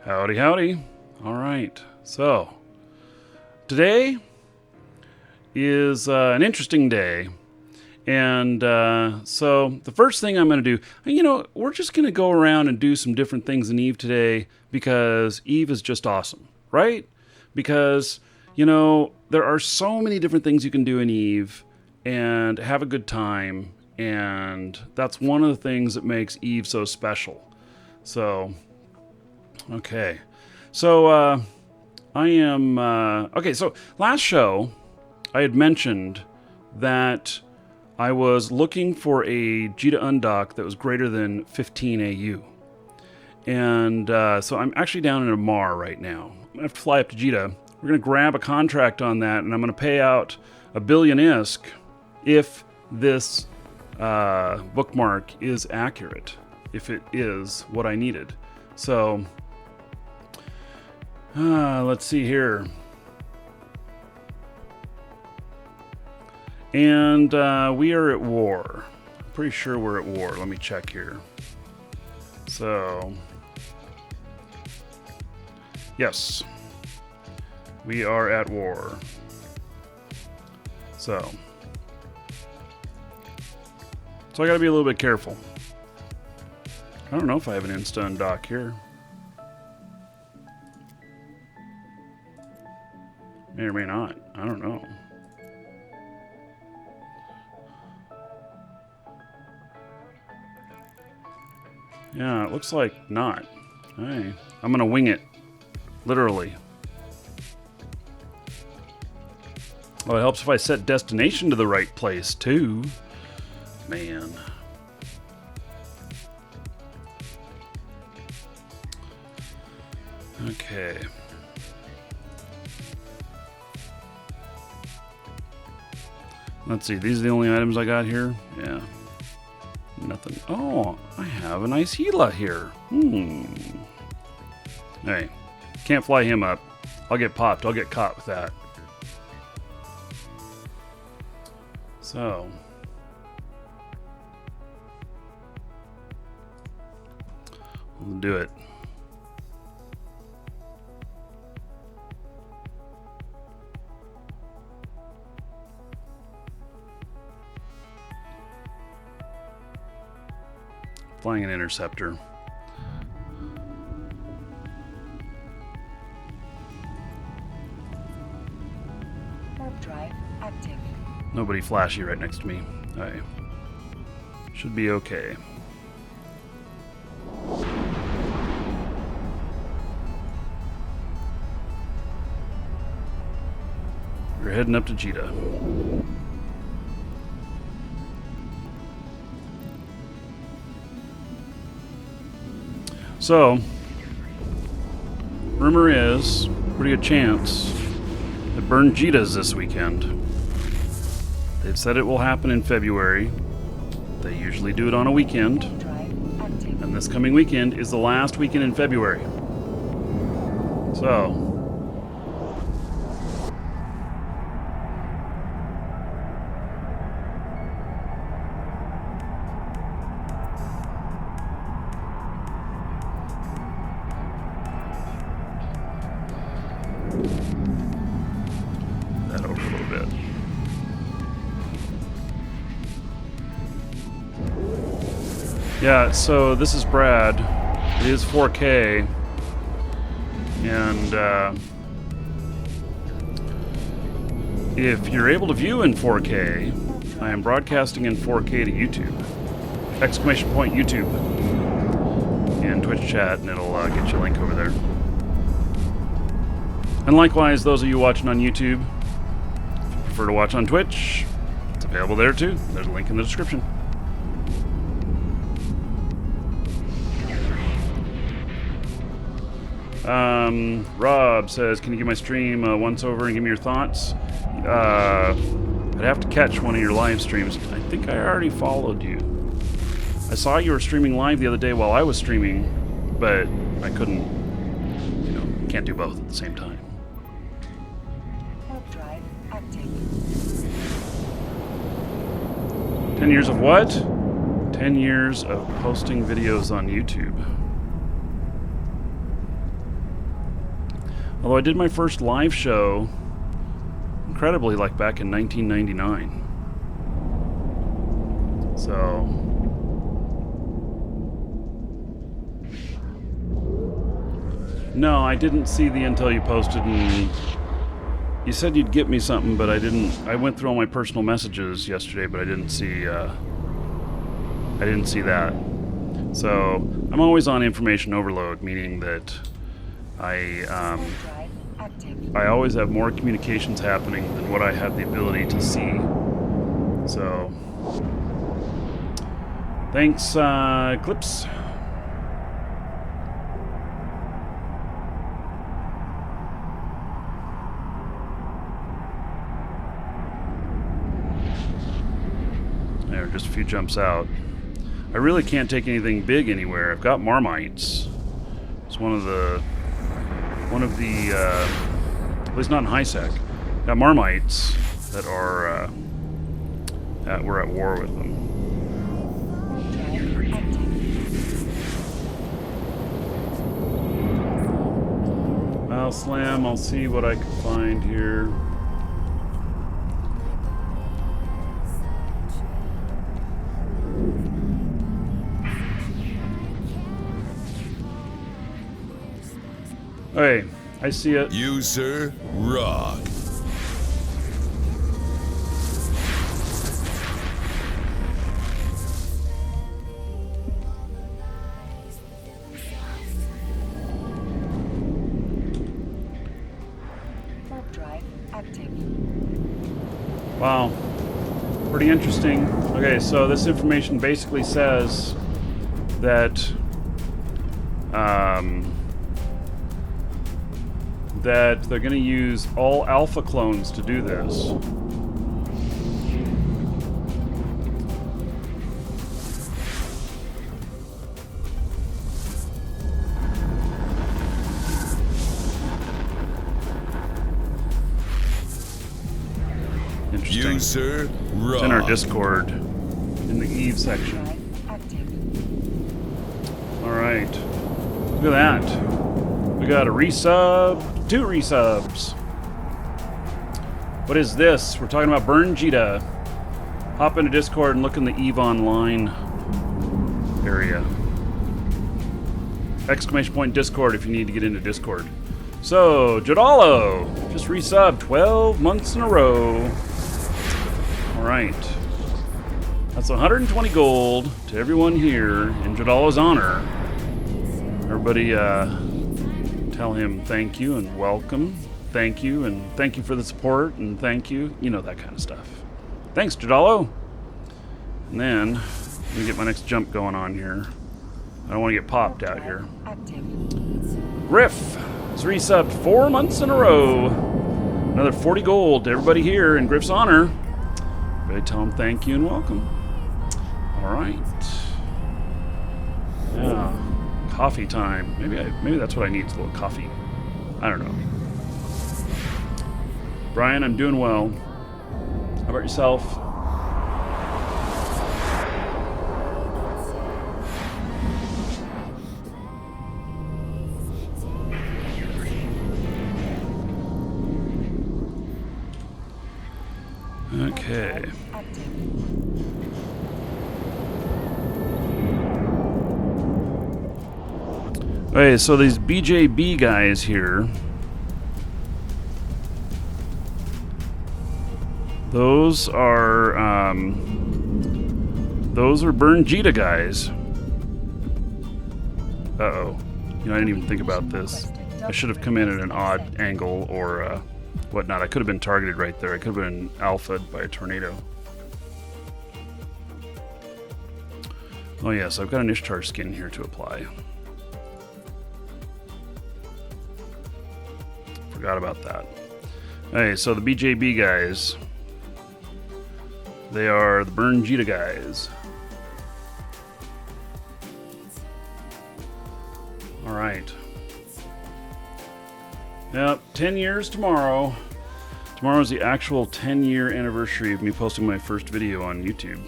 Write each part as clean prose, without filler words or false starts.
Howdy, howdy. All right. So, today is an interesting day. And so the first thing I'm going to do, we're just going to go around and do some different things in Eve today because Eve is just awesome, right? Because, there are so many different things you can do in Eve and have a good time. And that's one of the things that makes Eve so special. So, okay. So, so last show I had mentioned that I was looking for a Jita undock that was greater than 15 AU. And so I'm actually down in Amar right now. I'm going to have to fly up to Jita. We're going to grab a contract on that, and I'm going to pay out 1 billion ISK if this bookmark is accurate, if it is what I needed. So, let's see here. And we are at war. Pretty sure we're at war. Let me check here. So, yes, we are at war. So I gotta be a little bit careful. I don't know if I have an Insta undock here. May or may not. I don't know. Yeah, it looks like not. Hey, I'm gonna wing it. Literally. Oh, it helps if I set destination to the right place, too. Man. Okay. Let's see, these are the only items I got here? Yeah. Nothing. Oh, I have a nice Gila here. Hey, can't fly him up. I'll get popped. I'll get caught with that. So. We'll do it. Flying an interceptor. Warp drive active. Nobody flashy right next to me. Hey. Should be okay. We're heading up to Jita. So, rumor is, pretty good chance, that Burn Jita's this weekend. They've said it will happen in February. They usually do it on a weekend. And this coming weekend is the last weekend in February. So, that over a little bit. Yeah, so this is Brad. It is 4K. And if you're able to view in 4K, I am broadcasting in 4K to YouTube. Exclamation point YouTube. In Twitch chat, and it'll get you a link over there. And likewise, those of you watching on YouTube, if you prefer to watch on Twitch, it's available there too. There's a link in the description. Rob says, can you give my stream a once over and give me your thoughts? I'd have to catch one of your live streams. I think I already followed you. I saw you were streaming live the other day while I was streaming, but I couldn't, can't do both at the same time. Warp drive active. 10 years of what? 10 years of posting videos on YouTube. Although I did my first live show, incredibly, like back in 1999. So, no, I didn't see the intel you posted, and you said you'd get me something, but I didn't. I went through all my personal messages yesterday, but I didn't see that. So I'm always on information overload, meaning that I always have more communications happening than what I have the ability to see. So thanks, Clips. There, just a few jumps out. I really can't take anything big anywhere. I've got Marmites. It's one of the, at least not in high sec. Got Marmites that are, we're at war with them. I'll slam. I'll see what I can find here. Hey, I see it. User rock. Warp drive active. Wow. Pretty interesting. Okay, so this information basically says that that they're going to use all alpha clones to do this. Interesting. User rock. It's in our Discord, in the Eve section. Drive active. All right. Look at that. We got a resub, 2 resubs. What is this? We're talking about Burn Jita. Hop into Discord and look in the Eve Online area. Exclamation point Discord if you need to get into Discord. So, Jadalo just resubbed 12 months in a row. All right. That's 120 gold to everyone here in Jadalo's honor. Everybody, tell him thank you and welcome. Thank you and thank you for the support and thank you. You know, that kind of stuff. Thanks, Jadalo. And then, let me get my next jump going on here. I don't want to get popped out here. Active. Griff is resubbed 4 months in a row. Another 40 gold to everybody here in Griff's honor. Everybody tell him thank you and welcome. All right. Yeah. Coffee time. Maybe that's what I need, is a little coffee. I don't know. Brian, I'm doing well. How about yourself? Okay. Active. Okay, so these BJB guys here, those are Burn Jita guys. Uh-oh. You know, I didn't even think about this. I should have come in at an odd angle or whatnot. I could have been targeted right there. I could have been alpha'd by a tornado. Oh yes, I've got an Ishtar skin here to apply. Forgot about that. Hey, so the BJB guys, they are the Burn Jita guys. All right. Yep, 10 years tomorrow. Tomorrow's the actual 10-year anniversary of me posting my first video on YouTube.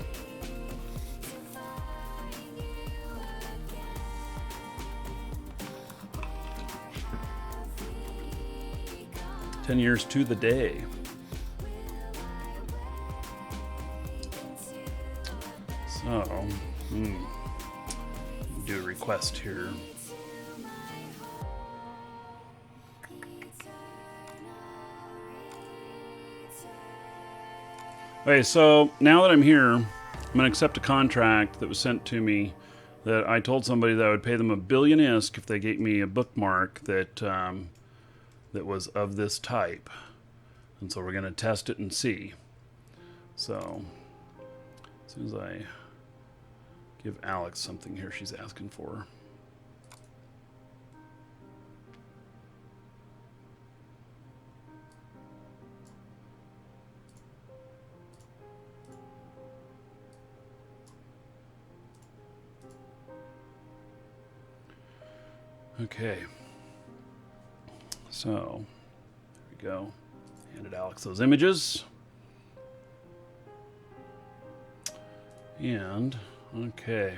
10 years to the day. So, do a request here. Okay, so now that I'm here, I'm going to accept a contract that was sent to me that I told somebody that I would pay them $1 billion ISK if they gave me a bookmark that that was of this type. And so we're going to test it and see. So as soon as I give Alex something here she's asking for. Okay, so there we go. Handed Alex those images. And, okay.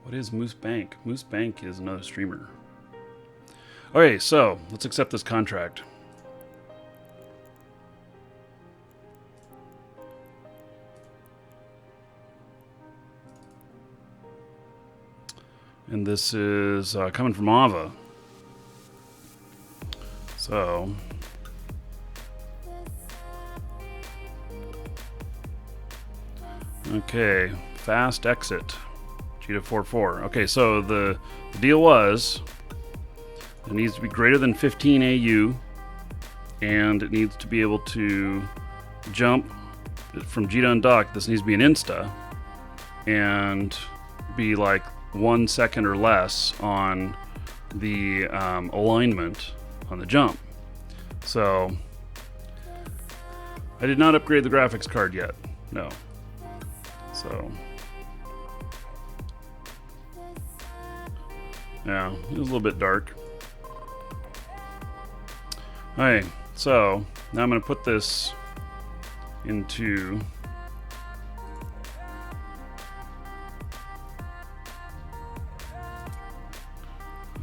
What is Moose Bank? Moose Bank is another streamer. Okay, so let's accept this contract. And this is coming from Ava. So, okay, fast exit, Jita 44. Okay, so the deal was it needs to be greater than 15 AU, and it needs to be able to jump from Jita undock. This needs to be an insta, and be like 1 second or less on the alignment on the jump. So I did not upgrade the graphics card yet. No. So yeah, it was a little bit dark. Alright, so now I'm going to put this into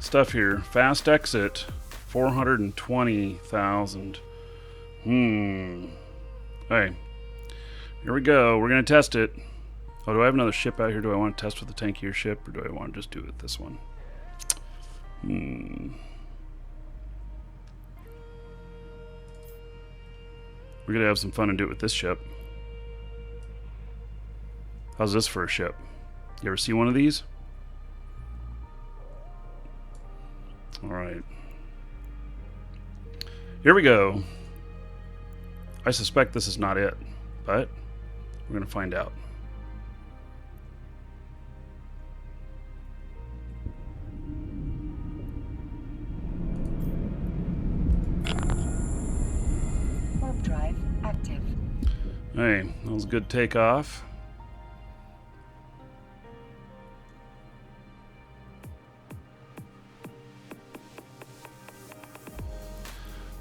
stuff here. Fast exit, 420,000. Alright, here we go. We're going to test it. Oh, do I have another ship out here? Do I want to test with the tankier ship, or do I want to just do it with this one? We're going to have some fun and do it with this ship. How's this for a ship? You ever see one of these? Alright. Here we go. I suspect this is not it, but we're going to find out. Warp drive active. Hey, that was a good takeoff.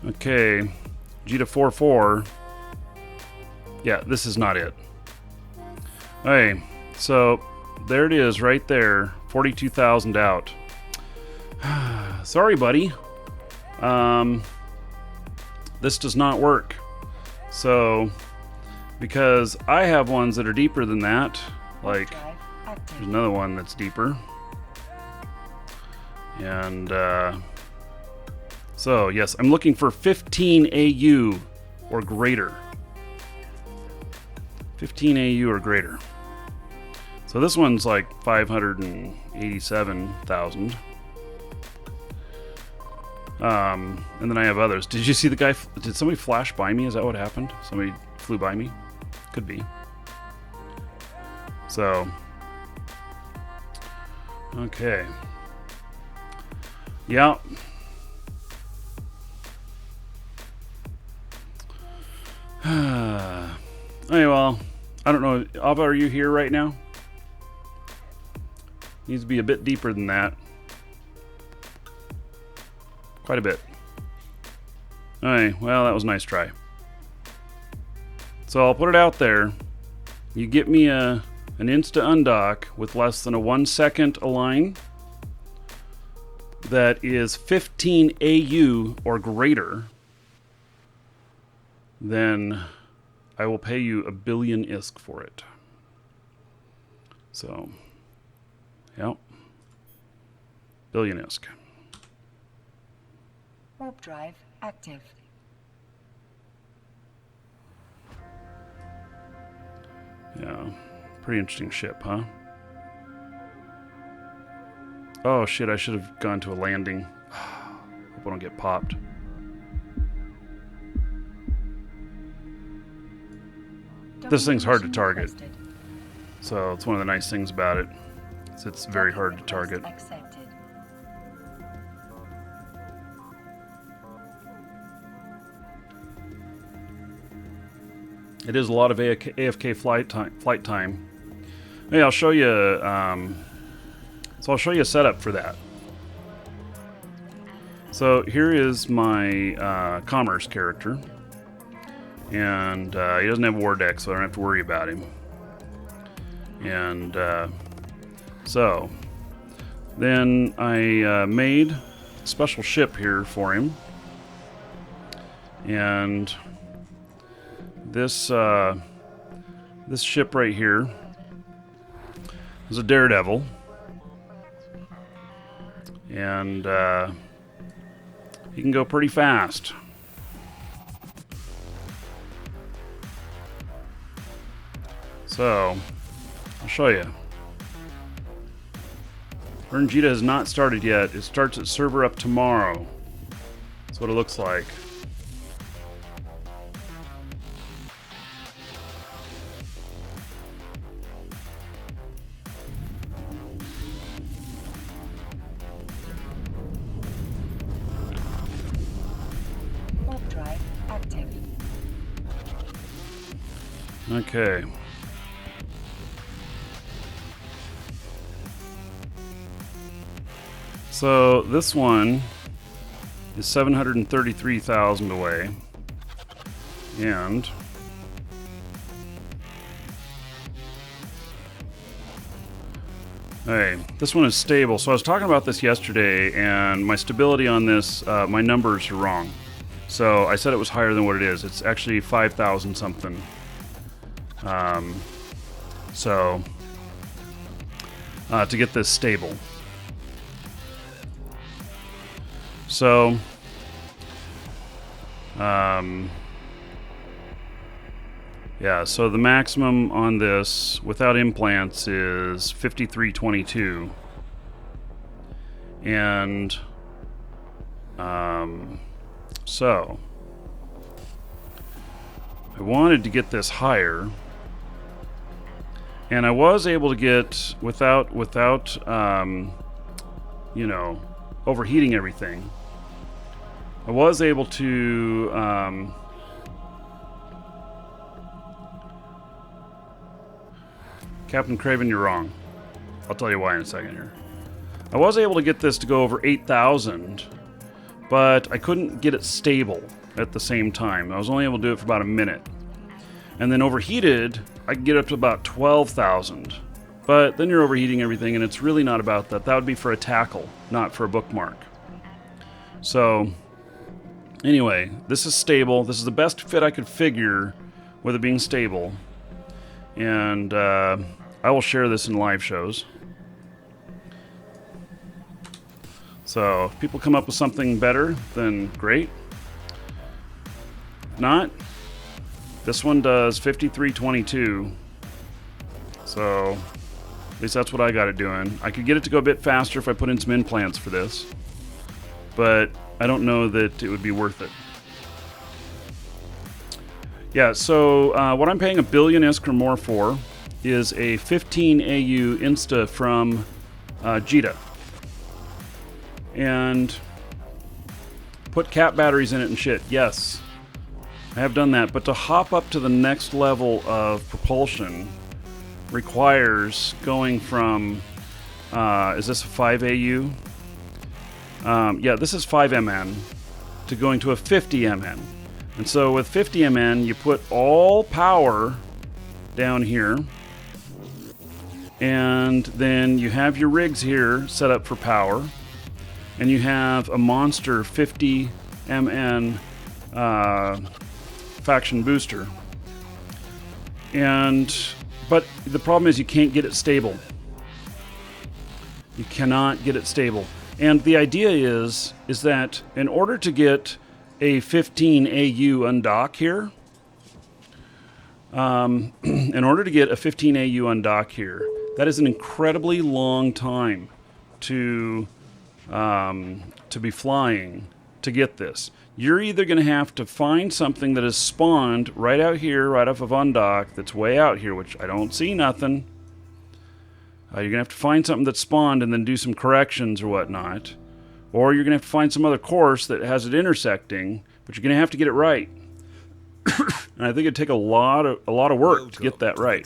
Okay, Jita 44. Yeah, this is not it. Hey, so there it is right there, 42,000 out. Sorry, buddy. This does not work. So, because I have ones that are deeper than that, like there's another one that's deeper. And so, yes, I'm looking for 15 AU or greater. 15 AU or greater. So this one's like 587,000. And then I have others. Did you see the guy? Did somebody flash by me? Is that what happened? Somebody flew by me? Could be. So, okay. Yeah. Okay, well, I don't know. Ava, are you here right now? Needs to be a bit deeper than that. Quite a bit. Alright, well, that was a nice try. So I'll put it out there. You get me an insta undock with less than a 1 second align that is 15 AU or greater, then I will pay you 1 billion ISK for it. So, yep. Billion ISK. Warp drive active. Yeah. Pretty interesting ship, huh? Oh shit, I should have gone to a landing. Hope I don't get popped. This thing's hard to target. So it's one of the nice things about it. It's very hard to target. Accepted. It is a lot of AFK flight time. Hey, I'll show you. So I'll show you a setup for that. So here is my commerce character, and he doesn't have war deck, so I don't have to worry about him. And so then I made a special ship here for him, and this this ship right here is a Daredevil, and he can go pretty fast. So I'll show you. Jita has not started yet. It starts at server up tomorrow. That's what it looks like. Warp drive active. Okay. So this one is 733,000 away, and hey, this one is stable. So I was talking about this yesterday, and my stability on this, my numbers are wrong. So I said it was higher than what it is. It's actually 5,000 something. So to get this stable. So, yeah, so the maximum on this without implants is 5322. And, so I wanted to get this higher, and I was able to get without, you know, overheating everything. I was able to Captain Craven, you're wrong. I'll tell you why in a second here. I was able to get this to go over 8,000, but I couldn't get it stable at the same time. I was only able to do it for about a minute. And then overheated, I could get up to about 12,000. But then you're overheating everything, and it's really not about that. That would be for a tackle, not for a bookmark. So anyway, this is stable. This is the best fit I could figure with it being stable. And I will share this in live shows. So if people come up with something better, then great. If not, this one does 5322. So at least that's what I got it doing. I could get it to go a bit faster if I put in some implants for this, but I don't know that it would be worth it. Yeah, so what I'm paying 1 billion ISK or more for is a 15 AU Insta from Jita. And put cap batteries in it and shit. Yes, I have done that. But to hop up to the next level of propulsion requires going from, is this a 5 AU? Yeah, this is 5 MN to going to a 50 MN. And so with 50 MN, you put all power down here, and then you have your rigs here set up for power. and you have a monster 50 MN faction booster. But the problem is you can't get it stable. You cannot get it stable. And the idea is that in order to get a 15 AU undock here, in order to get a 15 AU undock here, that is an incredibly long time to be flying to get this. You're either going to have to find something that is spawned right out here, right off of undock, that's way out here, which I don't see nothing. You're going to have to find something that's spawned and then do some corrections or whatnot. Or you're going to have to find some other course that has it intersecting, but you're going to have to get it right. And I think it'd take a lot of work to get that right.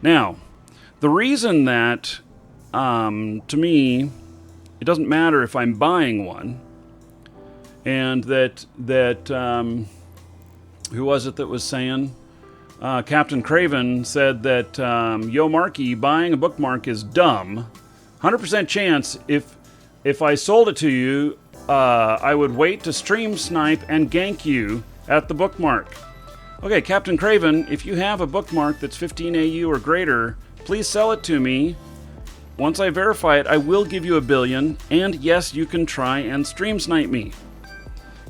Now, the reason that, to me, it doesn't matter if I'm buying one, and that who was it that was saying? Captain Craven said that, yo, Marky, buying a bookmark is dumb. 100% chance if I sold it to you, I would wait to stream snipe and gank you at the bookmark. Okay, Captain Craven, if you have a bookmark that's 15 AU or greater, please sell it to me. Once I verify it, I will give you $1 billion, and yes, you can try and stream snipe me.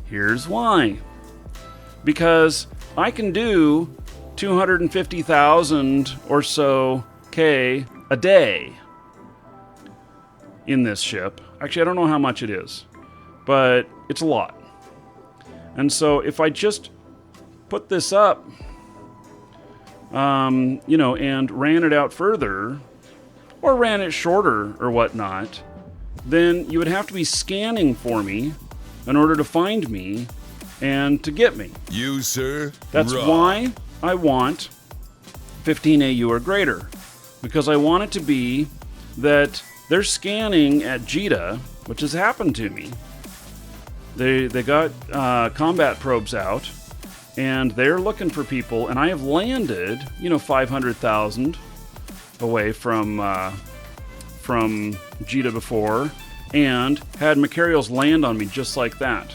Here's why. Because I can do 250,000 or so K a day in this ship. Actually, I don't know how much it is, but it's a lot. And so if I just put this up, and ran it out further, or ran it shorter or whatnot, then you would have to be scanning for me in order to find me and to get me. You, sir? That's why I want 15 AU or greater. Because I want it to be that they're scanning at Jita, which has happened to me. They got combat probes out, and they're looking for people, and I have landed, 500,000 away from Jita before, and had Macarials land on me just like that,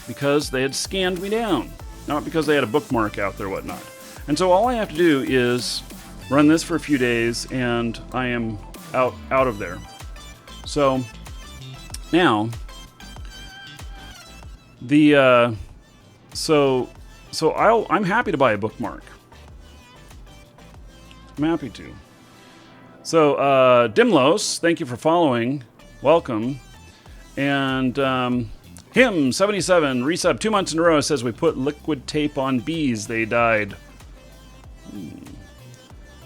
because they had scanned me down, not because they had a bookmark out there, whatnot. And so all I have to do is run this for a few days, and I am out of there. So now I'm happy to buy a bookmark. I'm happy to. So Dimlos, thank you for following. Welcome. And Him77 resub 2 months in a row says we put liquid tape on bees. They died.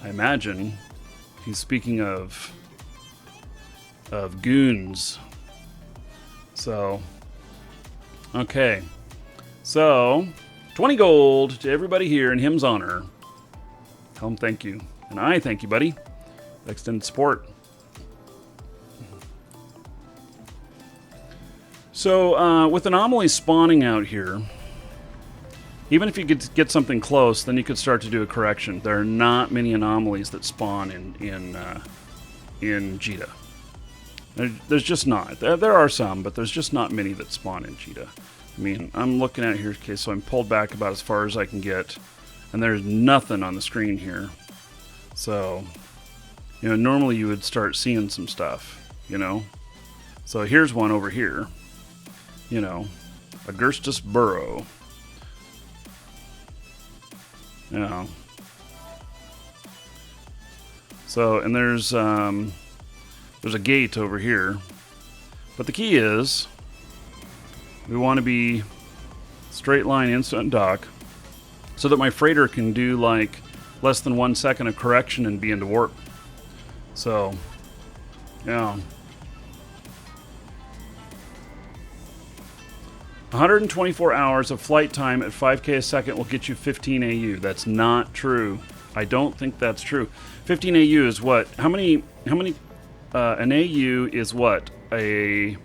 I imagine he's speaking of goons. So, okay. So, 20 gold to everybody here in Him's honor. Tell him thank you. And I thank you, buddy. Extended support. So, with anomalies spawning out here, even if you could get something close, then you could start to do a correction. There are not many anomalies that spawn in Jita. There's just not. There are some, but there's just not many that spawn in Jita. I mean, I'm looking at here, okay, so I'm pulled back about as far as I can get, and there's nothing on the screen here. So, normally you would start seeing some stuff, So here's one over here. Augustus Burrow. So, and there's a gate over here. But the key is, we want to be straight line instant dock so that my freighter can do like less than 1 second of correction and be into warp. So, yeah. 124 hours of flight time at 5K a second will get you 15 AU. That's not true. I don't think that's true. 15 AU is what? How many, an AU is what? Is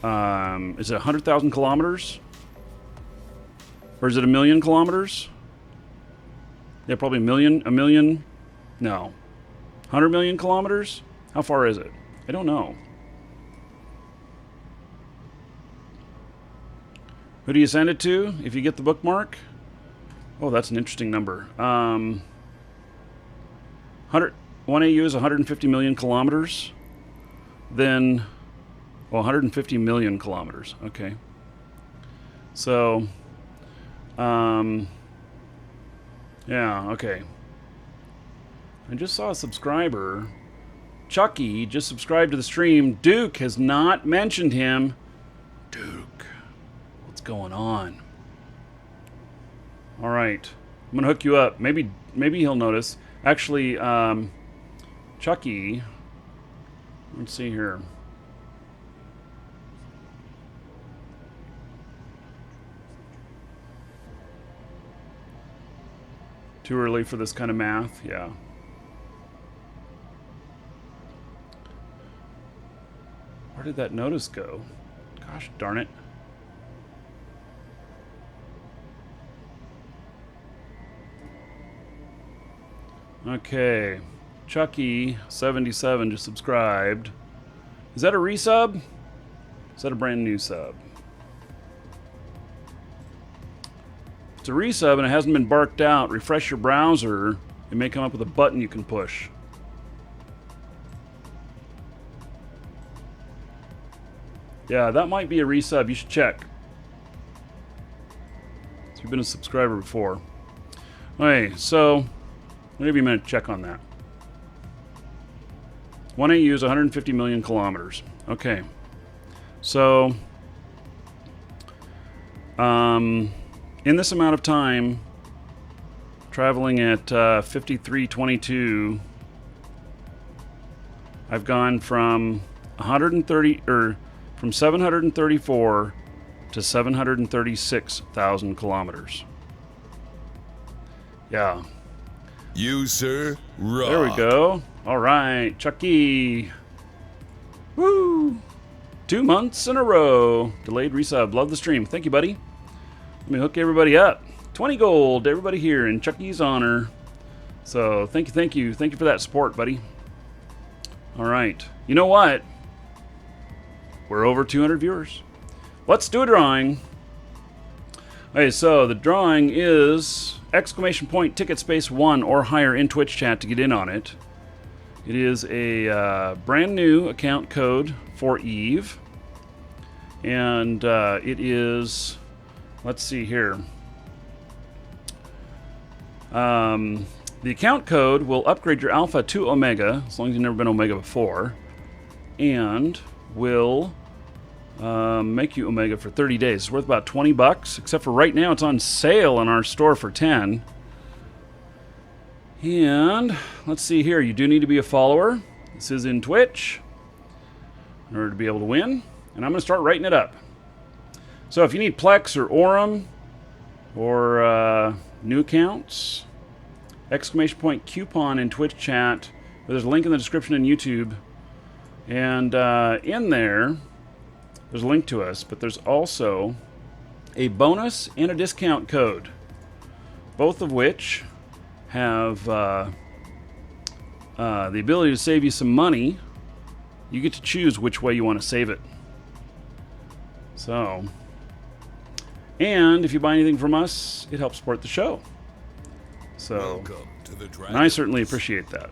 it 100,000 kilometers? Or is it 1,000,000 kilometers? Yeah, probably a million, no. 100 million kilometers? How far is it? I don't know. Who do you send it to if you get the bookmark? Oh, that's an interesting number. 1 AU is 150 million kilometers. Then, well, 150 million kilometers. Okay. So, yeah, okay. I just saw a subscriber. Chucky just subscribed to the stream. Duke has not mentioned him. Duke, what's going on? All right, I'm gonna hook you up. Maybe he'll notice. Actually, Chucky. Let's see here. Too early for this kind of math, yeah. Where did that notice go? Gosh darn it. Okay. Chucky77 just subscribed. Is that a resub? Is that a brand new sub? If it's a resub and it hasn't been barked out, refresh your browser. It may come up with a button you can push. Yeah, that might be a resub. You should check. So you've been a subscriber before. Okay, so I'll give you a minute to check on that. 1 AU is 150 million kilometers. Okay. So, in this amount of time, traveling at 5322, I've gone from 734 to 736,000 kilometers. Yeah. You, sir, rock. There we go. All right, Chucky. Woo! 2 months in a row. Delayed resub. Love the stream. Thank you, buddy. Let me hook everybody up. 20 gold to everybody here in Chucky's honor. So thank you for that support, buddy. All right. You know what? We're over 200 viewers. Let's do a drawing. Okay, so the drawing is !ticket space 1 or higher in Twitch chat to get in on it. It is a brand new account code for Eve. And it is, let's see here. The account code will upgrade your alpha to Omega, as long as you've never been Omega before. And will make you Omega for 30 days. It's worth about 20 bucks, except for right now it's on sale in our store for 10. And let's see here, you do need to be a follower. This is in Twitch in order to be able to win. And I'm going to start writing it up. So if you need Plex or Aurum or new accounts, !coupon in Twitch chat. There's a link in the description in YouTube. And in there, there's a link to us, but there's also a bonus and a discount code, both of which have the ability to save you some money. You get to choose which way you want to save it. So, and if you buy anything from us, it helps support the show. So, Welcome to the and I certainly appreciate that.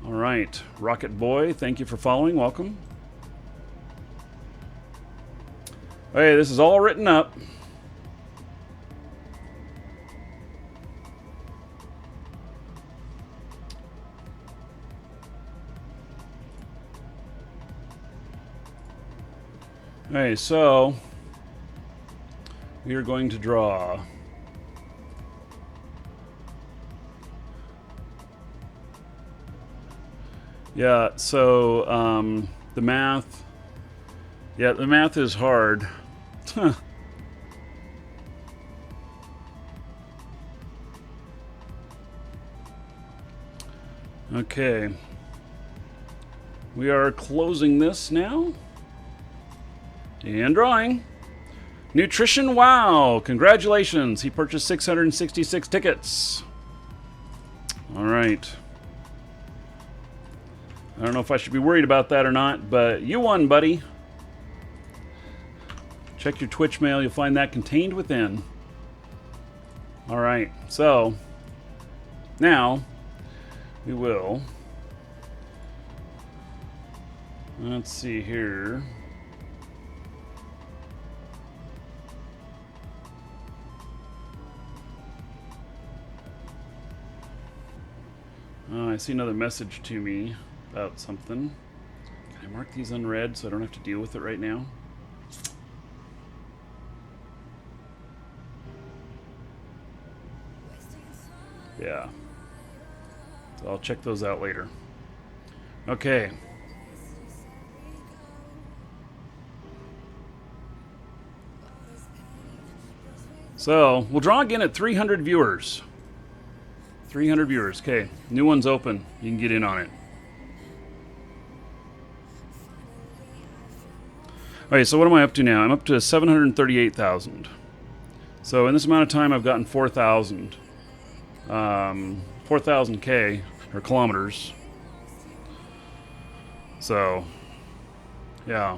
All right, Rocket Boy, thank you for following. Welcome. Okay, this is all written up. Okay, so we are going to draw yeah, so the math is hard. Okay. We are closing this now. And drawing. Nutrition Wow! Congratulations! He purchased 666 tickets. Alright. I don't know if I should be worried about that or not, but you won, buddy. Check your Twitch mail. You'll find that contained within. All right. So now we will. Let's see here. I see another message to me about something. Can I mark these unread so I don't have to deal with it right now? Yeah. So I'll check those out later. Okay. So we'll draw again at 300 viewers. 300 viewers. Okay. New one's open. You can get in on it. Okay, so what am I up to now? I'm up to 738,000. So in this amount of time, I've gotten 4,000. 4,000 K, or kilometers. So, yeah.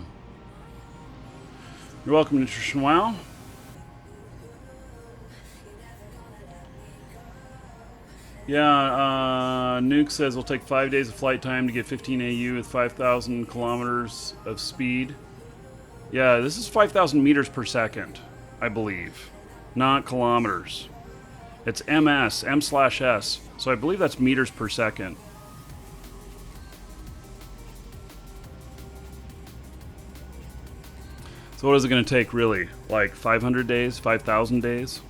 You're welcome, Nutrition Wow. Yeah, Nuke says it'll take 5 days of flight time to get 15 AU with 5,000 kilometers of speed. Yeah, this is 5,000 meters per second, I believe, not kilometers. It's MS, M/S, so I believe that's meters per second. So what is it going to take, really? Like 500 days? 5,000 days?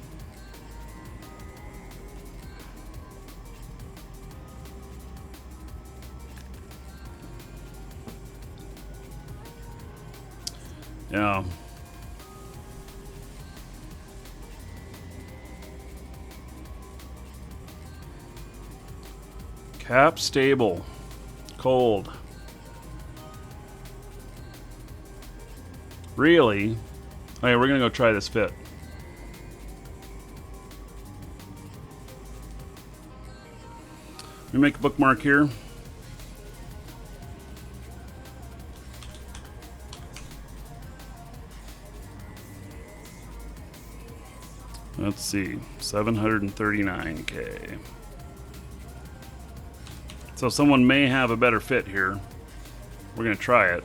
Yeah. Cap stable. Cold. Really? Okay, we're gonna go try this fit. Let me make a bookmark here. Let's see, 739K. So someone may have a better fit here. We're gonna try it.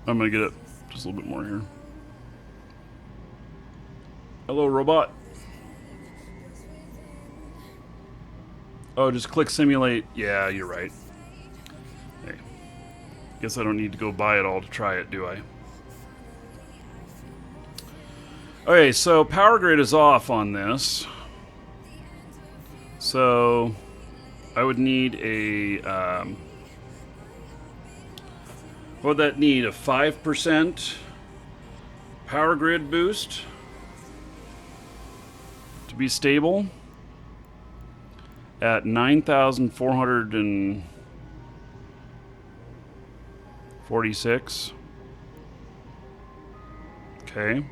I'm gonna get it just a little bit more here. Hello, robot. Oh, just click simulate. Yeah, you're right. Hey, guess I don't need to go buy it all to try it, do I? Okay, so power grid is off on this. So I would need a what would that need? A 5% power grid boost to be stable at 9,446. Okay.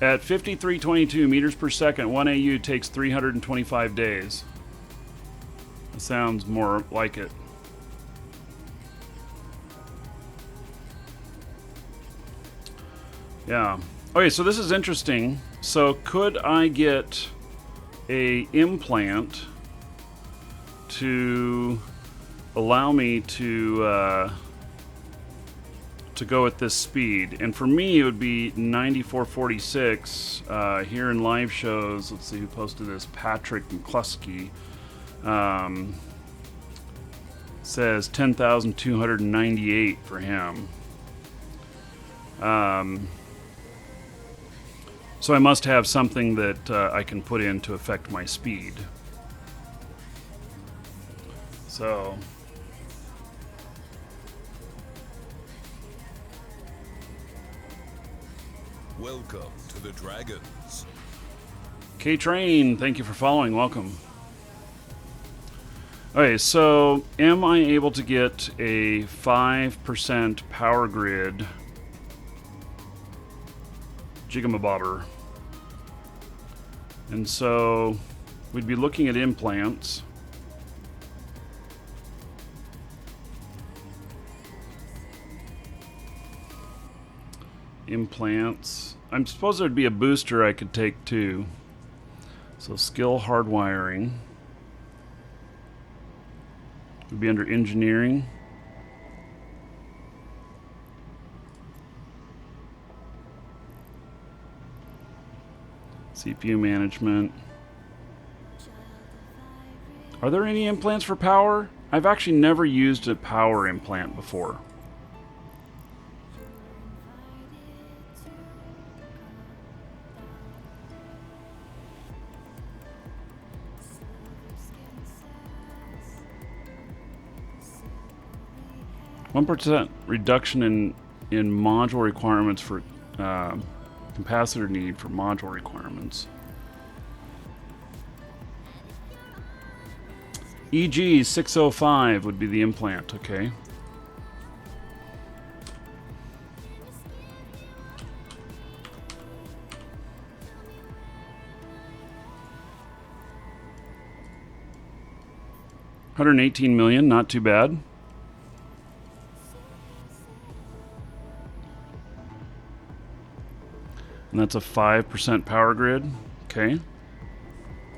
At 5322 meters per second, 1 AU takes 325 days. That sounds more like it. Yeah. Okay, so this is interesting. So could I get a implant to allow me to go at this speed? And for me, it would be 9446. Here in live shows, let's see who posted this. Patrick McCluskey says 10,298 for him. So I must have something that I can put in to affect my speed. So Welcome to the Dragons. K-Train, thank you for following. Welcome. Okay, so am I able to get a 5% power grid jigamabobber? And so we'd be looking at implants. Implants. I'm suppose there'd be a booster I could take too. So skill hardwiring would be under engineering. CPU management. Are there any implants for power? I've actually never used a power implant before. %1 reduction in module requirements for capacitor need for module requirements. EG 605 would be the implant, okay. $118 million, not too bad. And that's a 5% power grid. Okay.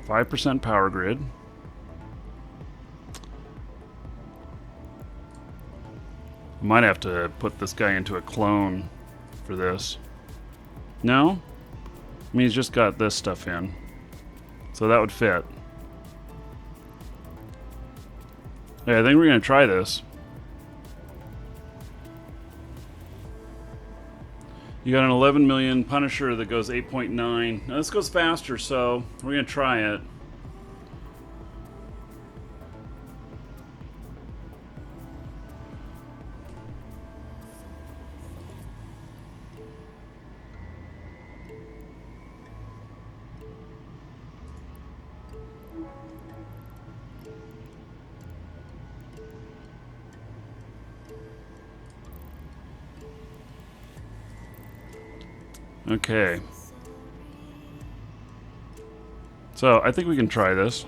5% power grid. Might have to put this guy into a clone for this. No? I mean, he's just got this stuff in. So that would fit. Yeah, I think we're going to try this. You got an 11 million Punisher that goes 8.9. Now this goes faster, so we're going to try it. Okay. So, I think we can try this.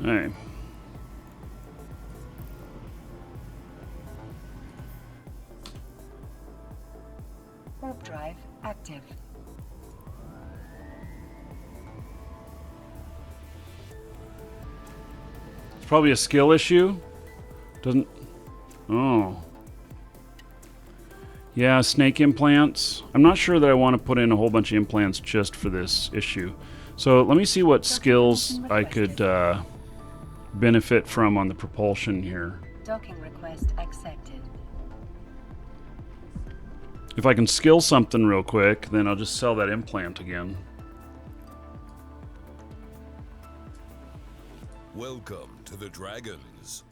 Hey. Warp drive active. It's probably a skill issue. Doesn't... Oh. Yeah, snake implants. I'm not sure that I want to put in a whole bunch of implants just for this issue. So let me see what skills I could benefit from on the propulsion here. Docking request accepted. If I can skill something real quick, then I'll just sell that implant again. Welcome to the Dragons.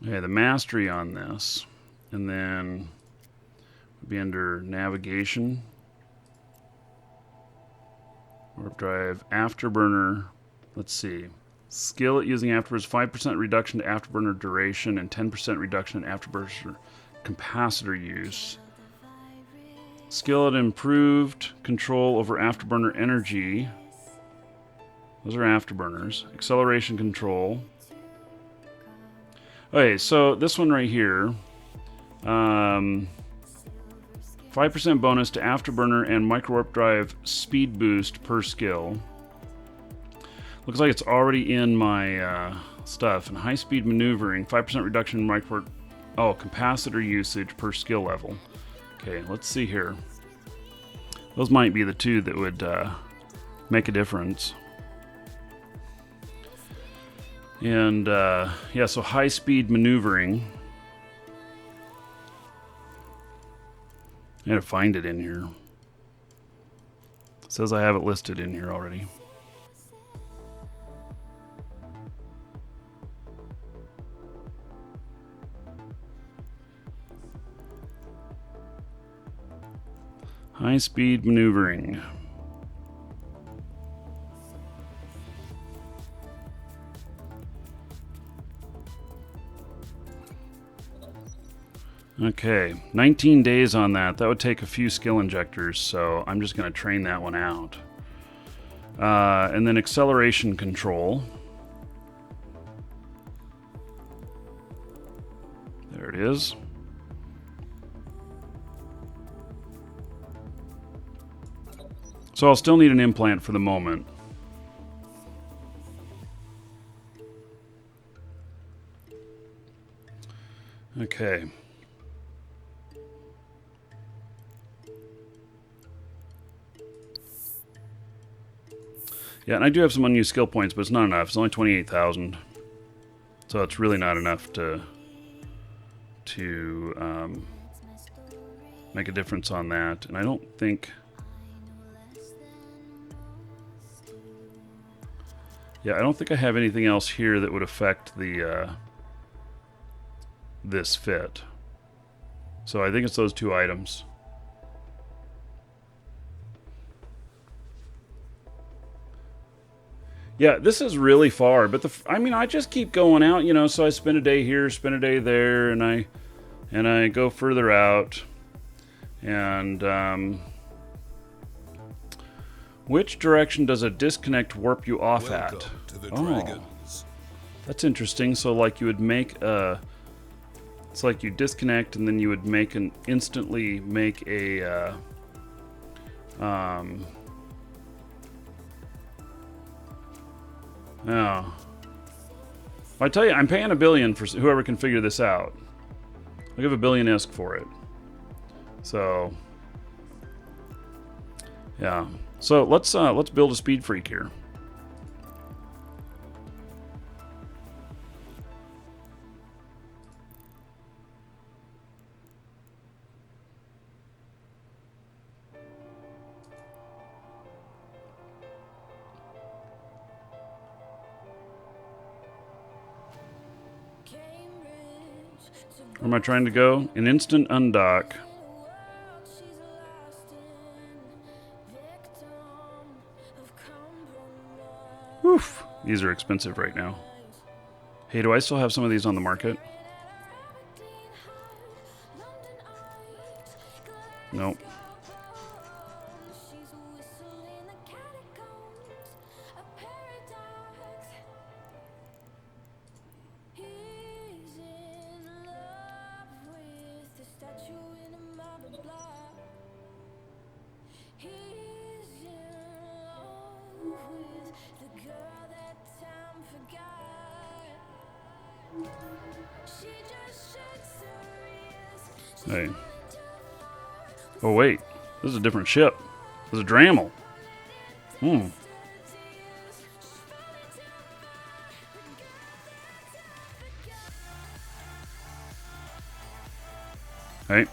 Okay, the mastery on this. And then be under navigation. Warp drive, afterburner. Let's see. Skill at using afterburners, 5% reduction to afterburner duration and 10% reduction in afterburner capacitor use. Skill at improved control over afterburner energy. Those are afterburners. Acceleration control. Okay, so this one right here. 5% bonus to afterburner and micro warp drive speed boost per skill. Looks like it's already in my stuff. And high speed maneuvering, 5% reduction in micro capacitor usage per skill level. Okay, let's see here. Those might be the two that would make a difference. And yeah, so high speed maneuvering. I gotta find it in here. It says I have it listed in here already. High-speed maneuvering. Okay, 19 days on that. That would take a few skill injectors, so I'm just going to train that one out. And then acceleration control. There it is. So I'll still need an implant for the moment. Okay. Yeah, and I do have some unused skill points, but it's not enough. It's only 28,000. So it's really not enough to make a difference on that. And I don't think... Yeah, I don't think I have anything else here that would affect the this fit. So I think it's those two items. Yeah, this is really far, but I mean, I just keep going out, you know. So I spend a day here, spend a day there, and I go further out. And which direction does a disconnect warp you off Welcome at? to the Dragons. That's interesting. So like you would make a, it's like you disconnect and then you would instantly make a oh. I tell you, I'm paying $1 billion for whoever can figure this out. I'll give $1 billion-esque for it. So, yeah. So let's build a speed freak here. Where am I trying to go? An instant undock. Oof. These are expensive right now. Hey, do I still have some of these on the market? Nope. Hey. Oh, wait. This is a different ship. This is a Drammel. Hey. Hey.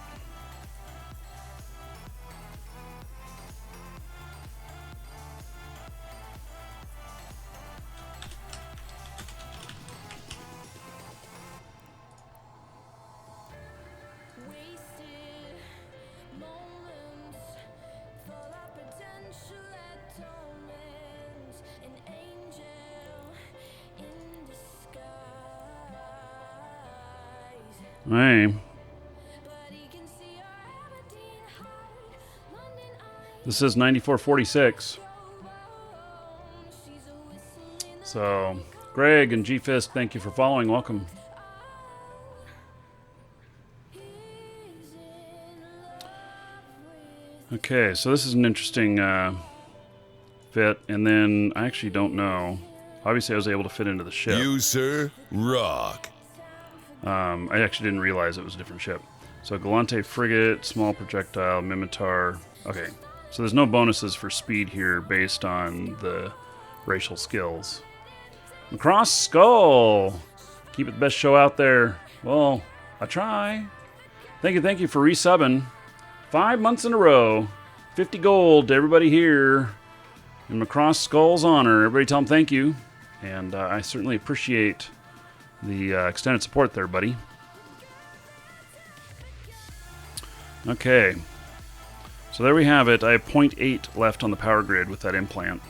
This is 9446. So, Greg and G-Fist, thank you for following. Welcome. Okay, so this is an interesting fit, and then I actually don't know. Obviously, I was able to fit into the ship. You, sir, rock. I actually didn't realize it was a different ship. So Galante frigate, small projectile, Mimitar. Okay, so there's no bonuses for speed here based on the racial skills. Across Skull! Keep it the best show out there. Well, I try. Thank you for resubbing. 5 months in a row. 50 gold to everybody here. In Macross Skull's honor. Everybody tell him thank you. And I certainly appreciate the extended support there, buddy. Okay. So there we have it. I have 0.8 left on the power grid with that implant.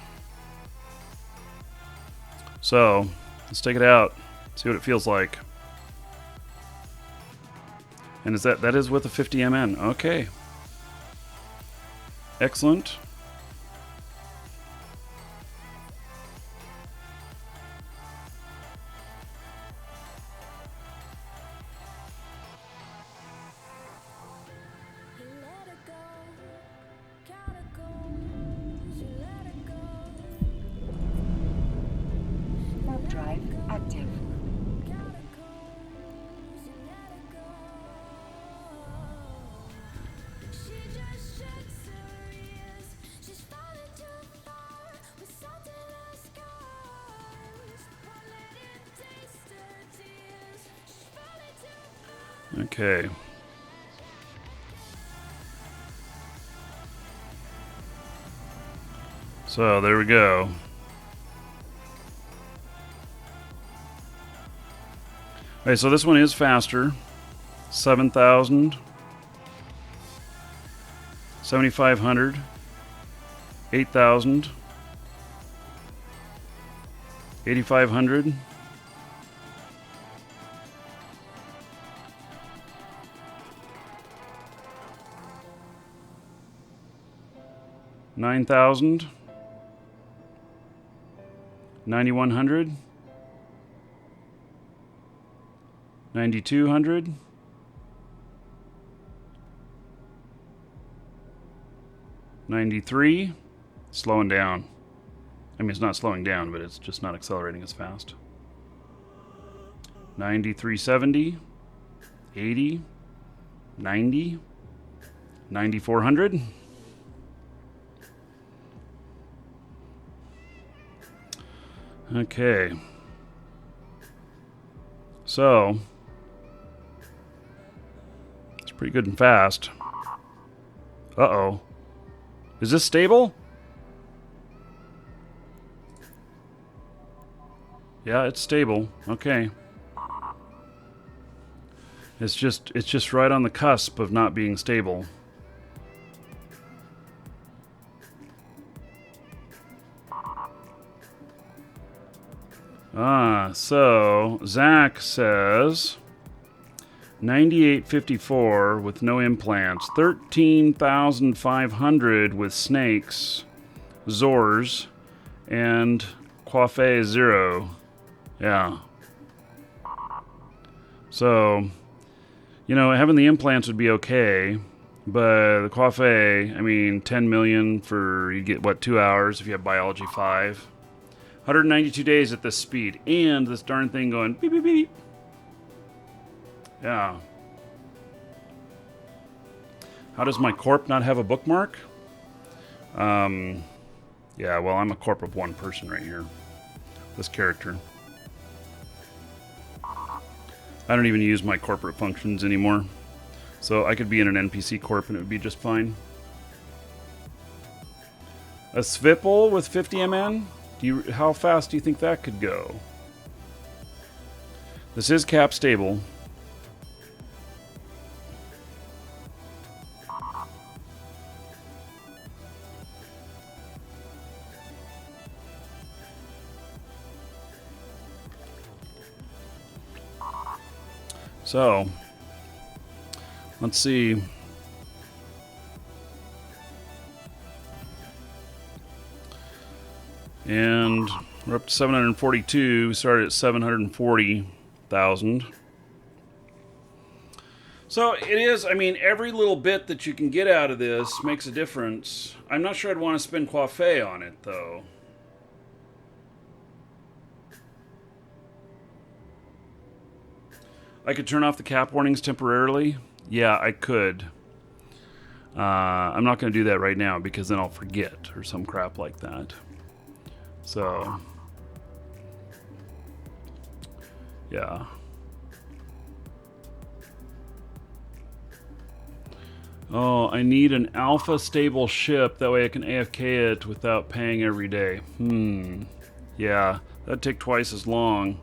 So, let's take it out. See what it feels like. And is that is with a 50 MN. Okay. Excellent. Warp drive active. Okay. So there we go. Okay, so this one is faster. 7,000. 7,500. 8,000. 8,500. 9,000. 9,100. 9,200. 93. Slowing down. I mean, it's not slowing down, but it's just not accelerating as fast. 9,370. 80. 90. 9,400. Okay. So, it's pretty good and fast. Uh-oh. Is this stable? Yeah, it's stable. Okay. It's just right on the cusp of not being stable. So Zach says 98.54 with no implants, 13,500 with snakes, Zors, and Coiffé 0. Yeah. So, you know, having the implants would be okay, but the Coiffé, I mean, 10 million for, you get, what, 2 hours if you have Biology 5. 192 days at this speed, and this darn thing going beep, beep, beep. Yeah. How does my corp not have a bookmark? Yeah, well, I'm a corp of one person right here. This character. I don't even use my corporate functions anymore. So I could be in an NPC corp and it would be just fine. A Svipple with 50 MN? How fast do you think that could go? This is cap stable. So, let's see. And we're up to 742. We started at 740,000. So it is, I mean, every little bit that you can get out of this makes a difference. I'm not sure I'd want to spend Coiffé on it, though. I could turn off the cap warnings temporarily. Yeah, I could. I'm not going to do that right now because then I'll forget or some crap like that. So, yeah. Oh, I need an alpha stable ship. That way I can AFK it without paying every day. Yeah, that'd take twice as long.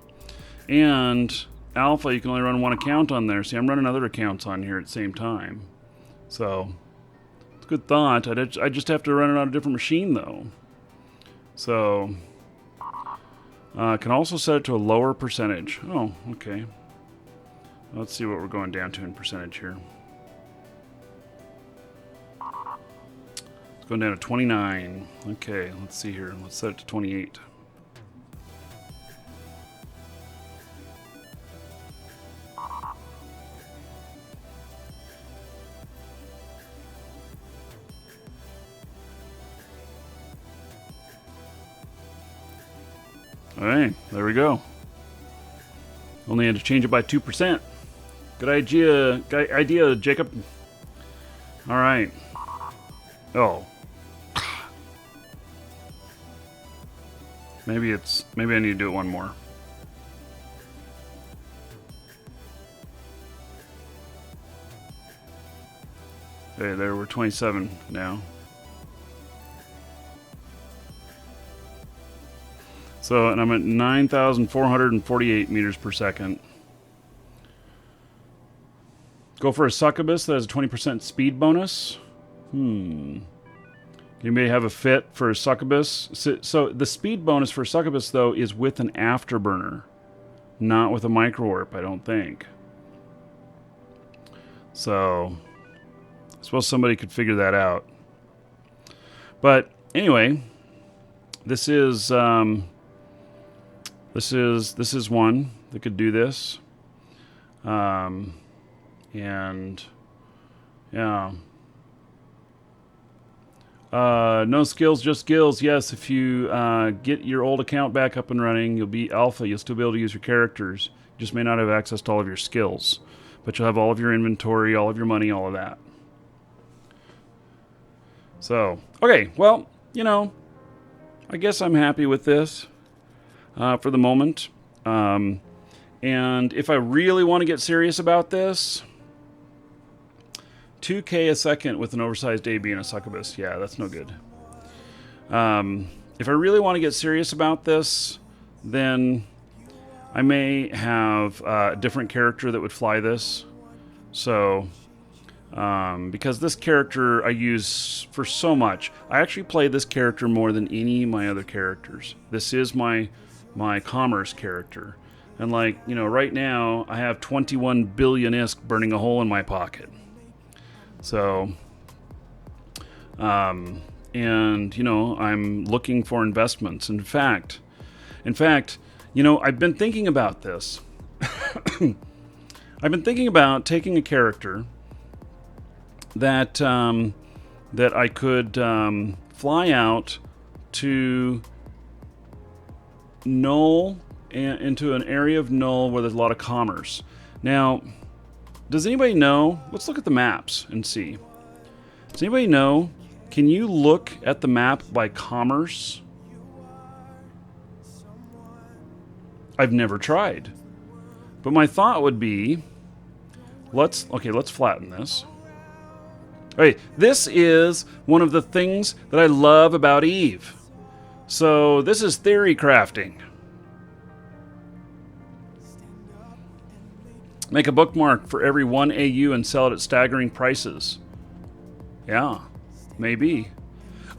And alpha, you can only run one account on there. See, I'm running other accounts on here at the same time. So, it's a good thought. I just have to run it on a different machine, though. So, can also set it to a lower percentage. Oh, okay. Let's see what we're going down to in percentage here. It's going down to 29. Okay, let's see here. Let's set it to 28. Alright, there we go. Only had to change it by 2%. Good idea, Jacob. Alright. Oh. Maybe I need to do it one more. Okay, there we're 27 now. So, and I'm at 9,448 meters per second. Go for a succubus that has a 20% speed bonus. Anybody have a fit for a succubus? So the speed bonus for a succubus, though, is with an afterburner, not with a micro warp, I don't think. So, I suppose somebody could figure that out. But anyway, this is one that could do this, and yeah. No skills, just skills. Yes, if you get your old account back up and running, you'll be alpha. You'll still be able to use your characters. You just may not have access to all of your skills, but you'll have all of your inventory, all of your money, all of that. So, okay, well, I guess I'm happy with this for the moment. And if I really want to get serious about this, 2K a second with an oversized AB and a succubus. Yeah, that's no good. If I really want to get serious about this, then I may have a different character that would fly this. So, because this character I use for so much. I actually play this character more than any of my other characters. This is my commerce character. And right now, I have 21 billion ISK burning a hole in my pocket. So, and I'm looking for investments. In fact, I've been thinking about this. I've been thinking about taking a character that I could fly out to Null, into an area of Null where there's a lot of commerce. Now, does anybody know? Let's look at the maps and see. Does anybody know? Can you look at the map by commerce? I've never tried. But my thought would be, let's flatten this. Okay, this is one of the things that I love about Eve. So this is theory crafting. Make a bookmark for every 1 AU and sell it at staggering prices. Yeah, maybe.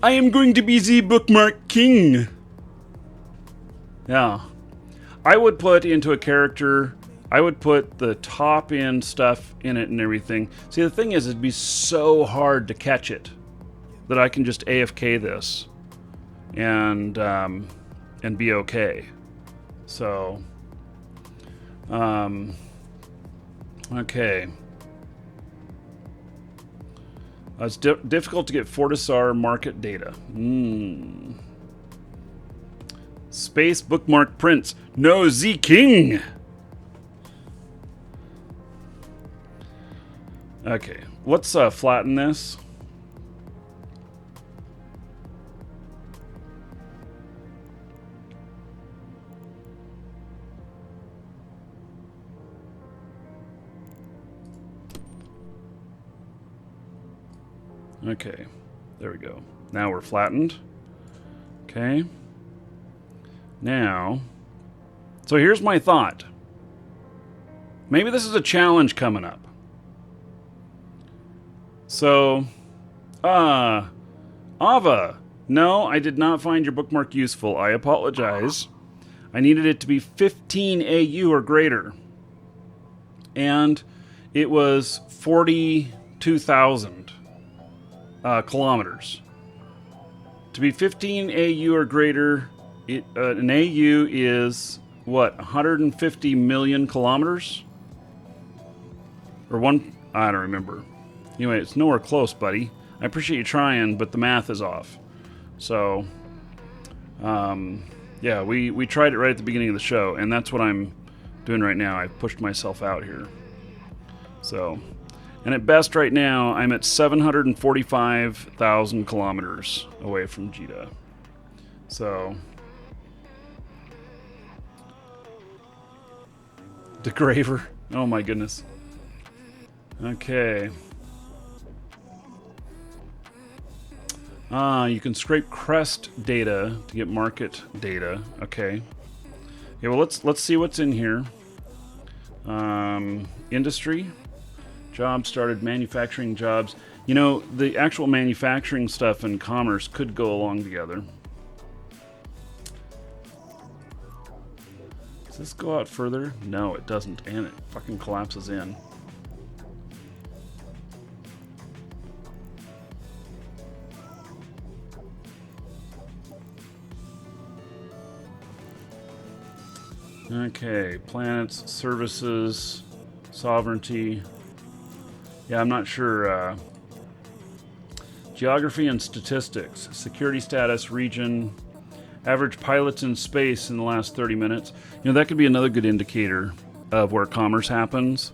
I am going to be the bookmark king. Yeah. I would put into a character, I would put the top end stuff in it and everything. See, the thing is, it'd be so hard to catch it that I can just AFK this and be okay. So, okay. It's difficult to get Fortisar market data. Space bookmark prints. No, Z King. Okay, let's flatten this. Okay, there we go. Now we're flattened. Okay. Now, so here's my thought. Maybe this is a challenge coming up. So, Ava, no, I did not find your bookmark useful. I apologize. I needed it to be 15 AU or greater. And it was 42,000 kilometers. To be 15 AU or greater, an AU is, what, 150 million kilometers? Or I don't remember. Anyway, it's nowhere close, buddy. I appreciate you trying, but the math is off. So, yeah, we tried it right at the beginning of the show, and that's what I'm doing right now. I've pushed myself out here. So, and at best right now, I'm at 745,000 kilometers away from Jita. So, degraver. Oh my goodness. Okay. You can scrape crest data to get market data. Okay. Okay, well let's see what's in here. Industry. Jobs started, manufacturing jobs. You know, the actual manufacturing stuff and commerce could go along together. Does this go out further? No, it doesn't, and it fucking collapses in. Okay, planets, services, sovereignty. Yeah, I'm not sure. Geography and statistics, security status, region, average pilots in space in the last 30 minutes. You know, that could be another good indicator of where commerce happens,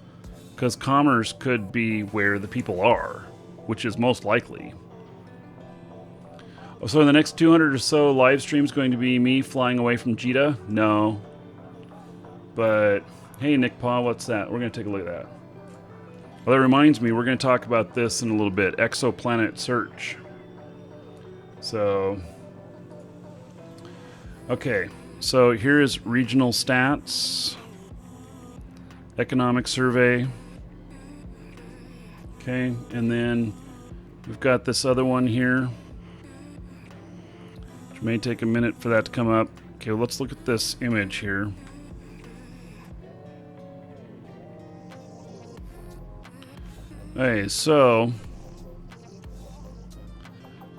because commerce could be where the people are, which is most likely. So in the next 200 or so live streams going to be me flying away from Jita? No. But, hey, Nick Paw, what's that? We're going to take a look at that. Well, that reminds me, we're going to talk about this in a little bit. Exoplanet search. So, okay. So here is regional stats. Economic survey. Okay, and then we've got this other one here, which may take a minute for that to come up. Okay, well, let's look at this image here. Okay, so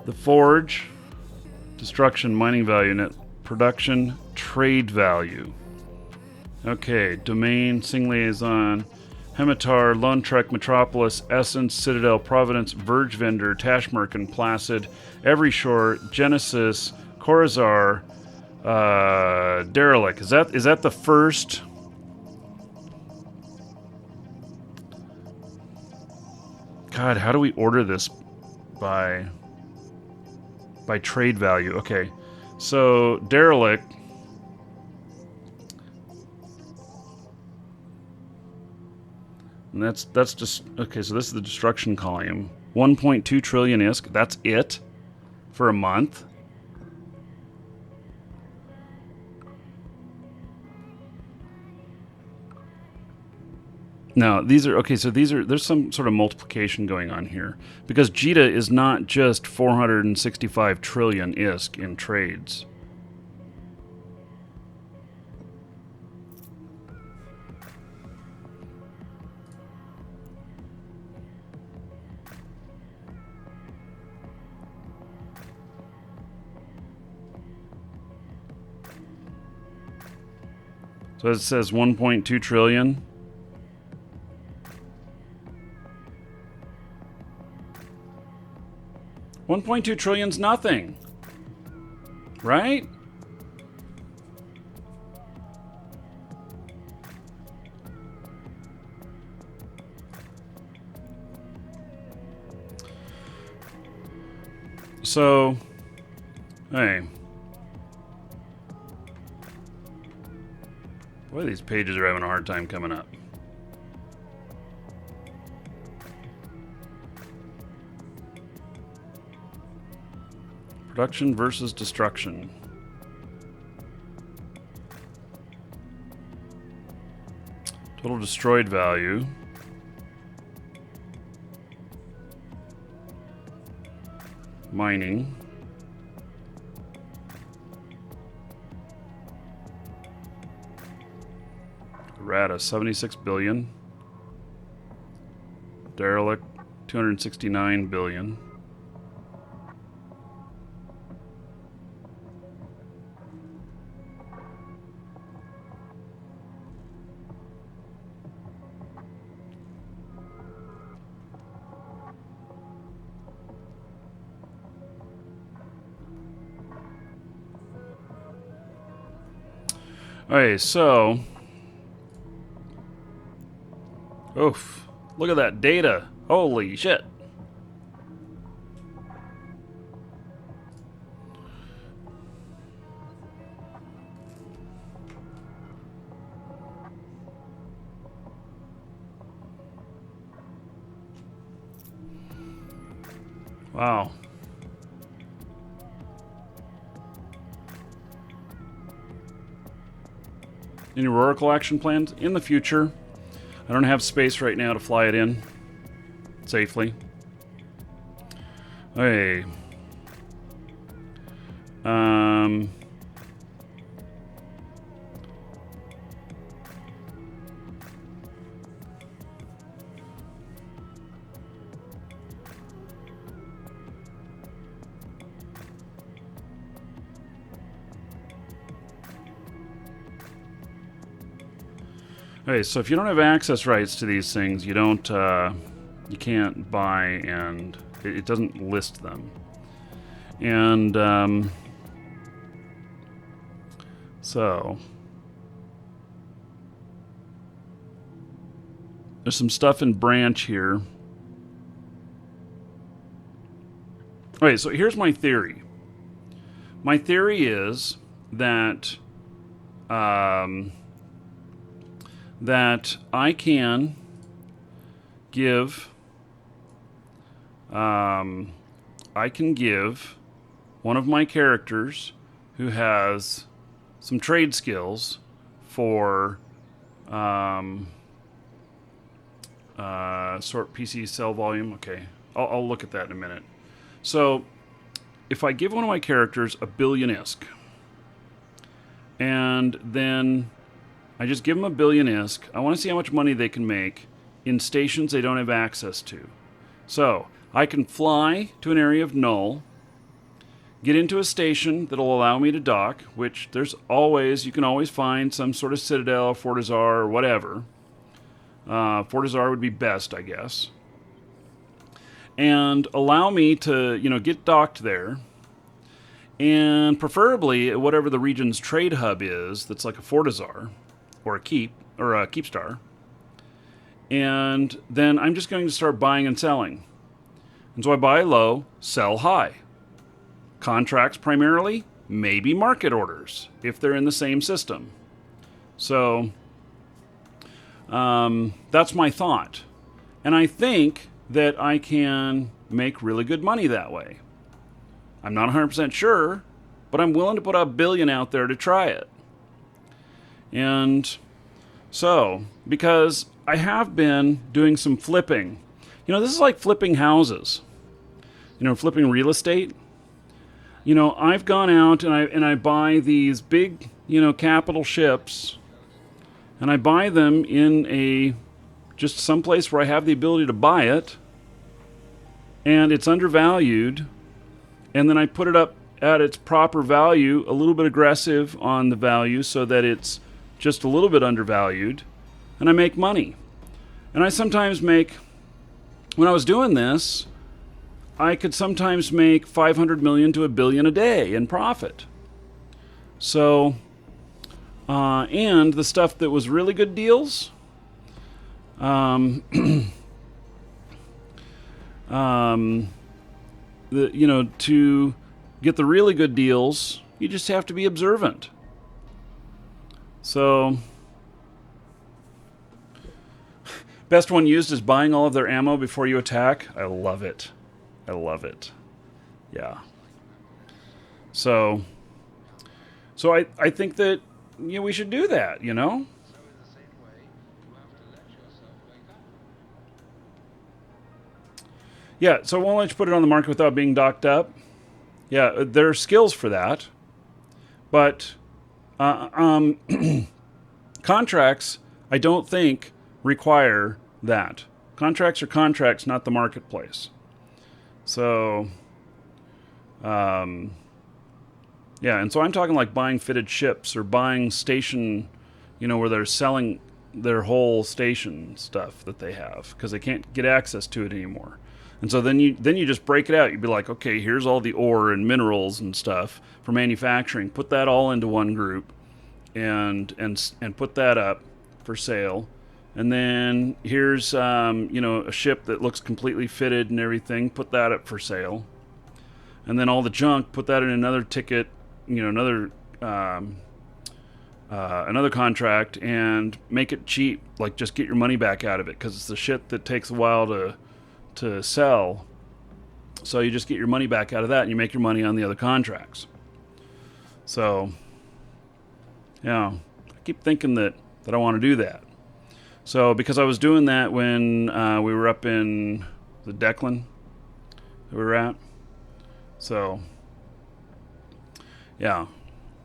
the forge, destruction, mining value, net production, trade value. Okay, domain, Sing Liaison, Hemitar, Lone Trek, Metropolis, Essence, Citadel, Providence, Verge Vendor, Tashmerkin, Placid, Every Shore, Genesis, Corazar, Derelict. Is that the first? God, how do we order this by trade value? Okay, so Derelict. And that's just okay. So this is the destruction column. 1.2 trillion ISK. That's it for a month. Now these are okay. So there's some sort of multiplication going on here because Jita is not just 465 trillion ISK in trades. So it says 1.2 trillion. $1.2 trillion's nothing, right? So, hey. Boy, these pages are having a hard time coming up. Production versus destruction. Total destroyed value. Mining. Errata, 76 billion. Derelict, 269 billion. Okay, so... Oof. Look at that data. Holy shit. Wow. Any Oracle action plans? In the future. I don't have space right now to fly it in safely. Okay. Okay, so if you don't have access rights to these things, you don't, you can't buy, and it doesn't list them. And so there's some stuff in branch here. Okay, so here's my theory. My theory is that that I can give one of my characters who has some trade skills for sort PC cell volume. Okay, I'll look at that in a minute. So if I give one of my characters a billion ISK, and then I just give them a billion ISK, I want to see how much money they can make in stations they don't have access to. So I can fly to an area of null, get into a station that'll allow me to dock, which you can always find some sort of Citadel, Fortizar, or whatever. Fortizar would be best, I guess. And allow me to, get docked there. And preferably at whatever the region's trade hub is, that's like a Fortizar, or a Keepstar. And then I'm just going to start buying and selling. And so I buy low, sell high. Contracts primarily, maybe market orders, if they're in the same system. So that's my thought. And I think that I can make really good money that way. I'm not 100% sure, but I'm willing to put $1 billion out there to try it. And so, because I have been doing some flipping. This is like flipping houses. Flipping real estate. I've gone out and I buy these big, capital ships, and I buy them in just someplace where I have the ability to buy it, and it's undervalued, and then I put it up at its proper value, a little bit aggressive on the value so that it's just a little bit undervalued, and I make money. And I sometimes make, when I was doing this, I could sometimes make 500 million to $1 billion a day in profit. So, and the stuff that was really good deals, to get the really good deals, you just have to be observant. So, best one used is buying all of their ammo before you attack. I love it. I love it. Yeah. So I think that we should do that. Yeah. So I won't let you put it on the market without being docked up. Yeah, there are skills for that, but contracts I don't think require that. Contracts are contracts, not the marketplace. So, yeah, and so I'm talking like buying fitted ships or buying station, where they're selling their whole station stuff that they have because they can't get access to it anymore. And so then you just break it out. You'd be like, okay, here's all the ore and minerals and stuff for manufacturing. Put that all into one group, and put that up for sale. And then here's a ship that looks completely fitted and everything. Put that up for sale. And then all the junk, put that in another ticket, another contract, and make it cheap. Like just get your money back out of it because it's the shit that takes a while to sell. So you just get your money back out of that and you make your money on the other contracts. So, yeah, I keep thinking that I want to do that. So because I was doing that when we were up in the Declan that we were at. So, yeah.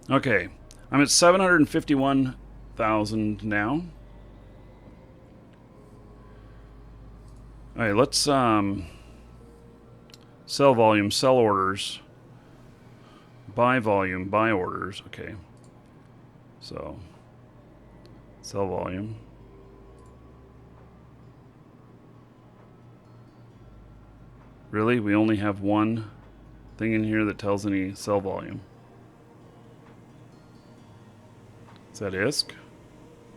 Okay. I'm at 751,000 now. All right, let's sell volume, sell orders, buy volume, buy orders. Okay. So, sell volume. Really? We only have one thing in here that tells any sell volume. Is that ISK?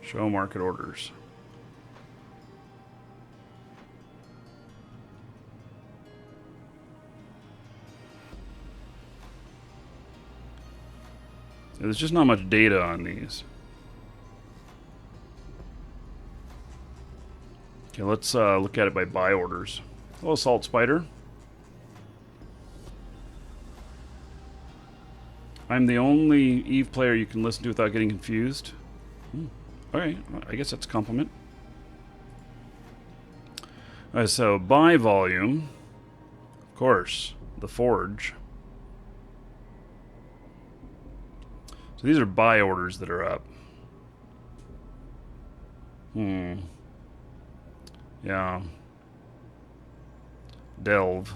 Show market orders. There's just not much data on these. Okay, let's look at it by buy orders. Hello, Salt Spider. I'm the only Eve player you can listen to without getting confused. Alright, I guess that's a compliment. Alright, so buy volume. Of course, the Forge. So these are buy orders that are up. Yeah. Delve.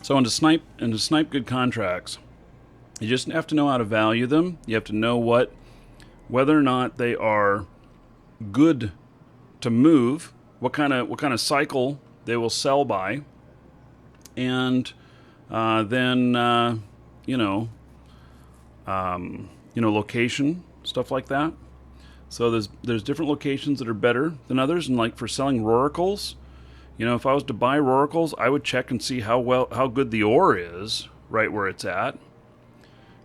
So to snipe good contracts, you just have to know how to value them. You have to know whether or not they are good to move, what kind of cycle they will sell by, and then location, stuff like that. So there's different locations that are better than others, and like for selling roricles, if I was to buy roricles, I would check and see how good the ore is right where it's at.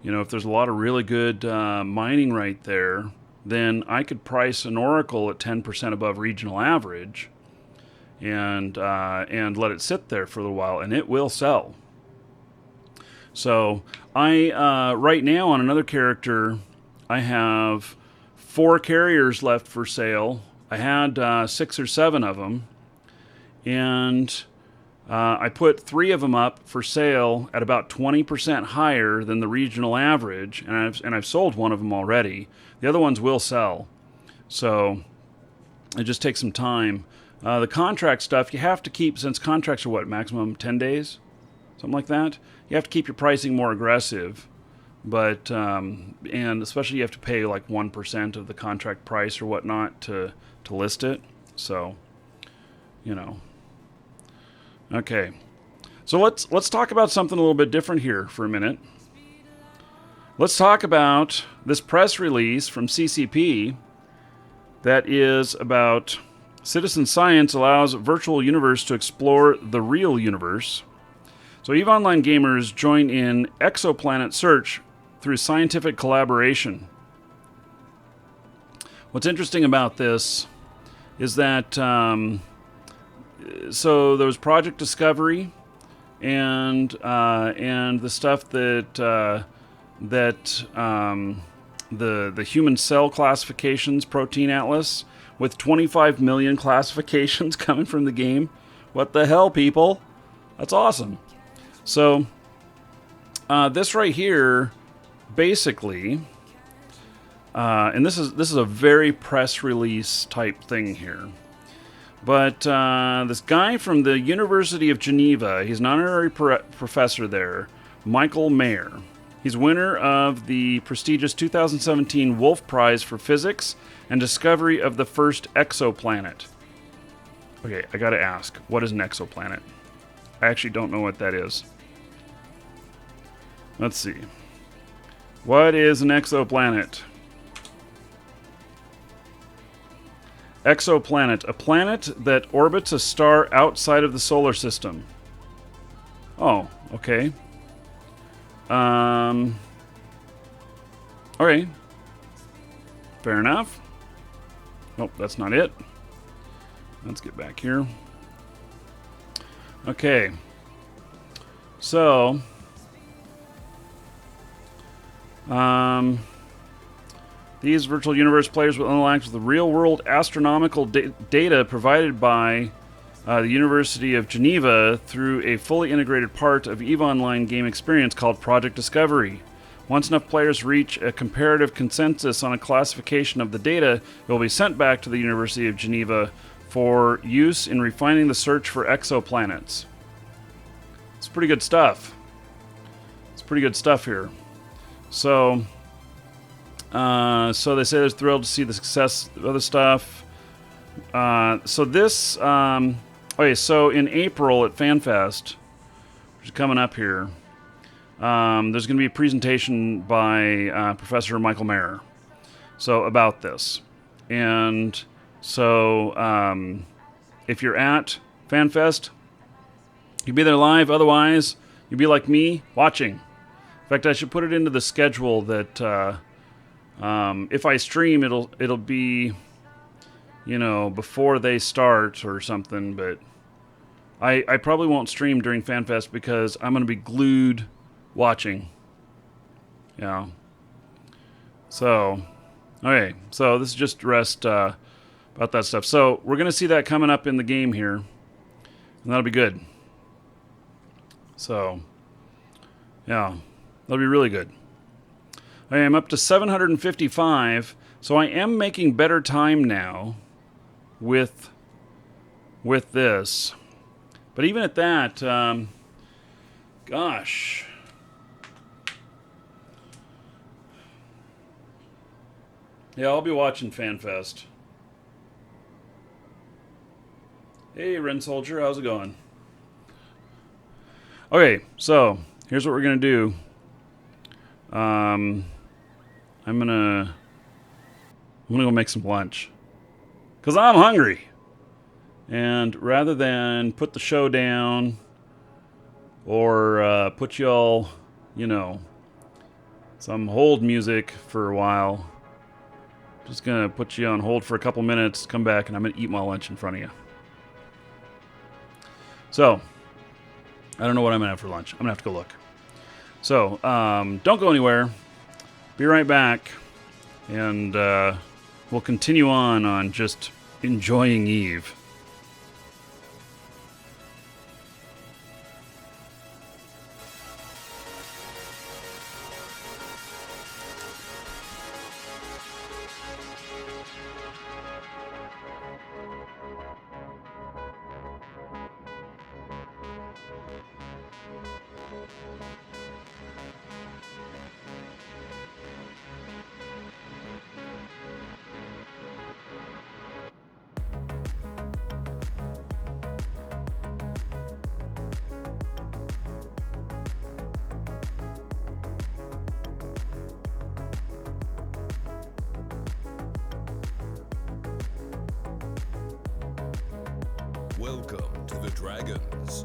If there's a lot of really good mining right there, then I could price an oracle at 10% above regional average, and let it sit there for a little while, and it will sell. So I right now on another character, I have 4 carriers left for sale. I had 6 or 7 of them, and I put 3 of them up for sale at about 20% higher than the regional average, and I've sold one of them already. The other ones will sell, so it just takes some time. The contract stuff you have to keep, since contracts are maximum 10 days, something like that. You have to keep your pricing more aggressive, but and especially you have to pay like 1% of the contract price or whatnot to list it. So, Okay, so let's talk about something a little bit different here for a minute. Let's talk about this press release from CCP that is about citizen science allows virtual universe to explore the real universe. So EVE Online gamers join in exoplanet search through scientific collaboration. what's interesting about this is that so there was Project Discovery and the stuff that the human cell classifications protein atlas with 25 million classifications coming from the game. What the hell, people? That's awesome. So this right here, basically, and this is a very press release type thing here. But this guy from the University of Geneva, he's an honorary professor there, Michael Mayer. He's winner of the prestigious 2017 Wolf Prize for Physics and discovery of the first exoplanet. Okay, I gotta ask, what is an exoplanet? I actually don't know what that is. Let's see. What is an exoplanet? Exoplanet, a planet that orbits a star outside of the solar system. Oh, okay. Okay. Fair enough. Nope, that's not it. Let's get back here. Okay. So, these virtual universe players will interact with the real-world astronomical data provided by the University of Geneva through a fully integrated part of EVE Online game experience called Project Discovery. Once enough players reach a comparative consensus on a classification of the data, it will be sent back to the University of Geneva for use in refining the search for exoplanets. It's pretty good stuff. It's pretty good stuff here. So they say they're thrilled to see the success of other stuff. So this, okay, so in April at FanFest, which is coming up here, there's going to be a presentation by Professor Michael Mayer, so about this. And so if you're at FanFest, you'll be there live. Otherwise, you'll be like me, watching. In fact, I should put it into the schedule that if I stream, it'll be, you know, before they start or something. But I probably won't stream during FanFest because I'm going to be glued watching. Yeah. So, okay. So this is just rest about that stuff. So we're going to see that coming up in the game here, and that'll be good. So, yeah, that'll be really good. I am up to 755, so I am making better time now with this. But even at that, gosh. Yeah, I'll be watching FanFest. Hey, Ren Soldier, how's it going? Okay, so here's what we're gonna do. I'm gonna go make some lunch, cause I'm hungry. And rather than put the show down or put y'all, you know, some hold music for a while, just gonna put you on hold for a couple minutes, come back, and I'm gonna eat my lunch in front of you. So, I don't know what I'm gonna have for lunch. I'm gonna have to go look. So, don't go anywhere. Be right back, and we'll continue on just enjoying Eve. Welcome to the Dragons.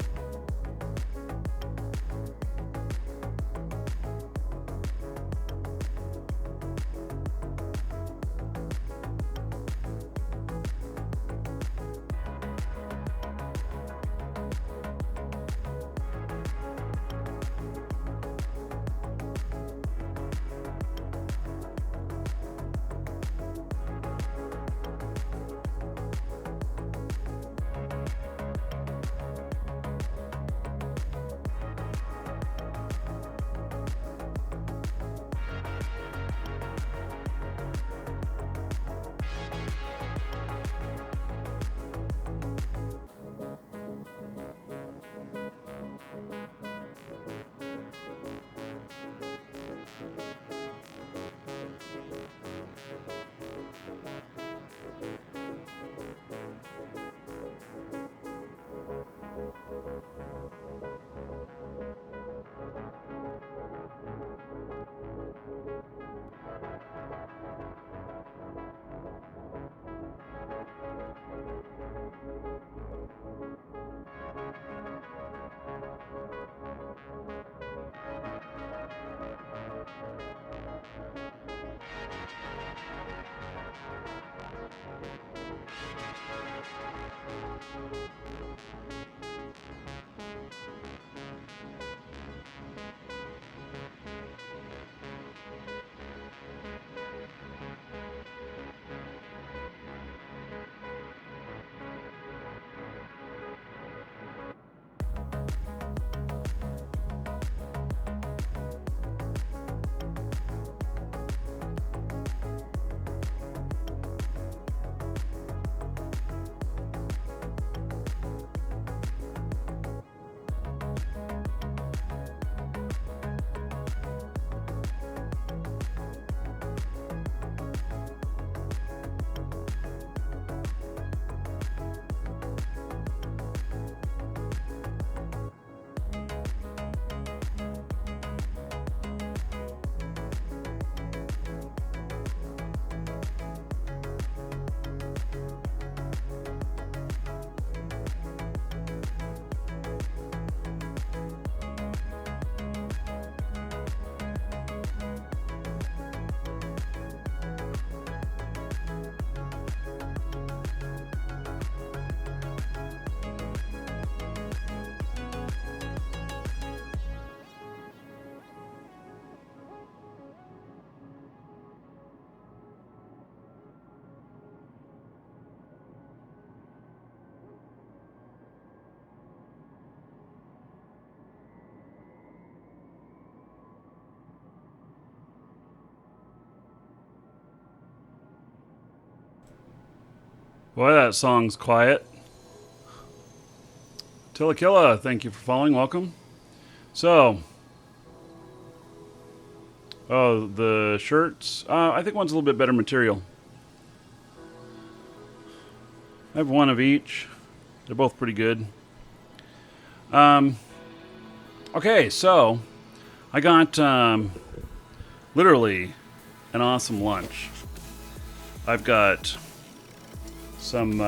Boy, that song's quiet. Tilakilla, thank you for following. Welcome. So, the shirts. I think one's a little bit better material. I have one of each. They're both pretty good. Okay, so I got literally an awesome lunch. I've got some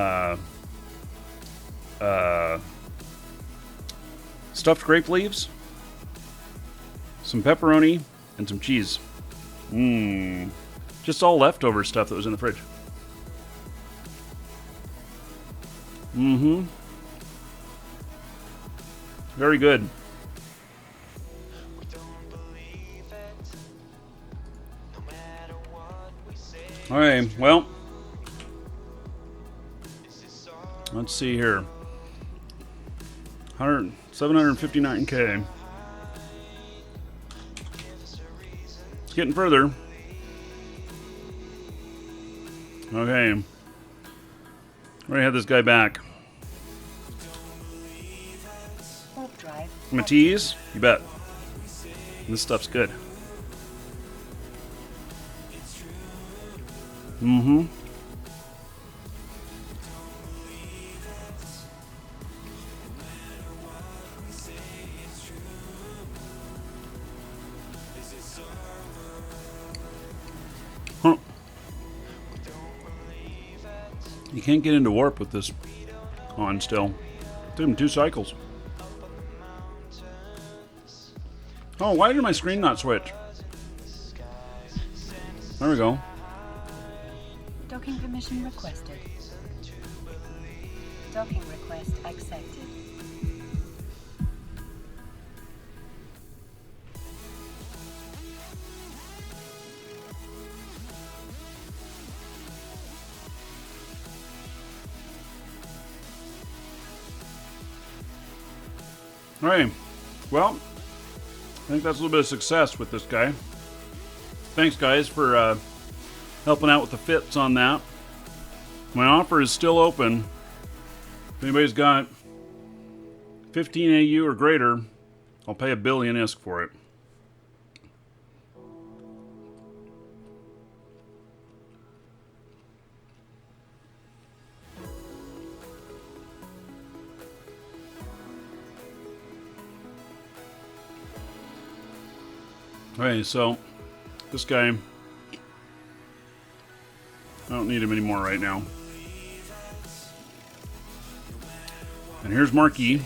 stuffed grape leaves, some pepperoni, and some cheese. Just all leftover stuff that was in the fridge. Very good. Okay, well, let's see here. 759K. It's getting further. Okay. Already had this guy back. Warp drive. Matisse? You bet. This stuff's good. Huh. You can't get into warp with this on still. Took him 2 cycles. Oh, why did my screen not switch? There we go. Docking permission requested. Docking request accepted. All right. Well, I think that's a little bit of success with this guy. Thanks, guys, for helping out with the fits on that. My offer is still open. If anybody's got 15 AU or greater, I'll pay $1 billion ISK for it. Okay, so this guy, I don't need him anymore right now. And here's Marquis,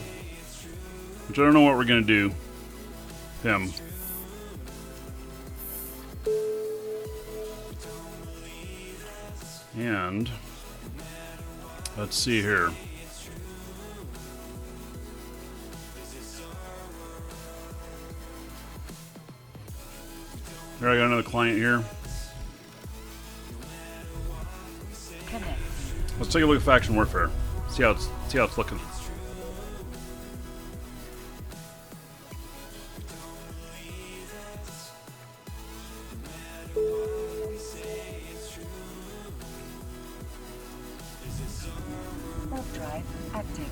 which I don't know what we're going to do. Him. And Let's see here. Here, I got another client here. Connect. Let's take a look at Faction Warfare. See how it's looking. Warp drive active.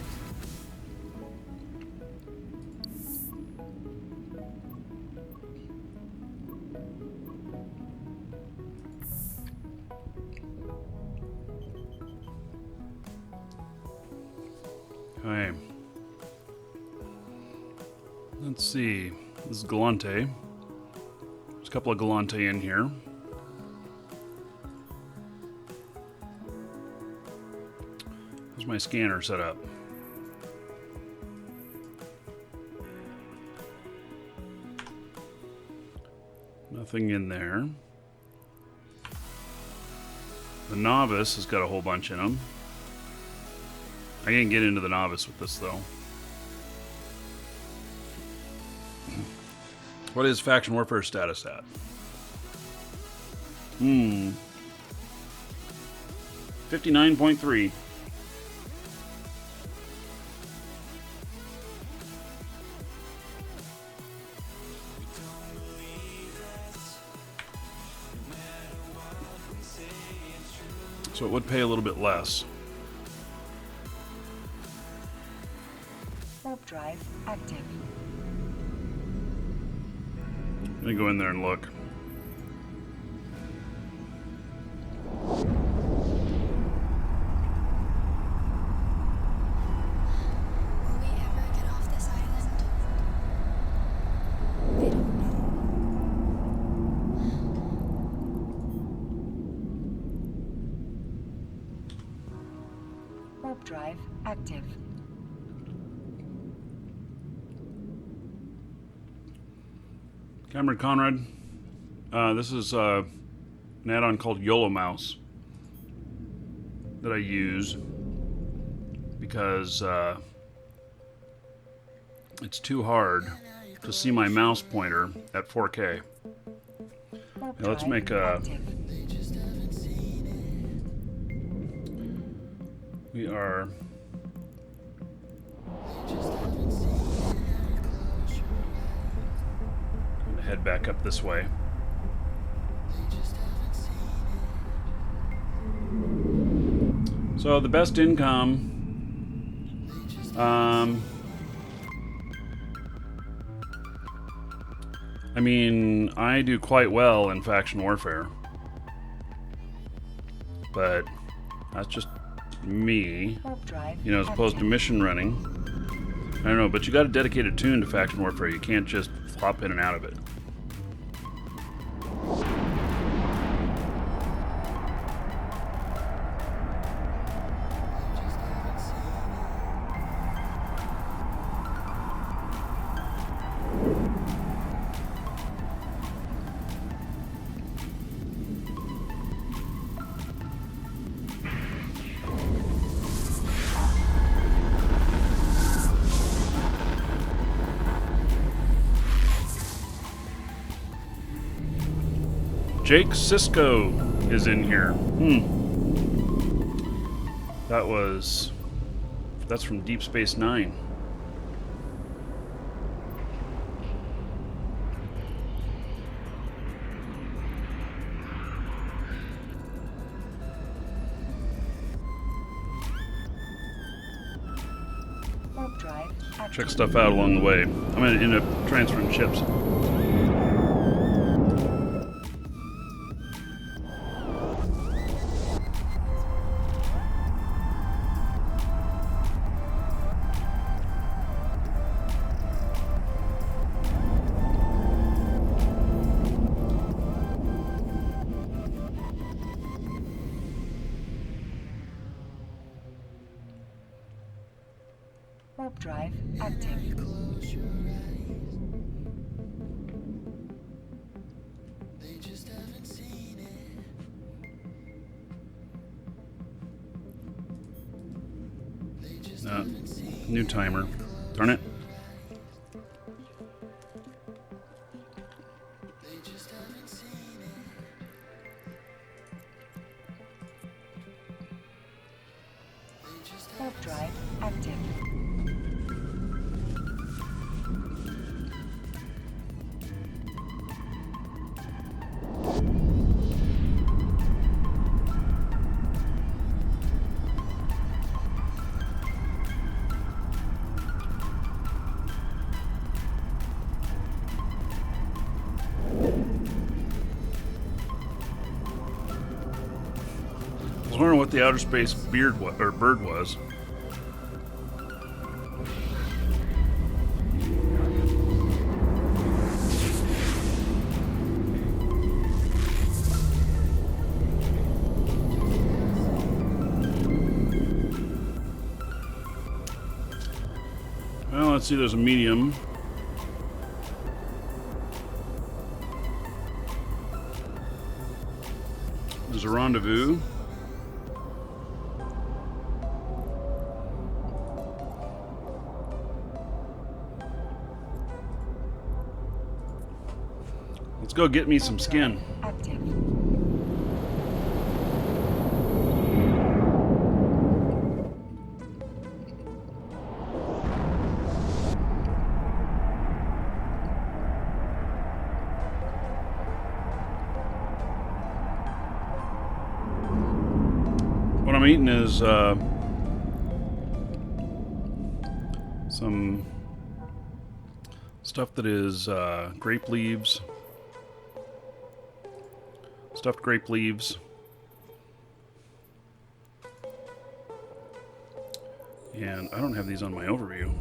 Okay. Let's see. This is Galante. There's a couple of Galante in here. There's my scanner set up. Nothing in there. The Novice has got a whole bunch in them. I can't get into the Novice with this, though. What is Faction Warfare status at? 59.3. So it would pay a little bit less. Warp drive active. Let me go in there and look. Will we ever get off this island? They don't know. Warp drive active. Cameron Conrad, this is an add-on called YOLO Mouse that I use because it's too hard to see my mouse pointer at 4K. Warp Now let's drive make a... active. We are... Gonna head back up this way. So the best income... I mean, I do quite well in Faction Warfare. But that's just me, Warp drive you know, as opposed to active. mission running. I don't know, but you got a dedicated tune to Faction Warfare. You can't just flop in and out of it. Jake Cisco is in here. That's from Deep Space Nine. Warp drive active. Check stuff out along the way. I'm gonna end up transferring ships. Warp drive active. New timer. Darn it. Warp drive active. I was wondering what the outer space bird was. Well, let's see. There's a medium. There's a rendezvous. Let's go get me some skin. Active. What I'm eating is some stuff that is grape leaves. Stuffed grape leaves. And I don't have these on my overview.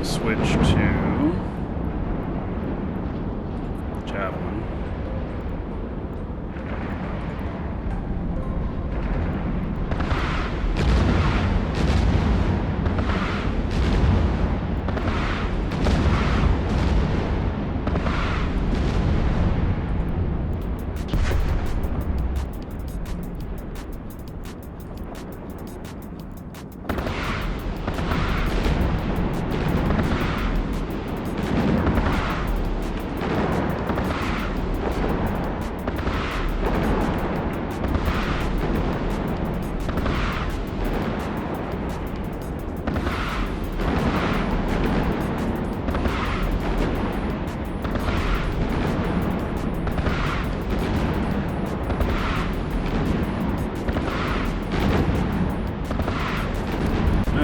Switch to javelin.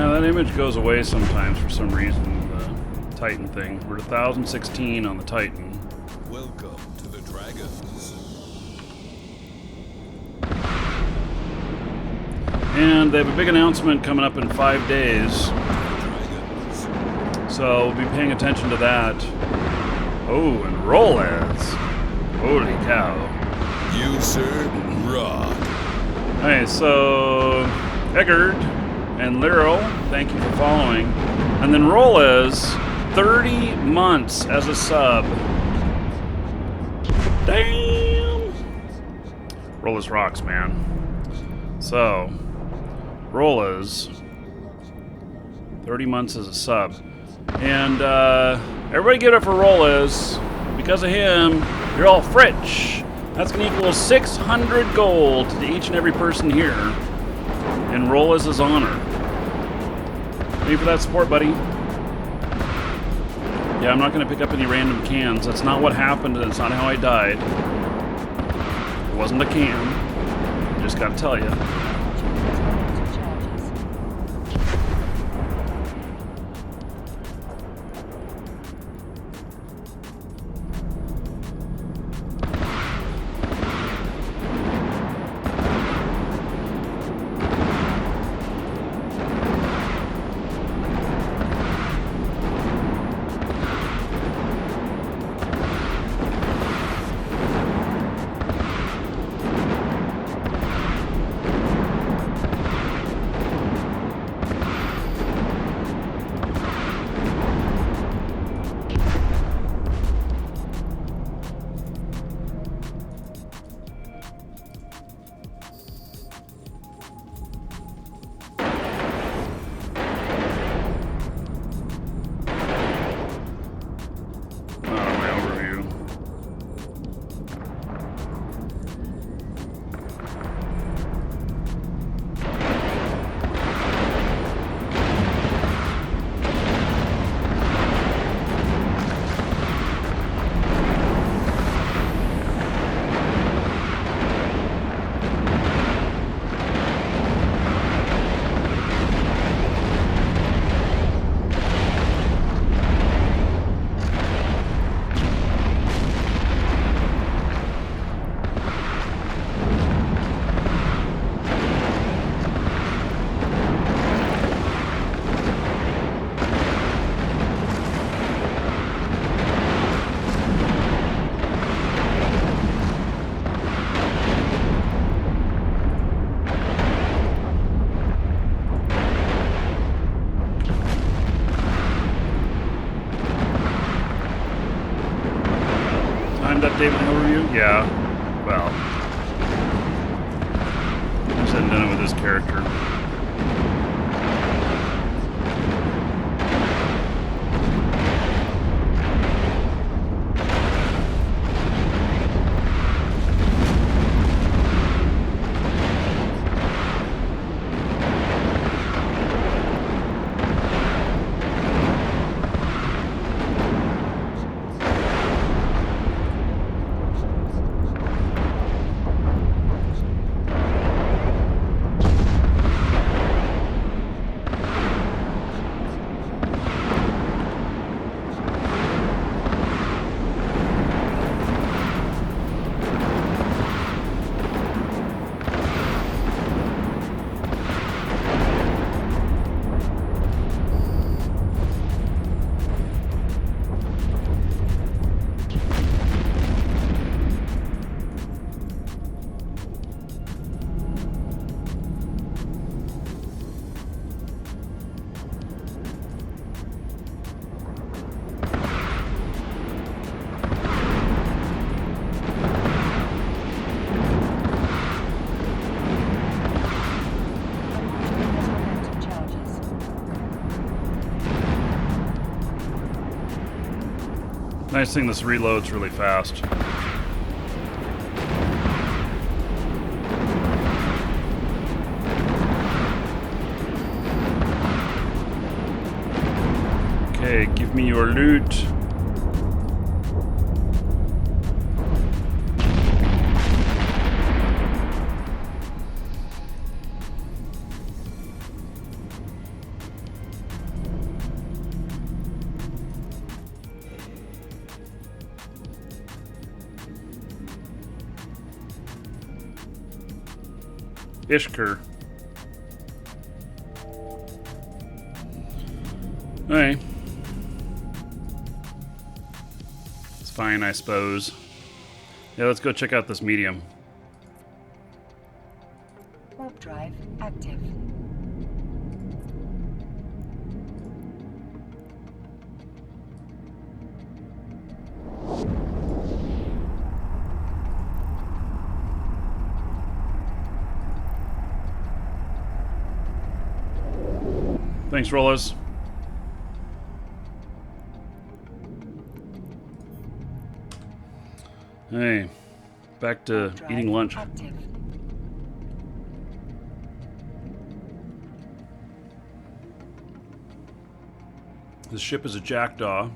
That image goes away sometimes for some reason, the Titan thing. We're at 1016 on the Titan. Welcome to the Dragons. And they have a big announcement coming up in 5 days. Dragons. So we'll be paying attention to that. Oh, and Rolez. Holy cow. You, sir, rock. Okay, so Eggard and Liro, thank you for following. And then Rolez, 30 months as a sub. Damn! Rolez rocks, man. So, Rolez, 30 months as a sub. And everybody give it up for Rolez. Because of him, you're all Fritch. That's going to equal 600 gold to each and every person here in Rolez's honor. Thank you for that support, buddy. Yeah, I'm not going to pick up any random cans. That's not what happened, and it's not how I died. It wasn't a can. Just got to tell you. Charges. end update with an overview? Yeah. Well, I just hadn't done it with this character. Nice thing, this reloads really fast. Okay, give me your loot. Ishker. Alright. It's fine, I suppose. Yeah, let's go check out this medium. Warp drive active. Thanks, Rollos. Hey, back to Warp drive eating lunch. active. This ship is a jackdaw.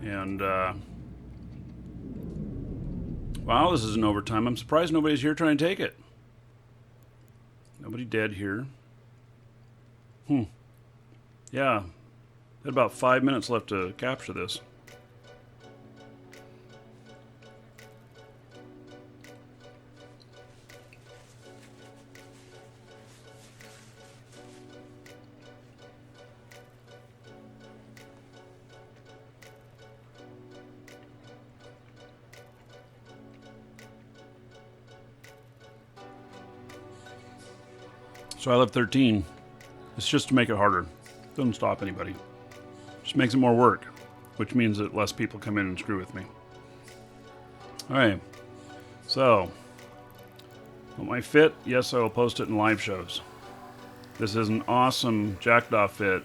And, wow, this is an overtime. I'm surprised nobody's here trying to take it. Nobody dead here. Yeah. Had about 5 minutes left to capture this. So I left 13. It's just to make it harder. Doesn't stop anybody. Just makes it more work, which means that less people come in and screw with me. Alright. So, want my fit? Yes, I will post it in live shows. This is an awesome jackdaw fit.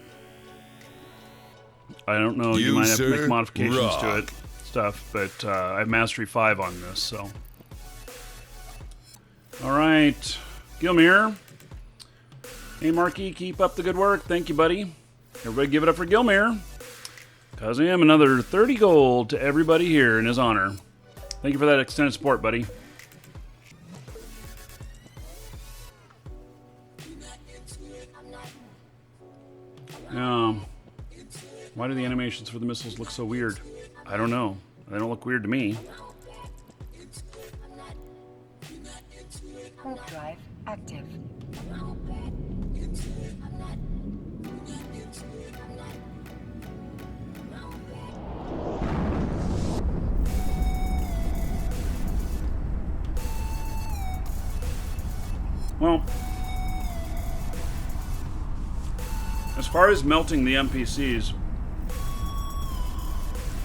I don't know, you might have to make modifications to it, stuff, but I have Mastery 5 on this, so. Alright. Gilmere. Hey, Marky, keep up the good work. Thank you, buddy. Everybody give it up for Gilmere. Cause him another 30 gold to everybody here in his honor. Thank you for that extended support, buddy. Why do the animations for the missiles look so weird? I don't know. They don't look weird to me. Warp drive active. Well, as far as melting the NPCs,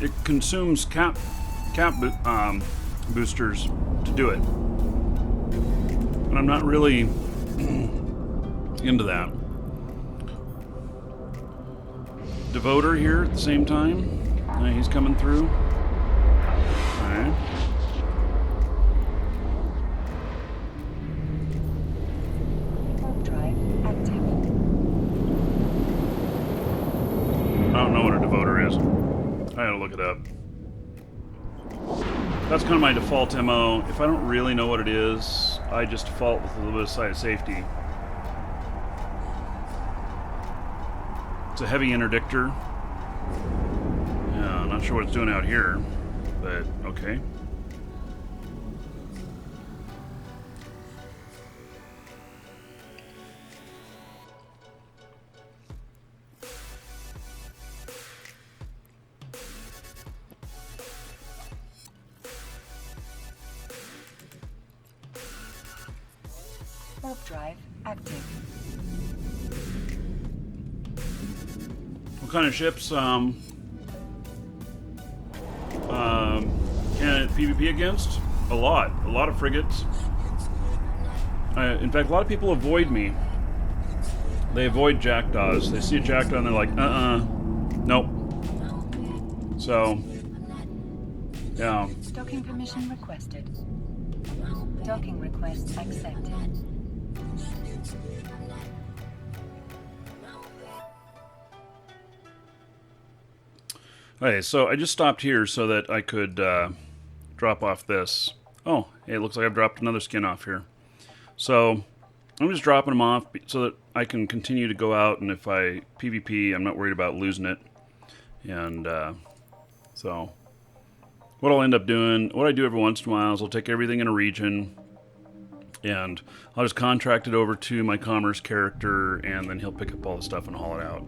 it consumes cap boosters to do it, and I'm not really into that. Devoter here at the same time. He's coming through. Alright. Warp drive active. I don't know what a devoter is. I gotta look it up. That's kind of my default MO. If I don't really know what it is, I just default with a little bit of side safety. It's a heavy interdictor. Yeah, I'm not sure what it's doing out here, but okay. Warp drive active. What kind of ships can it PvP against? A lot of frigates. In fact, a lot of people avoid me. They avoid jackdaws. They see a jackdaw and they're like, nope. So, yeah. Docking permission requested. Docking request accepted. Okay, so I just stopped here so that I could drop off this. Oh, hey, it looks like I've dropped another skin off here. So I'm just dropping them off so that I can continue to go out, and if I PvP, I'm not worried about losing it. And so what I'll end up doing, what I do every once in a while is I'll take everything in a region and I'll just contract it over to my commerce character, and then he'll pick up all the stuff and haul it out.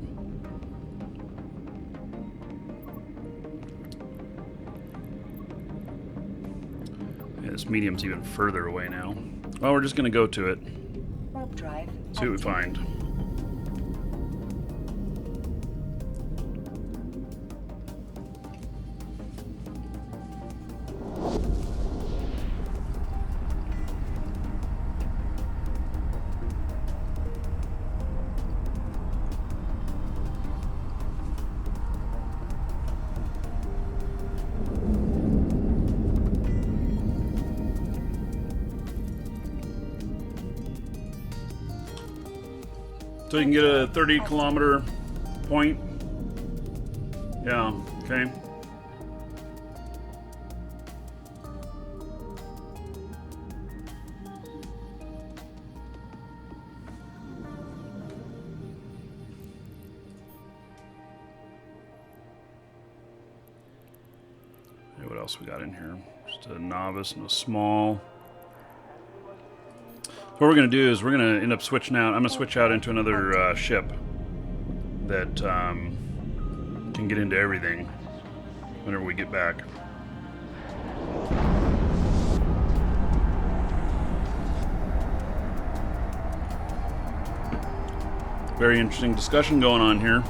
Yeah, this medium's even further away now. Well, we're just going to go to it. Warp drive See what we active. find. So you can get a 30-kilometer point. Yeah, okay. Okay, what else we got in here? Just a novice and a small. So what we're going to do is we're going to end up switching out. I'm going to switch out into another ship that can get into everything whenever we get back. Very interesting discussion going on here.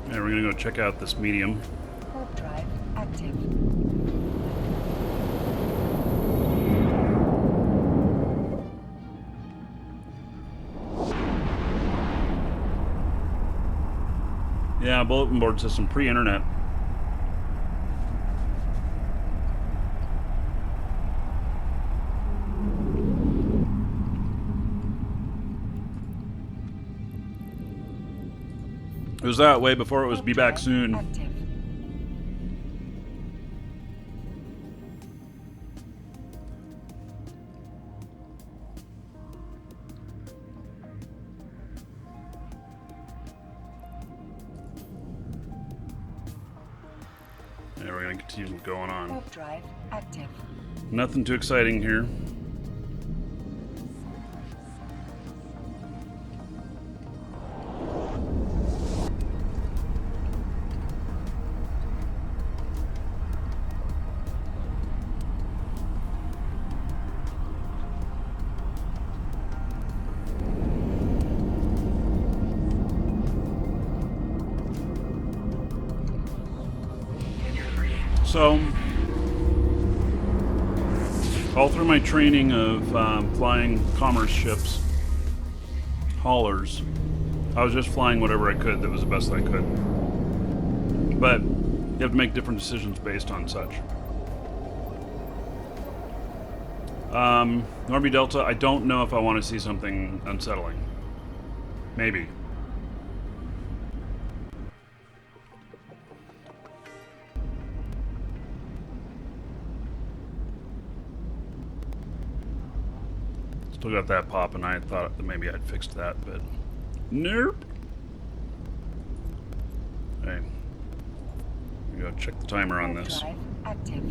And we're going to go check out this medium. Warp drive active. Yeah, bulletin board system, pre-internet. It was that way before it was Warp be back drive soon. active. Yeah, we're gonna continue going on. Warp drive active. Nothing too exciting here. So, all through my training of flying commerce ships, haulers, I was just flying whatever I could that was the best I could. But you have to make different decisions based on such. Norby Delta, I don't know if I want to see something unsettling. Maybe. Still got that pop, and I thought that maybe I'd fixed that, but nope. Hey, we gotta check the timer on Warp this. drive active.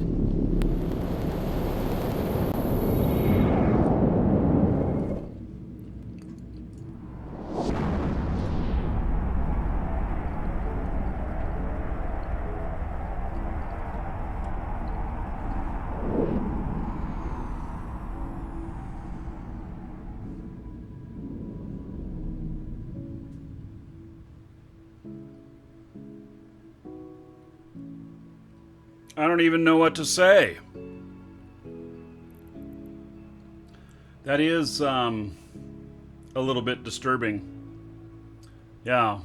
I don't even know what to say. That is a little bit disturbing. Yeah.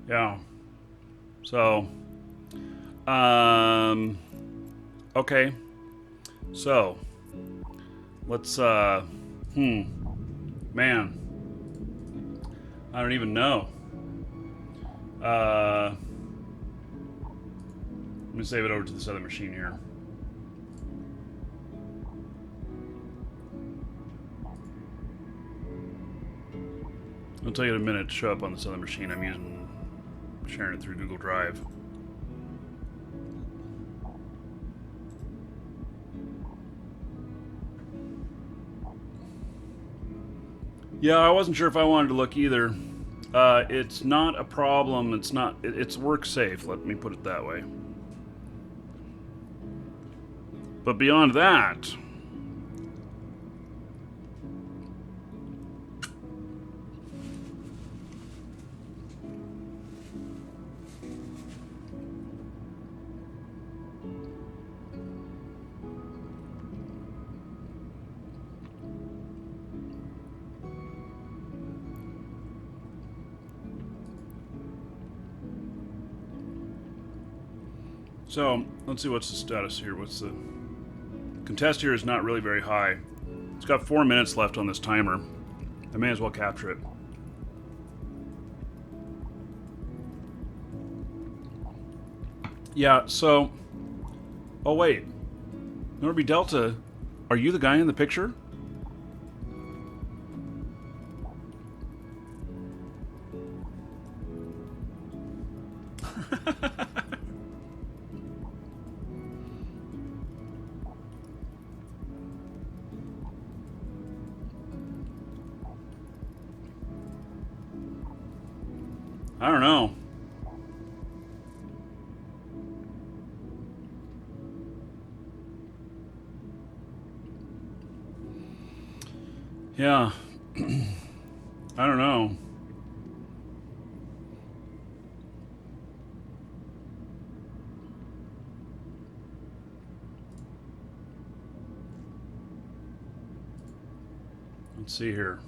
Yeah. So, okay. So, let's, man. I don't even know. Let me save it over to this other machine here. It'll take it a minute to show up on this other machine. I'm sharing it through Google Drive. Yeah, I wasn't sure if I wanted to look either. It's not a problem. It's work safe. Let me put it that way. But beyond that, so let's see what's the status here. What's the contest here is not really very high. It's got 4 minutes left on this timer. I may as well capture it. Yeah, so... Oh, wait. Norby Delta, are you the guy in the picture? I don't know. Yeah. I don't know. Let's see here.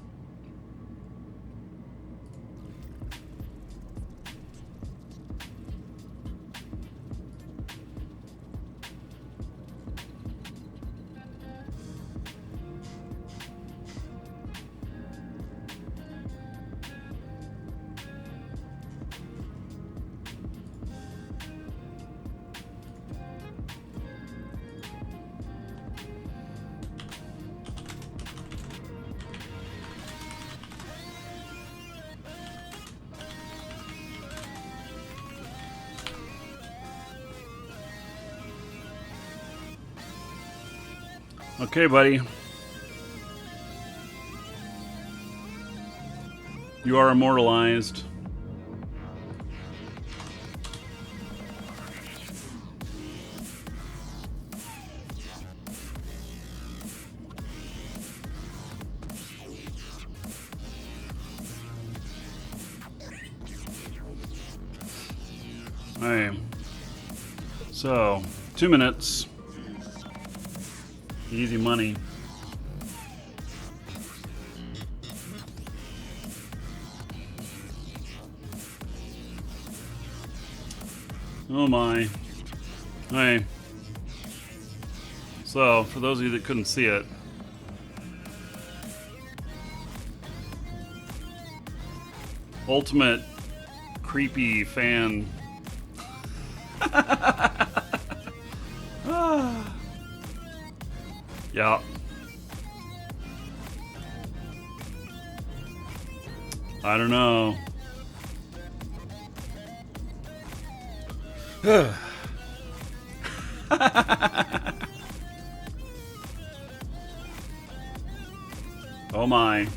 Okay, buddy. You are immortalized. Alright. So, 2 minutes. Easy money. Oh my. Hey. So, for those of you that couldn't see it, ultimate creepy fan. Yeah. I don't know. Oh my.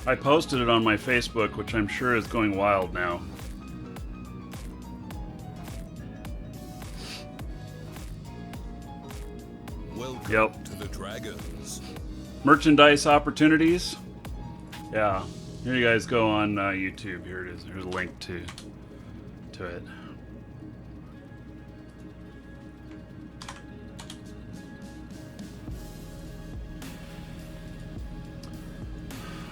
I posted it on my Facebook, which I'm sure is going wild now. Welcome to the Dragons. Merchandise opportunities. Yeah. Here you guys go on YouTube. Here it is. Here's a link to it.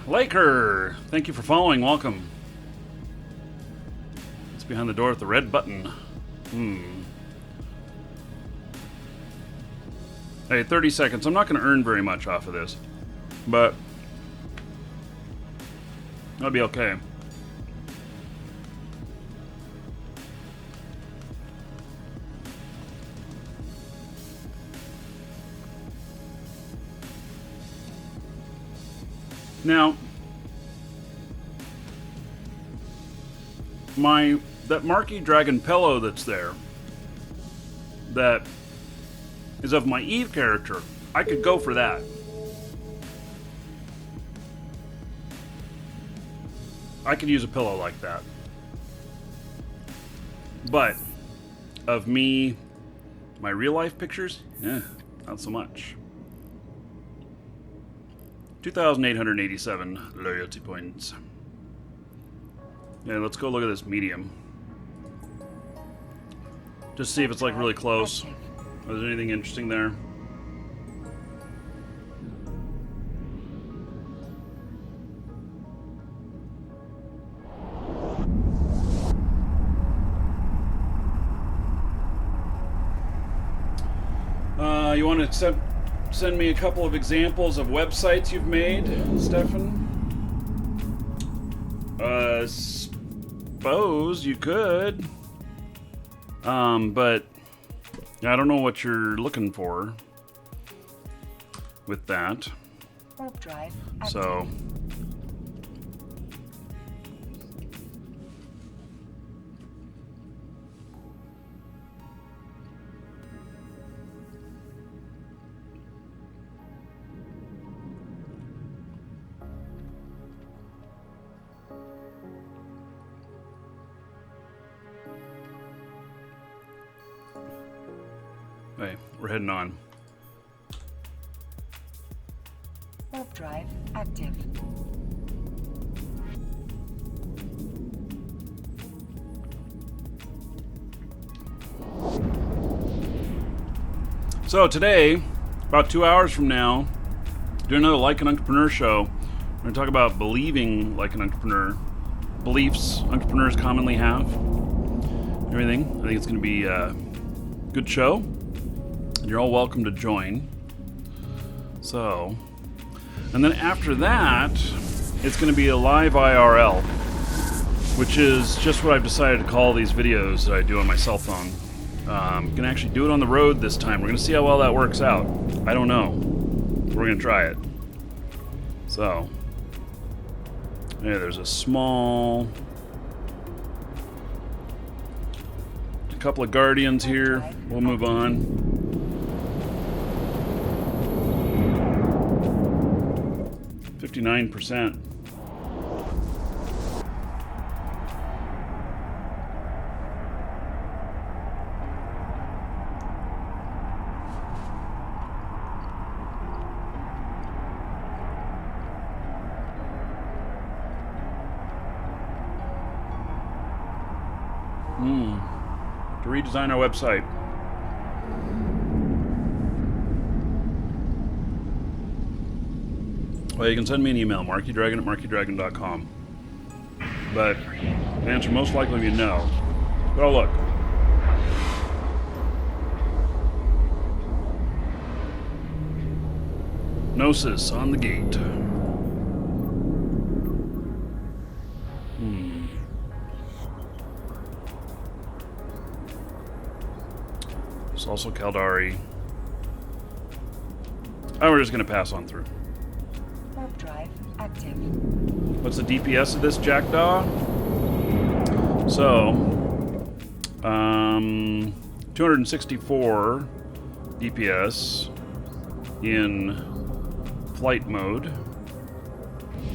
Laker, thank you for following. Welcome. It's behind the door with the red button. Hey, 30 seconds. I'm not going to earn very much off of this, but that'll be okay. Now, that Marquee Dragon pillow that's there, that is of my Eve character, I could go for that. I could use a pillow like that. But of me, my real life pictures, not so much. 2,887 loyalty points. Yeah, let's go look at this medium. Just see if it's like really close. Is there anything interesting there? You want to send me a couple of examples of websites you've made, Stefan? Suppose you could. But I don't know what you're looking for with that. Warp drive active. So hey, we're heading on. Warp drive active. So today, about 2 hours from now, do another Like an Entrepreneur show. We're going to talk about believing like an entrepreneur, beliefs entrepreneurs commonly have, everything. I think it's going to be a good show. You're all welcome to join. So, and then after that, it's going to be a live IRL, which is just what I've decided to call these videos that I do on my cell phone. I'm going to actually do it on the road this time. We're going to see how well that works out. I don't know. We're going to try it. So, yeah, there's a couple of Guardians here. We'll move on. %. To redesign our website. Well, you can send me an email, markydragon@markydragon.com. But the answer most likely will be no. Go look. Gnosis on the gate. There's also Caldari. Oh, we're just going to pass on through. Warp drive active. What's the DPS of this Jackdaw? So, 264 DPS in flight mode,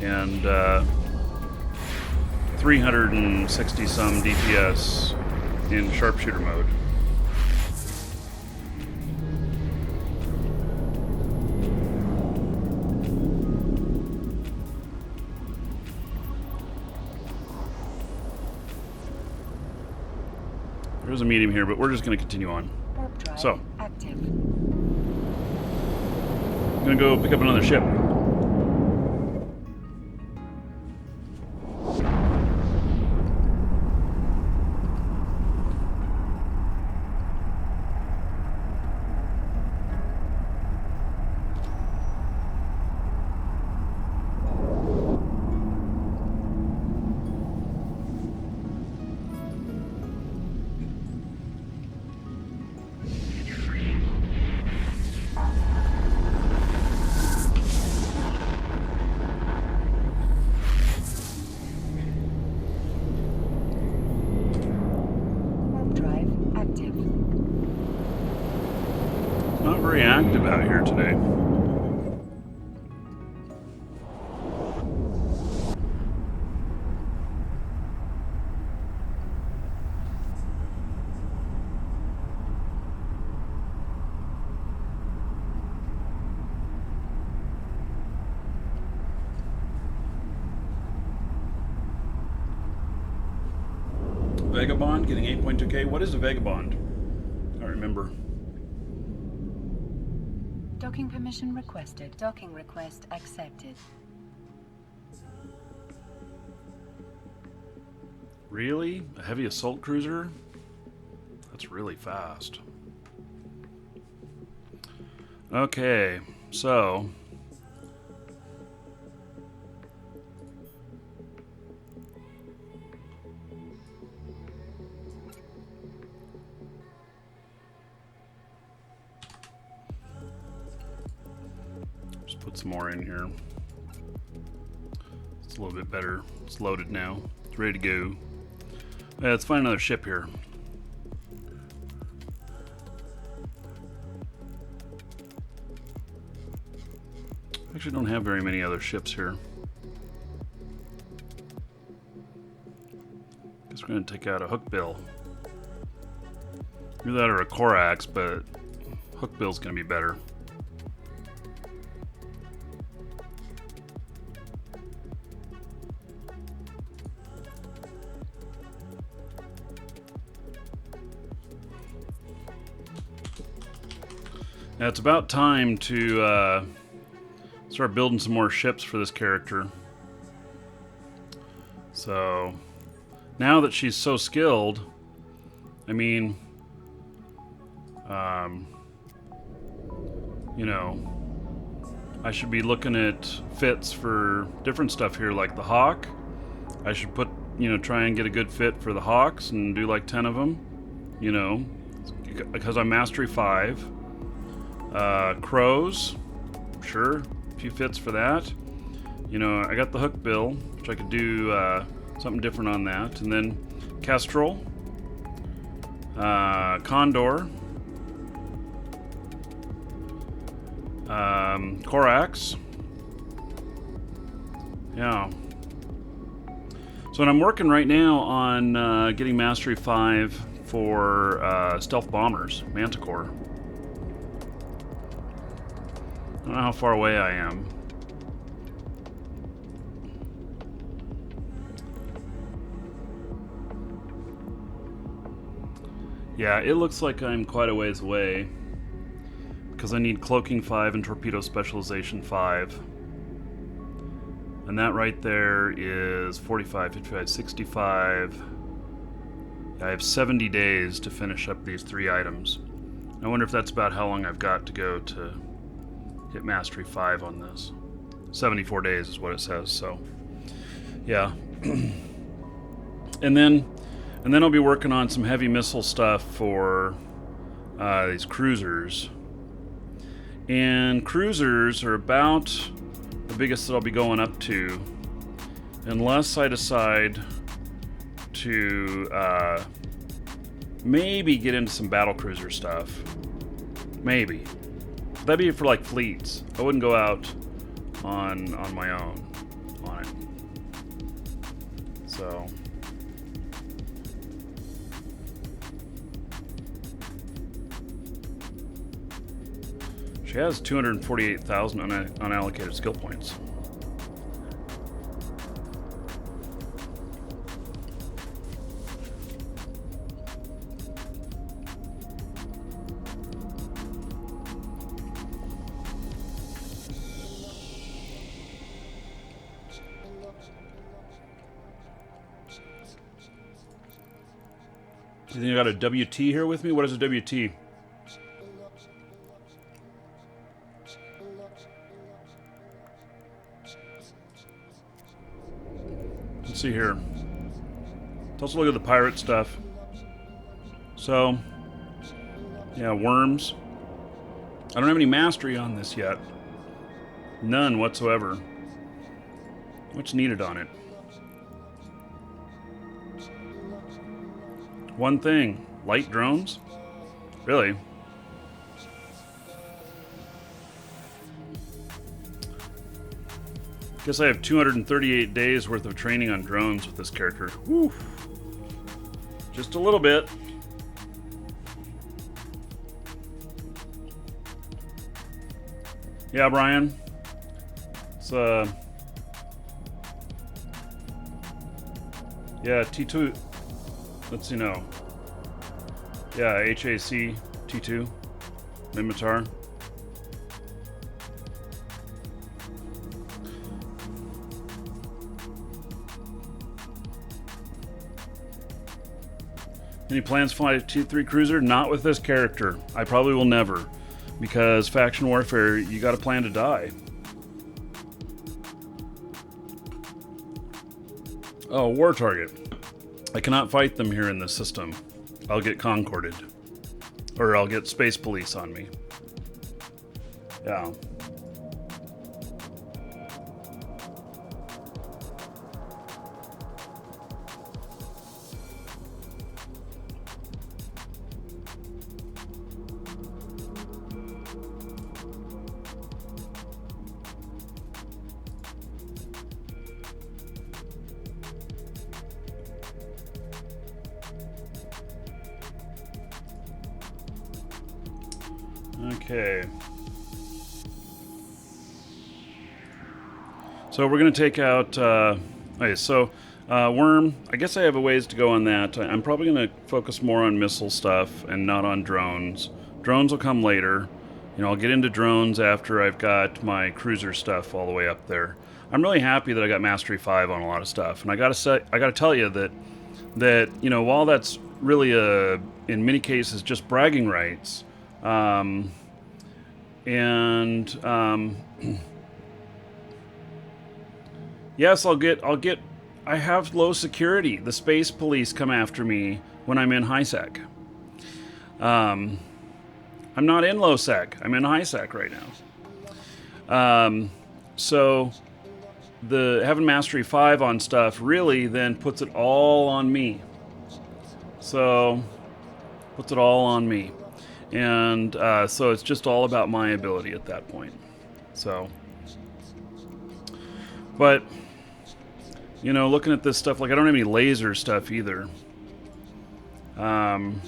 and 360 some DPS in sharpshooter mode. There's a medium here, but we're just going to continue on. Warp drive So, active. I'm going to go pick up another ship. Warp drive active. Not very active out here today. Vagabond getting 8.2k. What is a vagabond? I don't remember. Docking permission requested. Docking request accepted. Really? A heavy assault cruiser? That's really fast. Okay, so just put some more in here. It's a little bit better. It's loaded now. It's ready to go. Yeah, let's find another ship here. Actually don't have very many other ships here. Guess we're going to take out a hookbill. Either that or a Corax, but hookbill's going to be better. Now it's about time to start building some more ships for this character. So now that she's so skilled, I mean, you know, I should be looking at fits for different stuff here, like the Hawk. I should put, try and get a good fit for the Hawks and do like 10 of them, because I'm Mastery 5. Crows, sure, a few fits for that. I got the hook bill, which I could do something different on that. And then Kestrel, Condor, Corax. Yeah. So I'm working right now on getting Mastery 5 for Stealth Bombers, Manticore. I don't know how far away I am. Yeah, it looks like I'm quite a ways away because I need Cloaking 5 and Torpedo Specialization 5. And that right there is 45, 55, 65. I have 70 days to finish up these 3 items. I wonder if that's about how long I've got to go to hit Mastery 5 on this. 74 days is what it says, so yeah. And then I'll be working on some heavy missile stuff for these cruisers. And cruisers are about the biggest that I'll be going up to, unless I decide to maybe get into some battle cruiser stuff. Maybe. That'd be for like fleets. I wouldn't go out on my own on it. So she has 248,000 unallocated skill points. You think I got a WT here with me? What is a WT? Let's see here. Let's also look at the pirate stuff. So, yeah, worms. I don't have any mastery on this yet. None whatsoever. What's needed on it? One thing. Light drones? Really? Guess I have 238 days worth of training on drones with this character. Whew. Just a little bit. Yeah, Brian. It's yeah, T2. Let's see now. Yeah, HAC T2. Mimitar. Any plans to fly a T3 cruiser? Not with this character. I probably will never. Because faction warfare, you gotta plan to die. Oh, war target. I cannot fight them here in this system. I'll get concorded. Or I'll get space police on me. Yeah. Okay. So we're going to take out... okay, so Worm, I guess I have a ways to go on that. I'm probably going to focus more on missile stuff and not on drones. Drones will come later. I'll get into drones after I've got my cruiser stuff all the way up there. I'm really happy that I got Mastery 5 on a lot of stuff. And I got to tell you that while that's really in many cases just bragging rights, And yes, I have low security. The space police come after me when I'm in high sec. I'm not in low sec. I'm in high sec right now. So the having Mastery 5 on stuff really then puts it all on me. So puts it all on me. And so it's just all about my ability at that point. So, but, you know, looking at this stuff, like I don't have any laser stuff either. And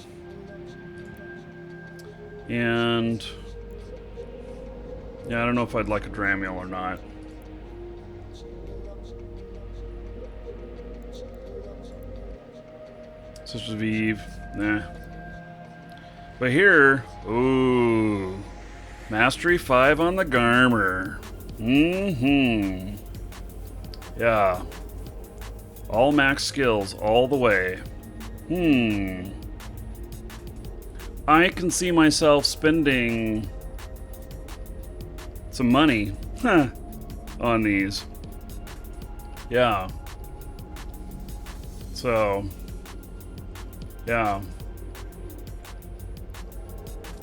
yeah, I don't know if I'd like a Dramiel or not. Such as Vive, nah. But here, ooh, Mastery 5 on the Garmer. Yeah. All max skills all the way. I can see myself spending some money on these. Yeah. So, yeah.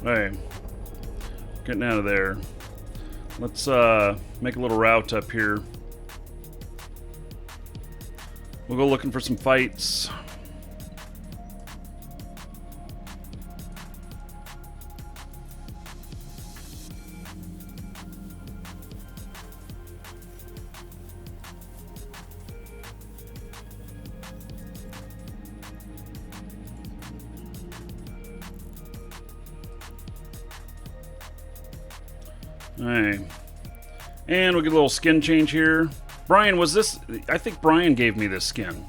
Hey, getting out of there. Let's make a little route up here. We'll go looking for some fights. Alright. And we'll get a little skin change here. Brian, was this... I think Brian gave me this skin.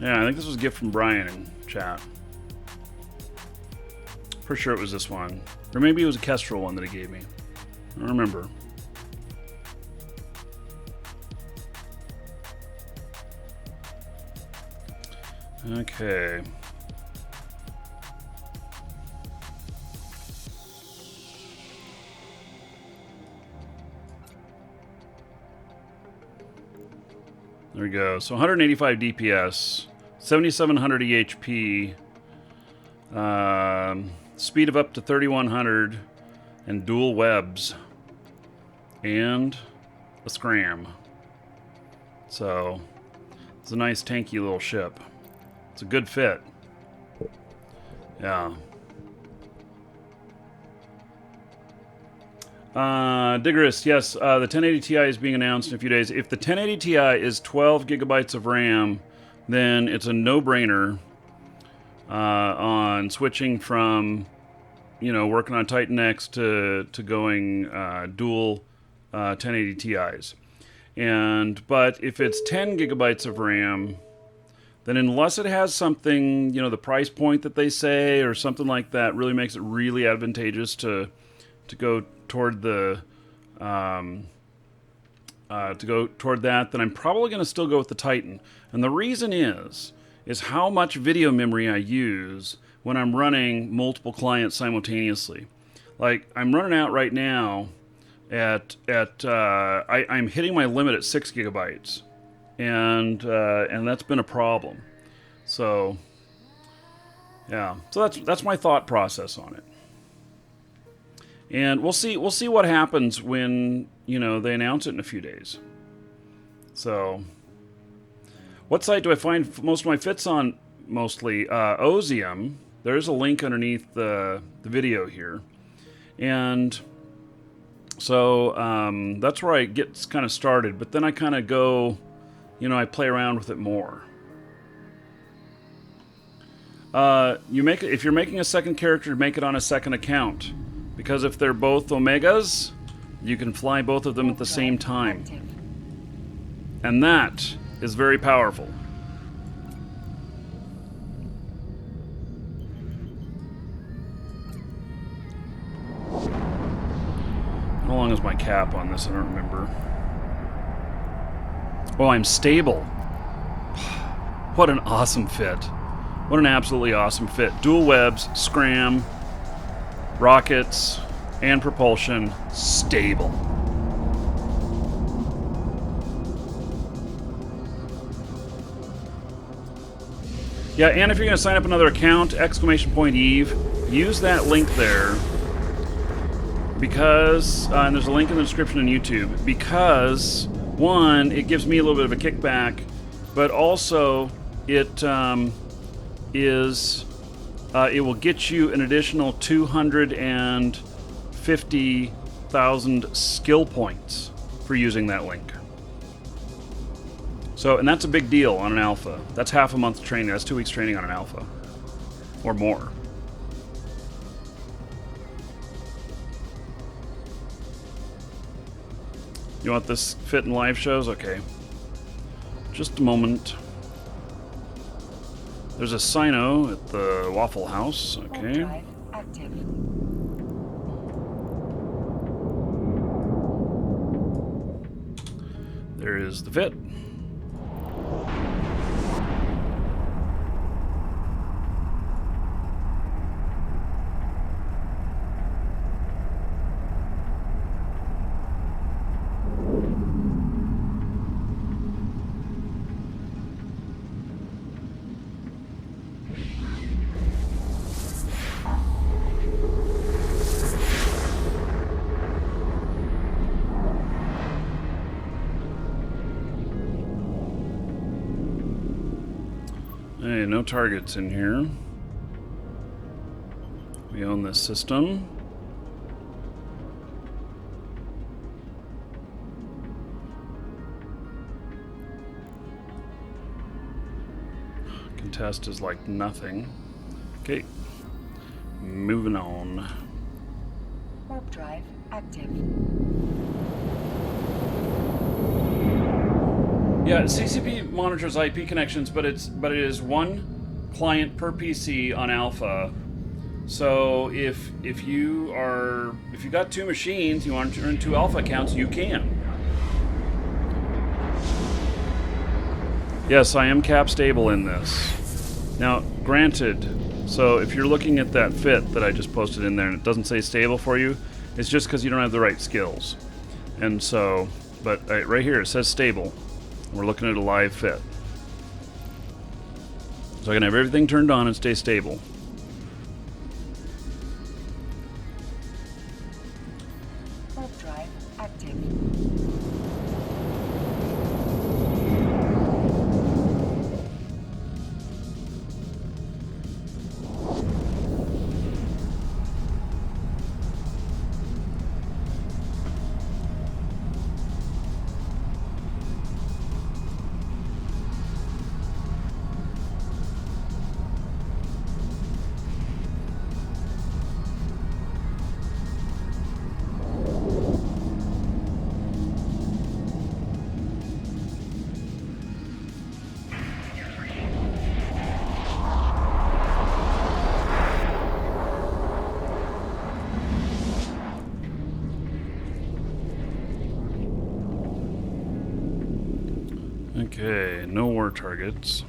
Yeah, I think this was a gift from Brian in chat. Pretty sure it was this one. Or maybe it was a Kestrel one that he gave me. I don't remember. Okay. There we go. So 185 DPS, 7,700 EHP, speed of up to 3,100, and dual webs, and a scram. So it's a nice tanky little ship. It's a good fit. Yeah. Diggerus, yes, the 1080 Ti is being announced in a few days. If the 1080 Ti is 12 gigabytes of RAM, then it's a no-brainer on switching from, you know, working on Titan X to going dual 1080 Ti's. But if it's 10 gigabytes of RAM, then unless it has something, you know, the price point that they say or something like that really makes it really advantageous to go toward the then I'm probably going to still go with the Titan. And the reason is how much video memory I use when I'm running multiple clients simultaneously. Like I'm running out right now I'm hitting my limit at 6 gigabytes, and that's been a problem. So yeah, so that's my thought process on it. And we'll see what happens when, you know, they announce it in a few days. So, what site do I find most of my fits on? Mostly Ozium. There's a link underneath the video here, and so that's where I get kind of started. But then I kind of go, you know, I play around with it more. If you're making a second character, make it on a second account. Because if they're both Omegas, you can fly both of them at the same time. And that is very powerful. How long is my cap on this? I don't remember. Oh, I'm stable. What an awesome fit. What an absolutely awesome fit. Dual webs, scram. rockets, and propulsion stable. Yeah, and if you're going to sign up another account, !Eve, use that link there because, and there's a link in the description on YouTube, because, one, it gives me a little bit of a kickback, but also it it will get you an additional 250,000 skill points for using that link. So, and that's a big deal on an alpha. That's half a month training. That's 2 weeks training on an alpha. Or more. You want this fit in live shows? Okay. Just a moment. There's a Sino at the Waffle House. Okay. Drive active. There is the fit. Hey, no targets in here. We own this system. Contest is like nothing. Okay, moving on. Warp drive active. Yeah, CCP monitors IP connections, but it is one client per PC on Alpha. So if you got 2 machines, you want to turn 2 Alpha accounts, you can. Yes, I am cap stable in this. Now, granted, so if you're looking at that fit that I just posted in there and it doesn't say stable for you, it's just because you don't have the right skills. And so, but right here it says stable. We're looking at a live fit. So I can have everything turned on and stay stable. Warp drive active. Okay, no war targets.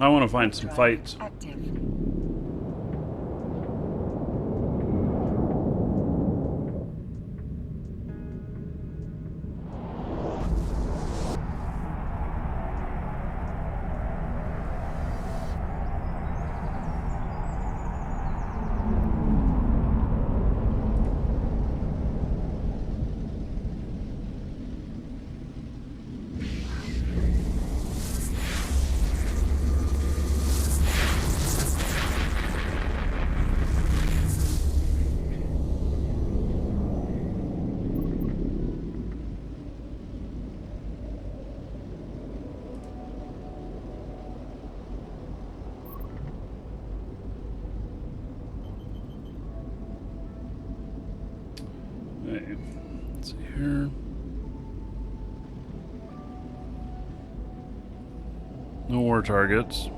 I want to find some fights. Active. Okay, let's see here. No war targets.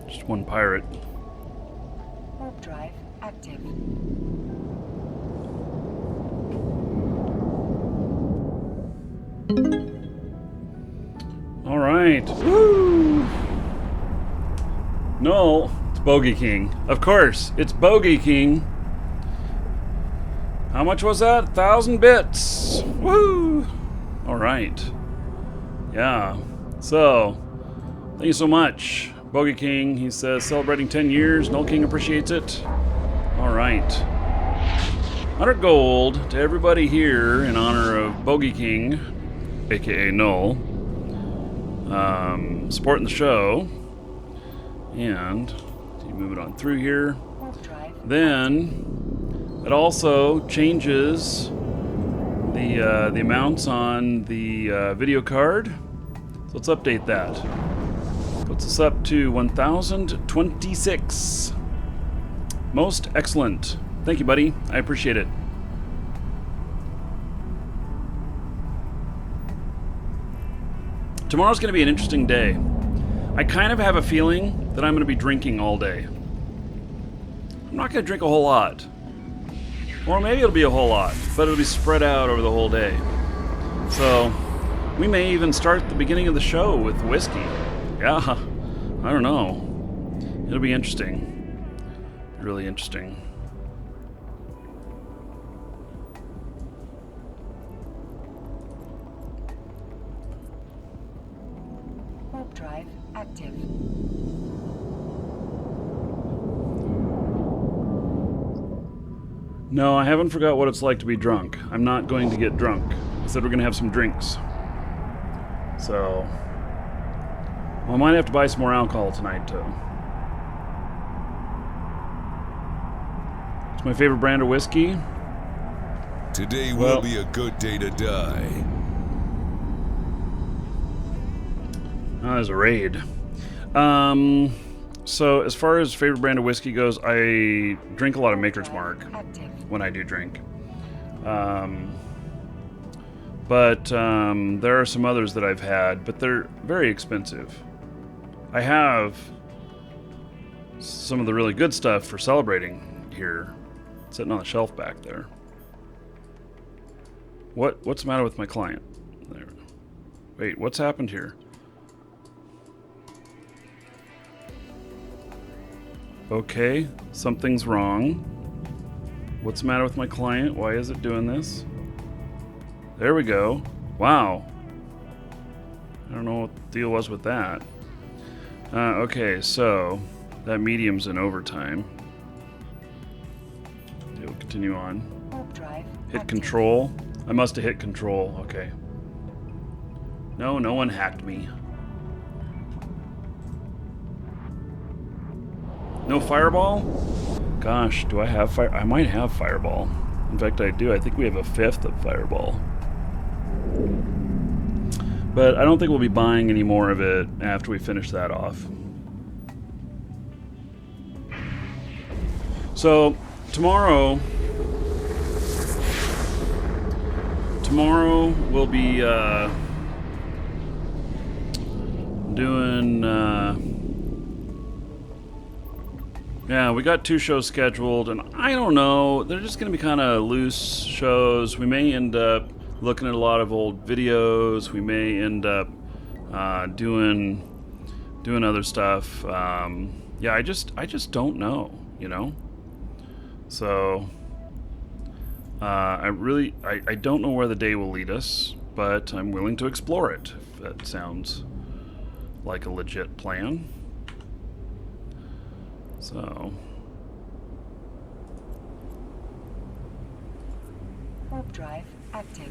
Just one pirate. Warp drive active. All right. Woo! No, it's Bogey King. Of course, it's Bogey King. How much was that? 1,000 bits. Woo! All right. Yeah. So, thank you so much. Bogey King, he says, celebrating 10 years. Null King appreciates it. All right. 100 gold to everybody here in honor of Bogey King, aka Null. Supporting the show. And keep moving on through here. Then it also changes the amounts on the video card. So let's update that. Puts us up to 1,026. Most excellent. Thank you, buddy. I appreciate it. Tomorrow's going to be an interesting day. I kind of have a feeling that I'm going to be drinking all day. I'm not going to drink a whole lot. Or maybe it'll be a whole lot, but it'll be spread out over the whole day. So, we may even start the beginning of the show with whiskey. Yeah, I don't know. It'll be interesting. Really interesting. Warp drive active. No, I haven't forgot what it's like to be drunk. I'm not going to get drunk. I said we're going to have some drinks. So, well, I might have to buy some more alcohol tonight, too. It's my favorite brand of whiskey. Today Well- will be a good day to die. Oh, there's a raid. So as far as favorite brand of whiskey goes, I drink a lot of Maker's Mark Active. when I do drink. But there are some others that I've had, but they're very expensive. I have some of the really good stuff for celebrating here, sitting on the shelf back there. What's the matter with my client? There. Wait, what's happened here? Okay, something's wrong. What's the matter with my client? Why is it doing this? There we go. Wow. I don't know what the deal was with that. Okay, so that medium's in overtime. We'll continue on. Warp drive Hit active. control. I must have hit control. Okay. No one hacked me. No fireball? Gosh, do I have fire? I might have fireball. In fact, I do. I think we have a 5th of fireball. But I don't think we'll be buying any more of it after we finish that off. So, tomorrow we'll be doing... yeah, we got 2 shows scheduled, and I don't know. They're just going to be kind of loose shows. We may end up looking at a lot of old videos. We may end up doing other stuff. Yeah, I just don't know, you know. So I don't know where the day will lead us, but I'm willing to explore it. If that sounds like a legit plan. So, Warp drive active.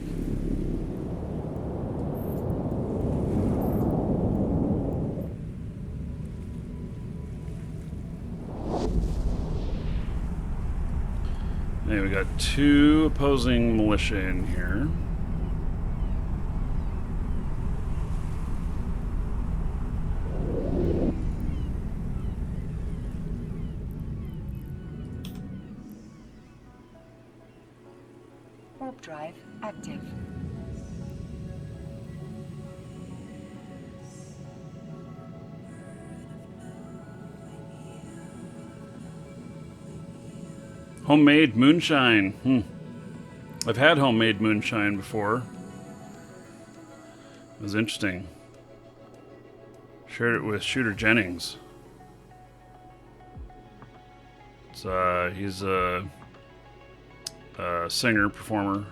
hey, we got 2 opposing militia in here. Warp drive active. Homemade moonshine. I've had homemade moonshine before. It was interesting. Shared it with Shooter Jennings. He's a singer, performer.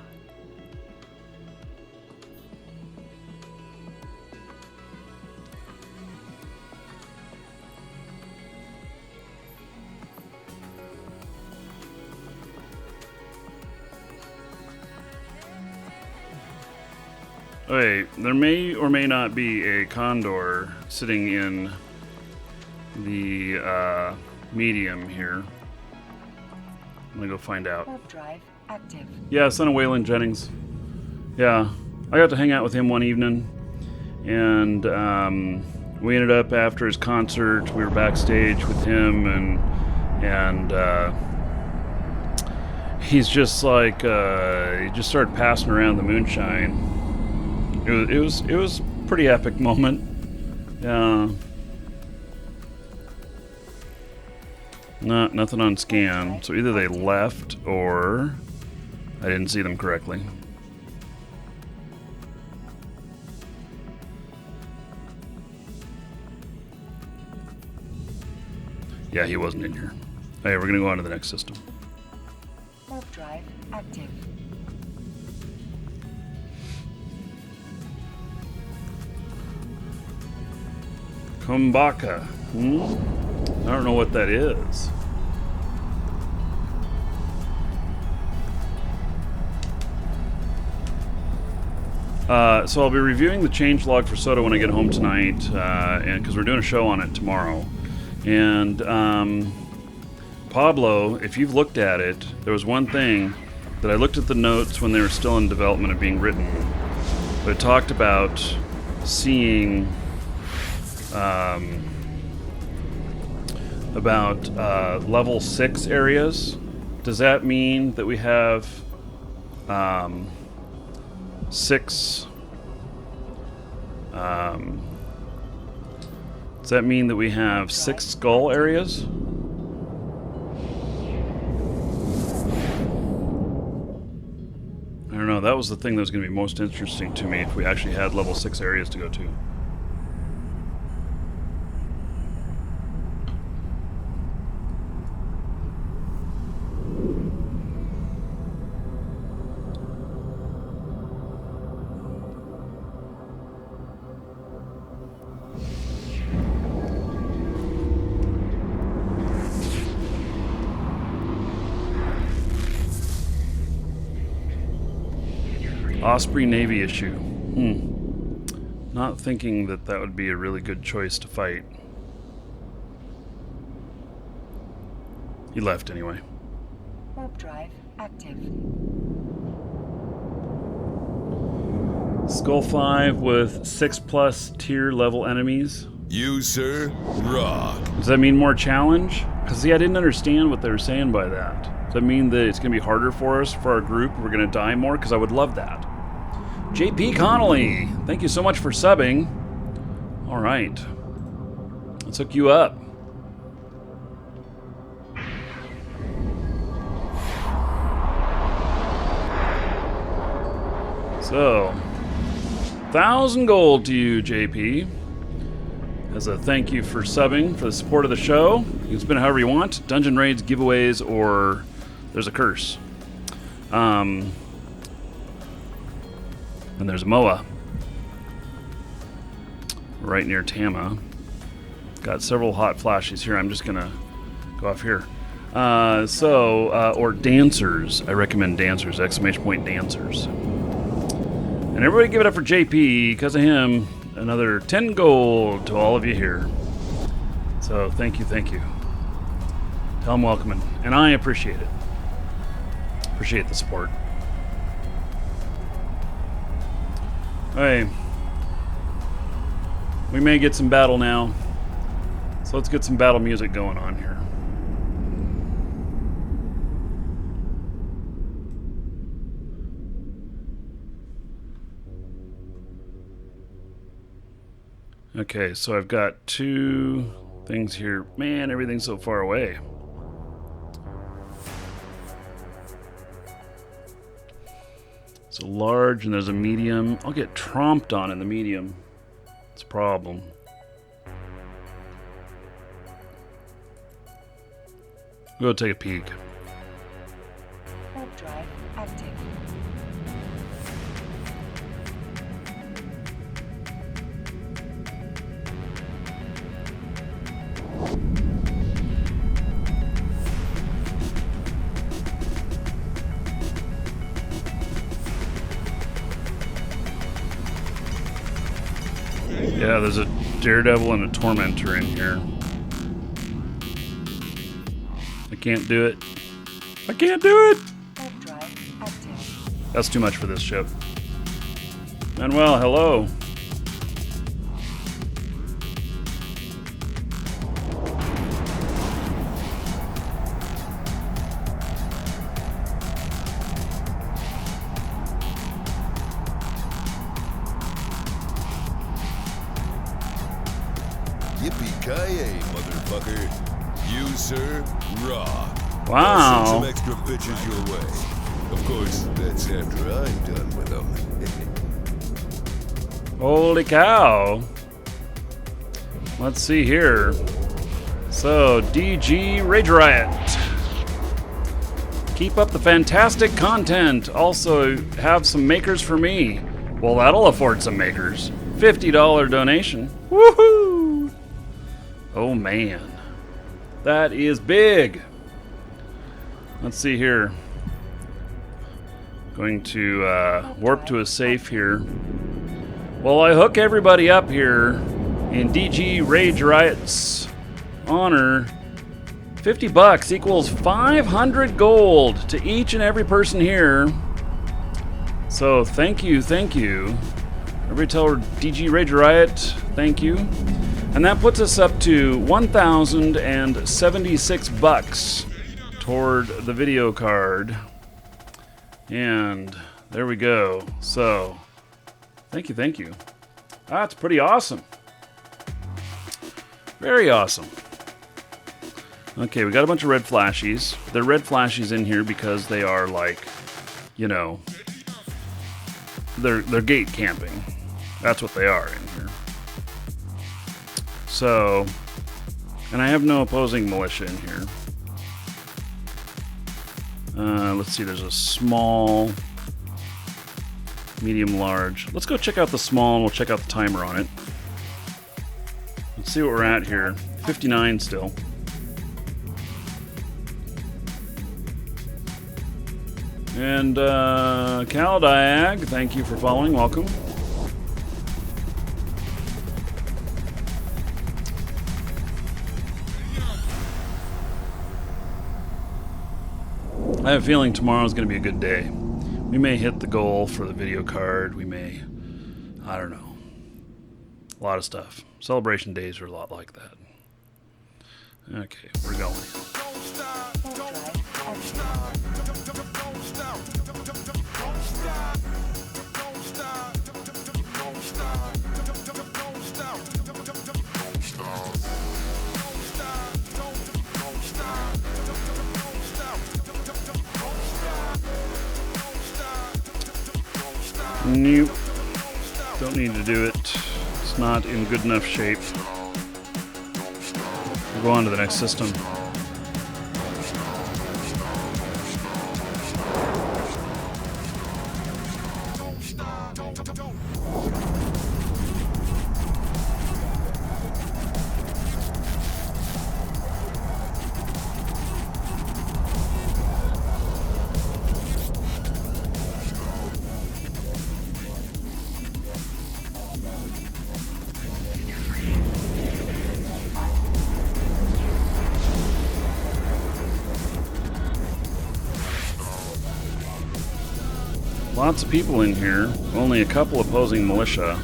Wait, there may or may not be a condor sitting in the medium here. I'm gonna go find out. Warp drive active. Yeah, son of Waylon Jennings. Yeah, I got to hang out with him one evening, and we ended up after his concert. We were backstage with him, and he's just like he just started passing around the moonshine. It was a pretty epic moment. Nothing on scan. So either they left or I didn't see them correctly. Yeah, he wasn't in here. Okay, we're gonna go on to the next system. Warp drive active. Kumbaka. I don't know what that is. So I'll be reviewing the changelog for Soto when I get home tonight, and because we're doing a show on it tomorrow. And Pablo, if you've looked at it, there was one thing that I looked at the notes when they were still in development of being written, but it talked about seeing about level 6 areas. Does that mean that we have 6? Does that mean that we have 6 skull areas? I don't know. That was the thing that was going to be most interesting to me if we actually had level 6 areas to go to. Osprey Navy issue. Not thinking that that would be a really good choice to fight. He left anyway. Warp drive active. Skull 5 with 6+ tier level enemies. You, sir, rock. Does that mean more challenge? Because see, I didn't understand what they were saying by that. Does that mean that it's going to be harder for us, for our group? We're going to die more? Because I would love that. JP Connolly, thank you so much for subbing. All right. Let's hook you up. So, 1,000 gold to you, JP. As a thank you for subbing, for the support of the show. You can spend it however you want. Dungeon raids, giveaways, or there's a curse. And there's Moa. Right near Tama. Got several hot flashes here. I'm just going to go off here. Or dancers. I recommend dancers. ! Dancers. And everybody give it up for JP. Because of him, another 10 gold to all of you here. So thank you. Tell him welcome. And I appreciate it. Appreciate the support. Hey. We may get some battle now. So let's get some battle music going on here. Okay, so I've got 2 things here. Man, everything's so far away. It's a large and there's a medium. I'll get tromped on in the medium. It's a problem. Go take a peek. Warp drive active. Yeah, there's a Daredevil and a Tormentor in here. I can't do it. I can't do it! Warp drive active. That's too much for this ship. Manuel, hello. Yippee-ki-yay, motherfucker. You, sir, rock. I'll Wow. send some extra bitches your way. Of course, that's after I'm done with them. Holy cow. Let's see here. So, DG Rage Riot. Keep up the fantastic content. Also, have some makers for me. Well, that'll afford some makers. $50 donation. Woohoo! Oh, man. That is big. Let's see here. Going to warp to a safe here. Well, I hook everybody up here in DG Rage Riot's honor. $50 equals 500 gold to each and every person here. So thank you, thank you. Everybody tell DG Rage Riot, thank you. And that puts us up to 1,076 bucks toward the video card. And there we go. So thank you, thank you. That's pretty awesome. Very awesome. Okay, we got a bunch of red flashies. They're red flashies in here because they are like, you know, they're gate camping. That's what they are in here. So, and I have no opposing militia in here. Let's see, there's a small, medium, large. Let's go check out the small and we'll check out the timer on it. Let's see what we're at here. 59 still. And Caldiag, thank you for following. Welcome. I have a feeling tomorrow's going to be a good day. We may hit the goal for the video card. We may, I don't know. A lot of stuff. Celebration days are a lot like that. Okay, we're going. Nope. Don't need to do it. It's not in good enough shape. We'll go on to the next system. Lots of people in here, only a couple opposing militia.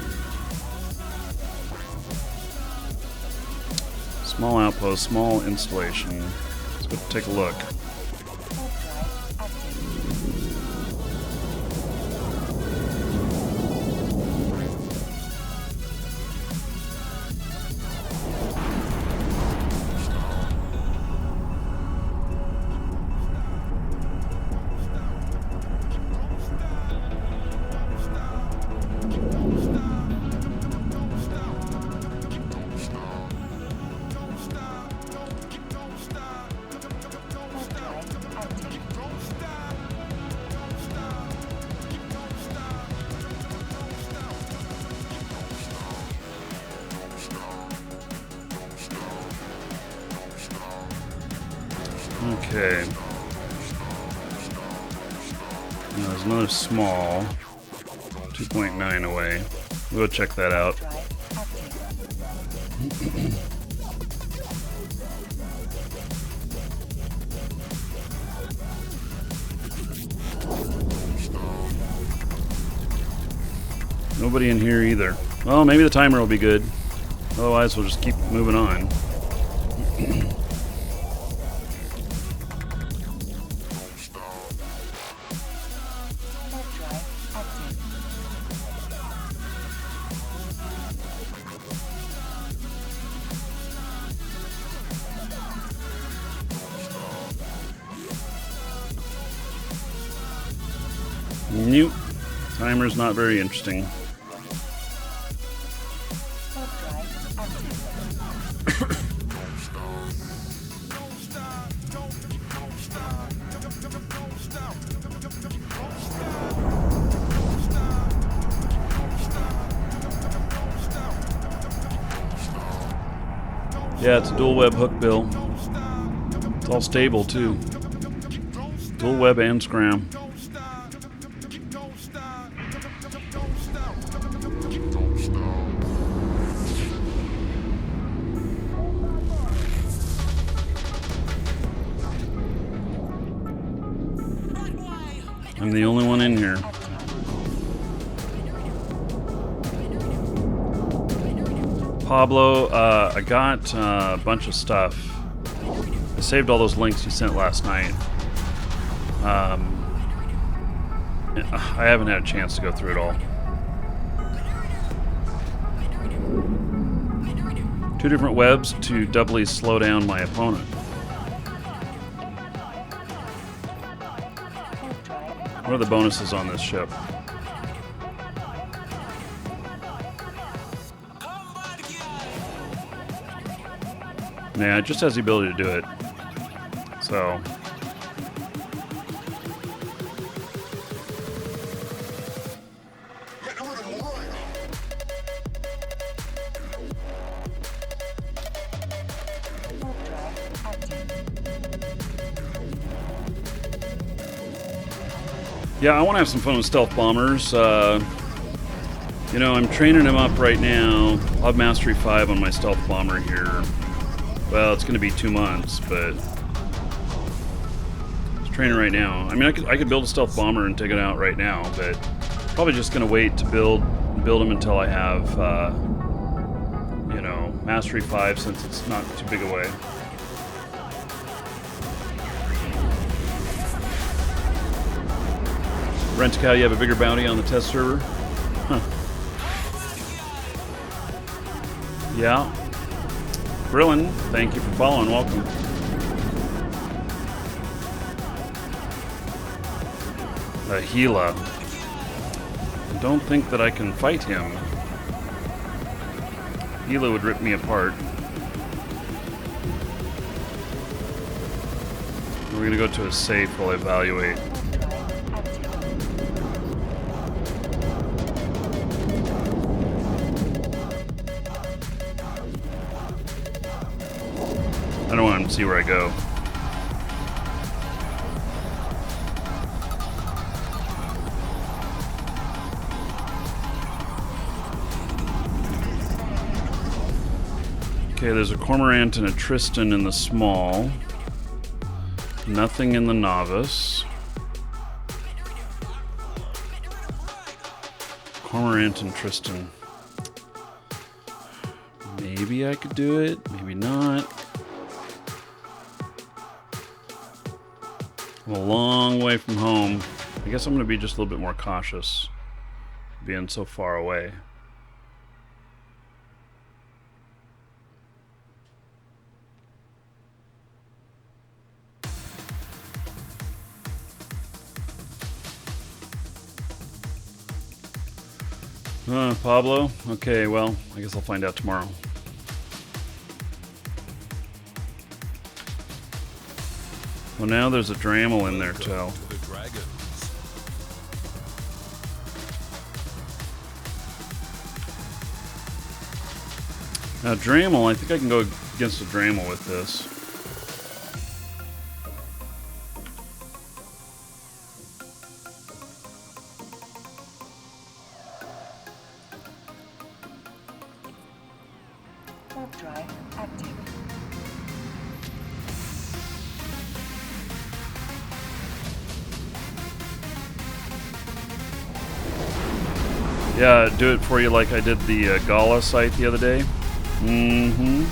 Small outpost, small installation. Let's go take a look. Okay. Now there's another small. 2.9 away. We'll go check that out. Nobody in here either. Well, maybe the timer will be good. Otherwise, we'll just keep moving on. Nope. Timer's not very interesting. Yeah, it's a dual web hook bill. It's all stable too. Dual web and scram. I'm the only one in here. Pablo, I got a bunch of stuff. I saved all those links you sent last night. I haven't had a chance to go through it all. 2 different webs to doubly slow down my opponent. What are the bonuses on this ship? Yeah, it just has the ability to do it. So. Yeah, I want to have some fun with stealth bombers. You know, I'm training him up right now. I'll have Mastery 5 on my stealth bomber here. Well, it's going to be 2 months, but it's training right now. I mean, I could build a stealth bomber and take it out right now, but probably just going to wait to build him until I have, you know, Mastery 5, since it's not too big away. Rent-a-cow, you have a bigger bounty on the test server? Huh. Yeah. Brillin, thank you for following. Welcome. A Gila. I don't think that I can fight him. Gila would rip me apart. We're gonna go to a safe while I evaluate. I don't want him to see where I go. Okay, there's a Cormorant and a Tristan in the small. Nothing in the novice. Cormorant and Tristan. Maybe I could do it, maybe not. I'm a long way from home. I guess I'm going to be just a little bit more cautious, being so far away. Pablo? Okay, well, I guess I'll find out tomorrow. Well, now there's a Dremel in there, too. Now, Dremel, I think I can go against a Dremel with this. Yeah, do it for you like I did the Gala site the other day. Mm-hmm.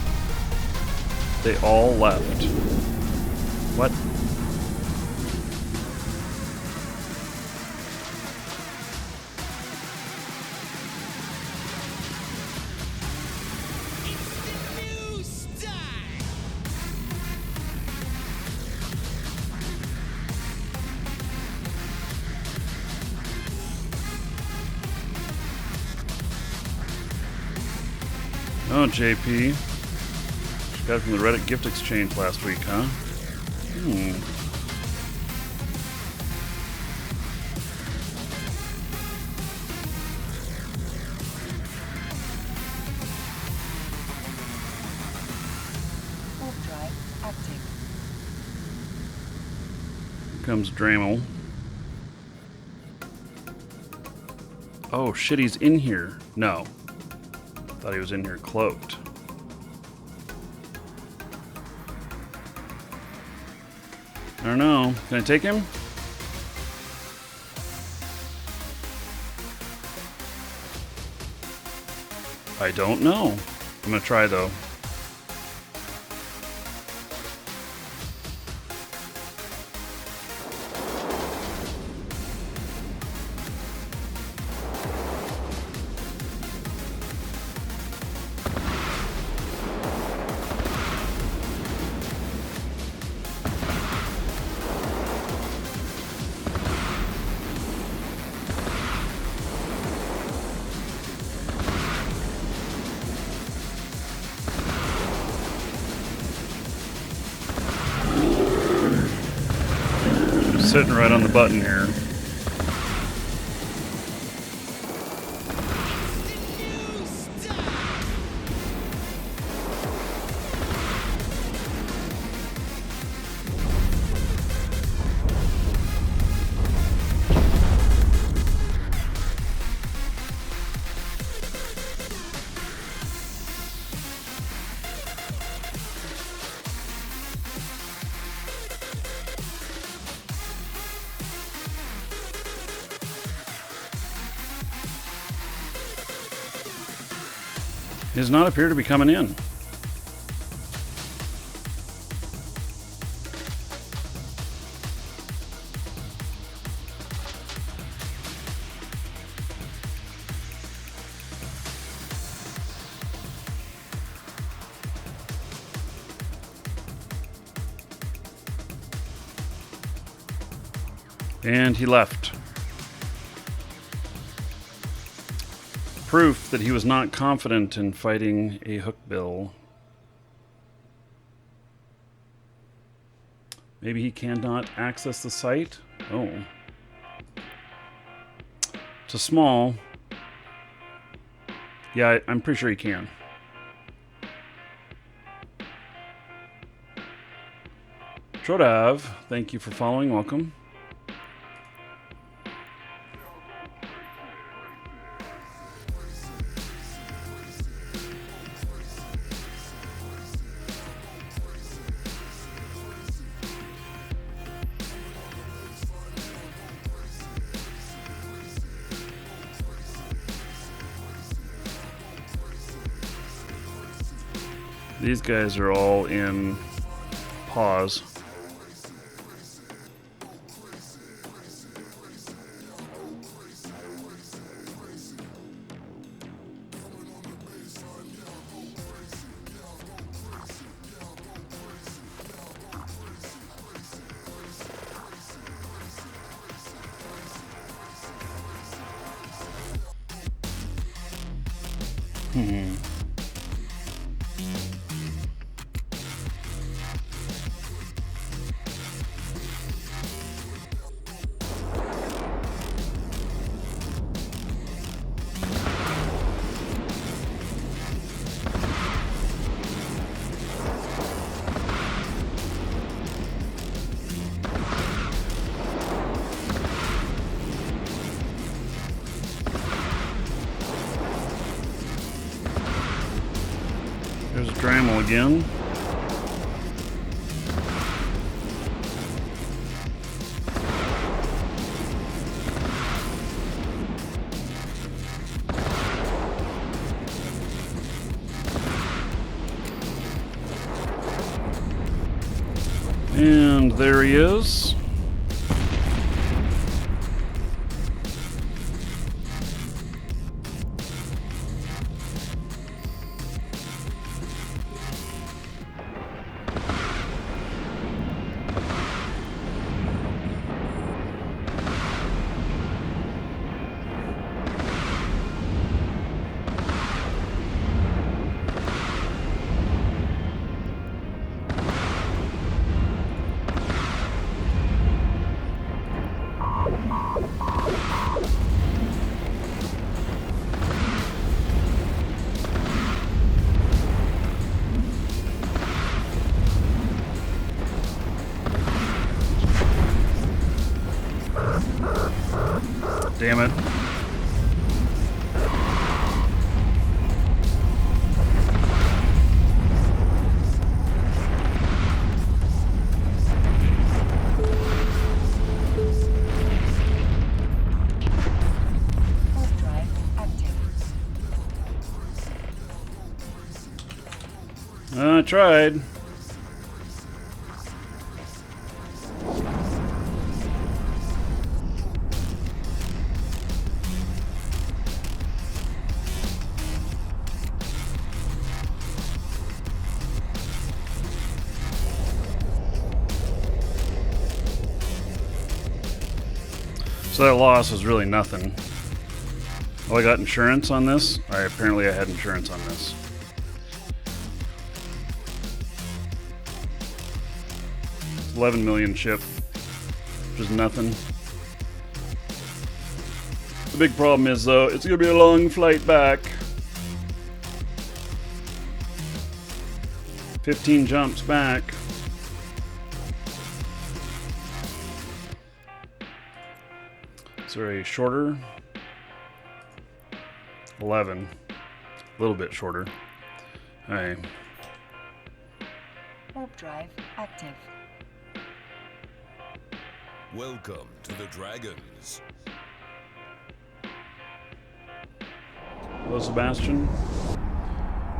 They all left. What? Oh, JP. She got it from the Reddit gift exchange last week, huh? Warp drive active. Here comes Dremel. Oh, shit, he's in here. No. Thought he was in here cloaked. I don't know. Can I take him? I don't know. I'm gonna try though. Sitting right on the button here. He does not appear to be coming in. And he left. Proof that he was not confident in fighting a hookbill. Maybe he cannot access the site? Oh. It's a small. Yeah, I'm pretty sure he can. Trodav, thank you for following. Welcome. These guys are all in pause. There's Dremel again. And there he is. Damn it. Warp drive active. I tried. So that loss was really nothing. Oh, I got insurance on this? Apparently I had insurance on this. It's 11 million ship, which is nothing. The big problem is, though, it's gonna be a long flight back. 15 jumps back. Is there a shorter? 11. A little bit shorter. Alright. Warp drive active. Welcome to the Dragons. Hello, Sebastian.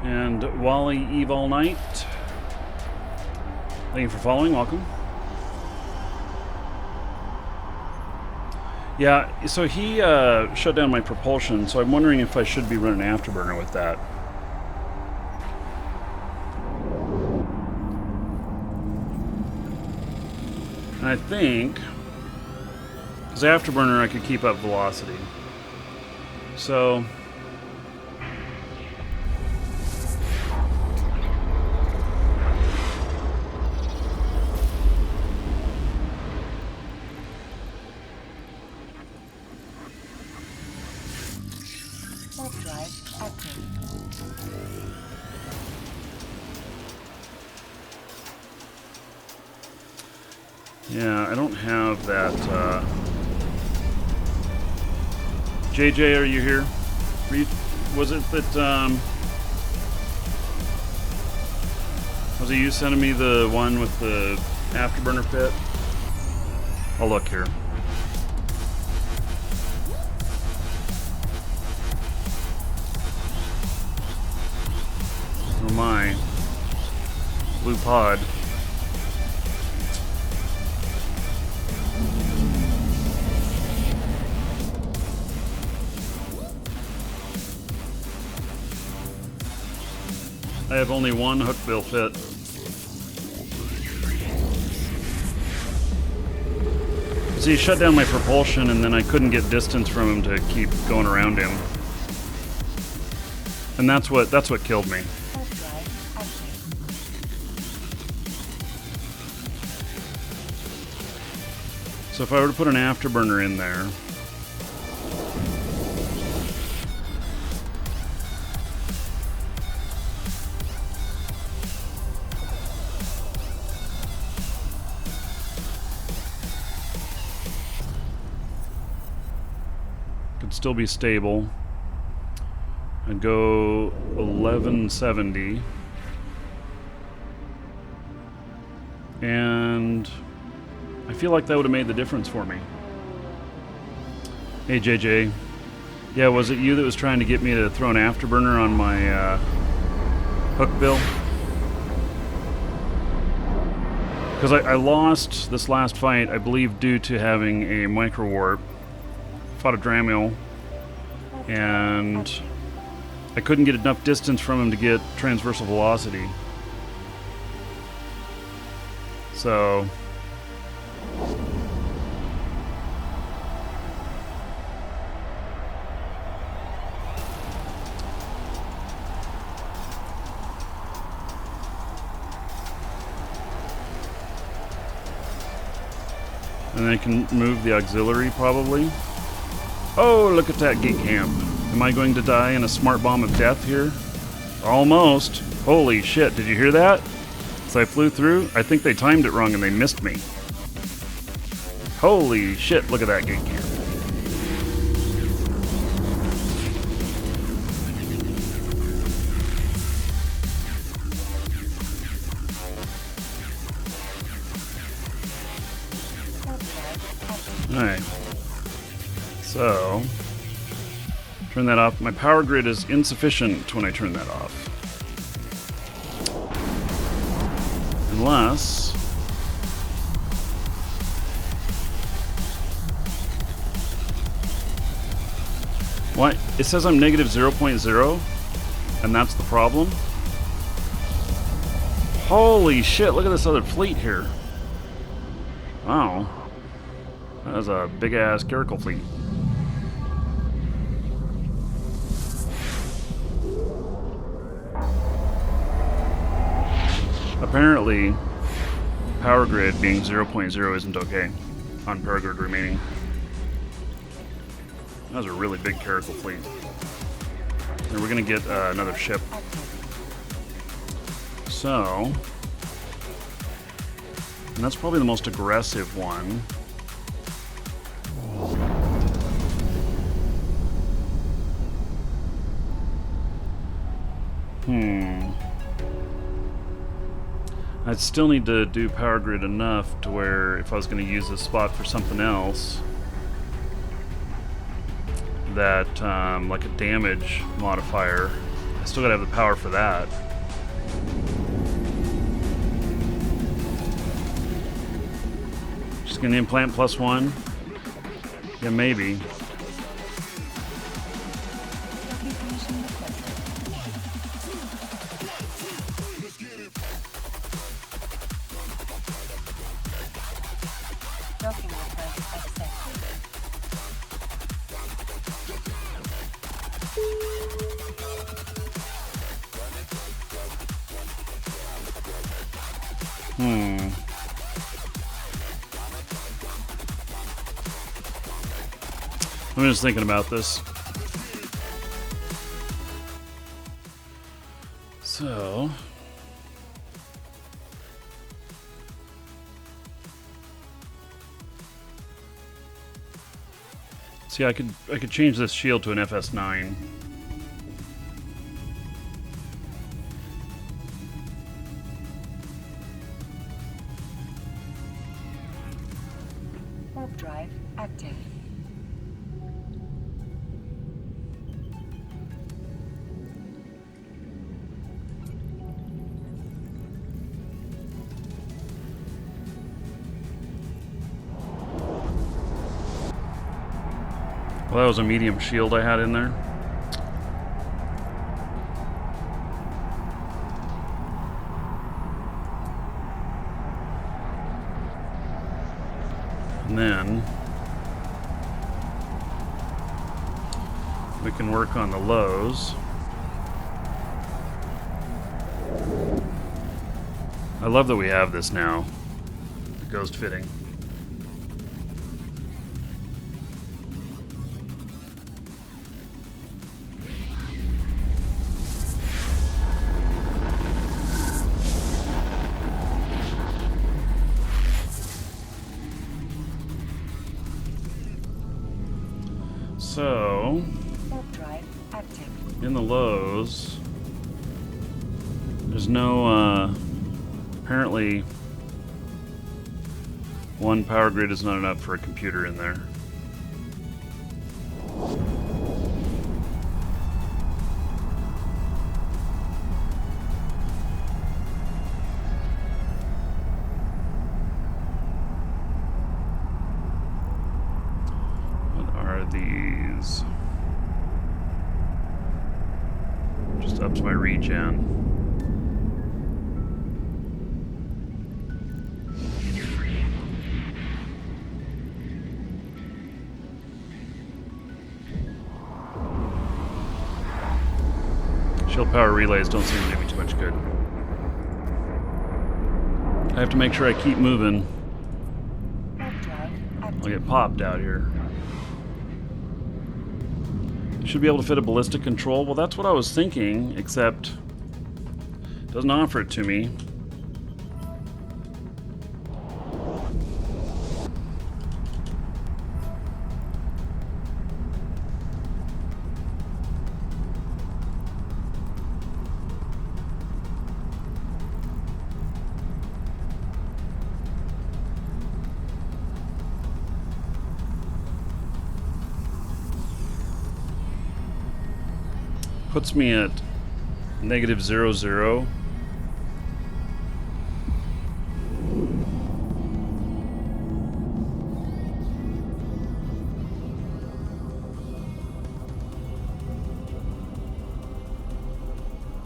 And Wally Eve All Night. Thank you for following. Welcome. Yeah, so he shut down my propulsion, so I'm wondering if I should be running Afterburner with that. And I think, because Afterburner I could keep up velocity. So... Warp drive active. Yeah, I don't have that. JJ, are you here? Was it that? Was it you sending me the one with the Afterburner pit? I'll look here. Oh my. Blue pod. I have only one hookbill fit. So he shut down my propulsion and then I couldn't get distance from him to keep going around him. And that's what killed me. Warp drive active. So if I were to put an Afterburner in there, could still be stable. I'd go 1170. And I feel like that would have made the difference for me. Hey JJ. Yeah, was it you that was trying to get me to throw an Afterburner on my hook bill? Because I lost this last fight, I believe, due to having a micro warp. Fought a Dramiel, and I couldn't get enough distance from him to get transversal velocity. So and I can move the auxiliary probably. Oh, look at that gate camp. Am I going to die in a smart bomb of death here? Almost. Holy shit, did you hear that? As I flew through, I think they timed it wrong and they missed me. Holy shit, look at that gate camp. Alright. So, turn that off. My power grid is insufficient when I turn that off. Unless... What? It says I'm negative 0.0, and that's the problem? Holy shit, look at this other fleet here. Wow. That was a big-ass Caracal fleet. Apparently, power grid being 0.0 isn't okay on power grid remaining. That was a really big Caracal fleet. And we're going to get another ship. So, and that's probably the most aggressive one. I'd still need to do power grid enough to where if I was going to use this spot for something else, that like a damage modifier, I still gotta have the power for that. Just gonna implant +1? Yeah, maybe. Docking request accepted. I'm just thinking about this. So, see, I could change this shield to an FS9. Warp drive active. Well, that was a medium shield I had in there. And then we can work on the lows. I love that we have this now, the ghost fitting. So, Warp drive active. in the lows, there's no, apparently, one power grid is not enough for a computer in there. these. Just ups my regen. Shield power relays don't seem to do me too much good. I have to make sure I keep moving. I'll get popped out here. Should be able to fit a ballistic control. Well, that's what I was thinking, except it doesn't offer it to me. Puts me at -0, 0.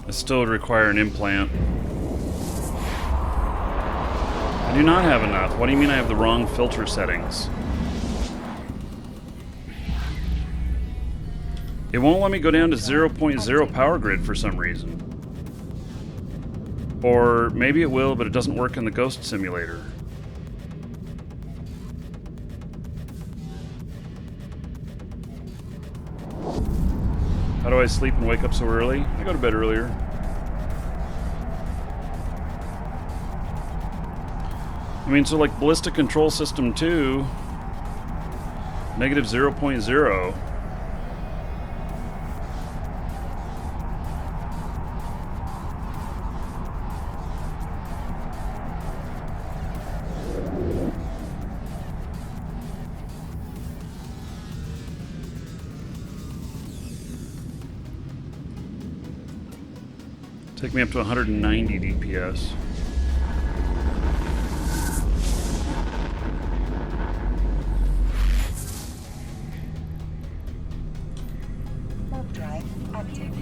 I still would require an implant. I do not have enough. What do you mean I have the wrong filter settings? It won't let me go down to 0.0 power grid for some reason. Or maybe it will, but it doesn't work in the Ghost Simulator. How do I sleep and wake up so early? I go to bed earlier. I mean, so like Ballistic Control System 2, -0.0. Take me up to 190 DPS. Warp drive active.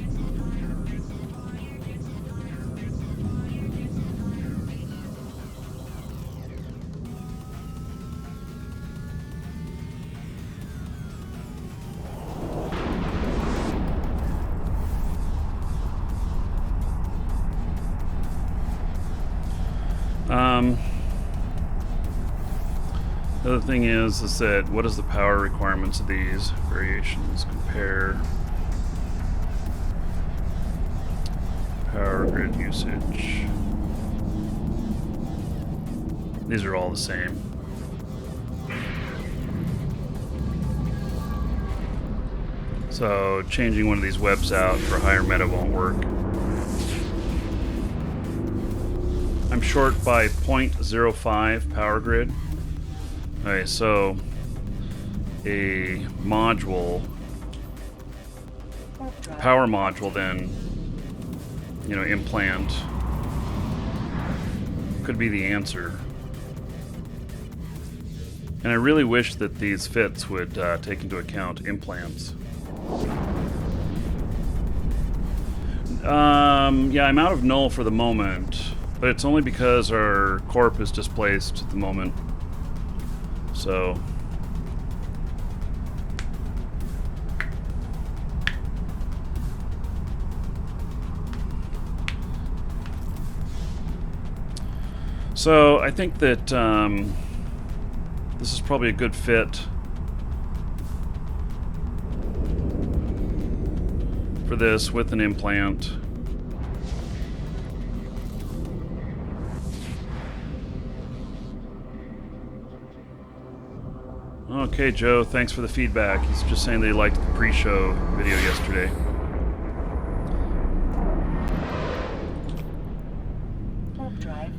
The other thing is that what is the power requirements of these variations? Compare power grid usage. These are all the same. So changing one of these webs out for higher meta won't work. I'm short by 0.05 power grid. Okay, so a module, power module, then, you know, implant could be the answer. And I really wish that these fits would take into account implants. Yeah, I'm out of null for the moment, but it's only because our corp is displaced at the moment. So I think that this is probably a good fit for this with an implant. Okay, Joe, thanks for the feedback. He's just saying that he liked the pre-show video yesterday.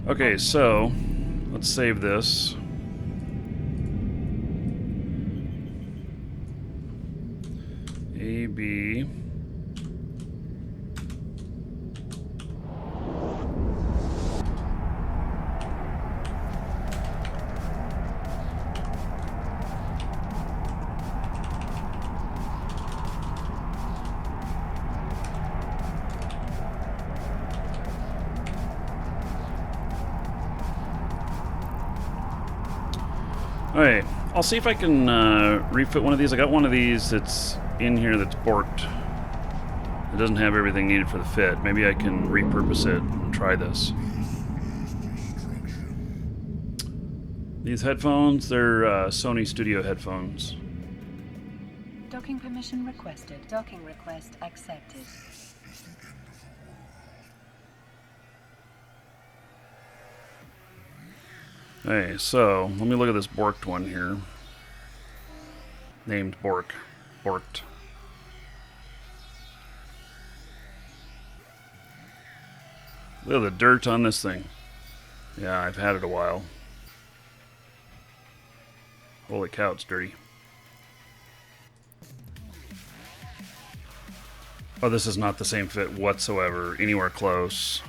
Okay, so let's save this. A, B. Okay, I'll see if I can refit one of these. I got one of these that's in here that's borked. It doesn't have everything needed for the fit. Maybe I can repurpose it and try this. These headphones, they're Sony Studio headphones. Docking permission requested. Docking request accepted. Okay, so let me look at this borked one here. Named Borked. Look at the dirt on this thing. Yeah, I've had it a while. Holy cow, it's dirty. Oh, this is not the same fit whatsoever, anywhere close.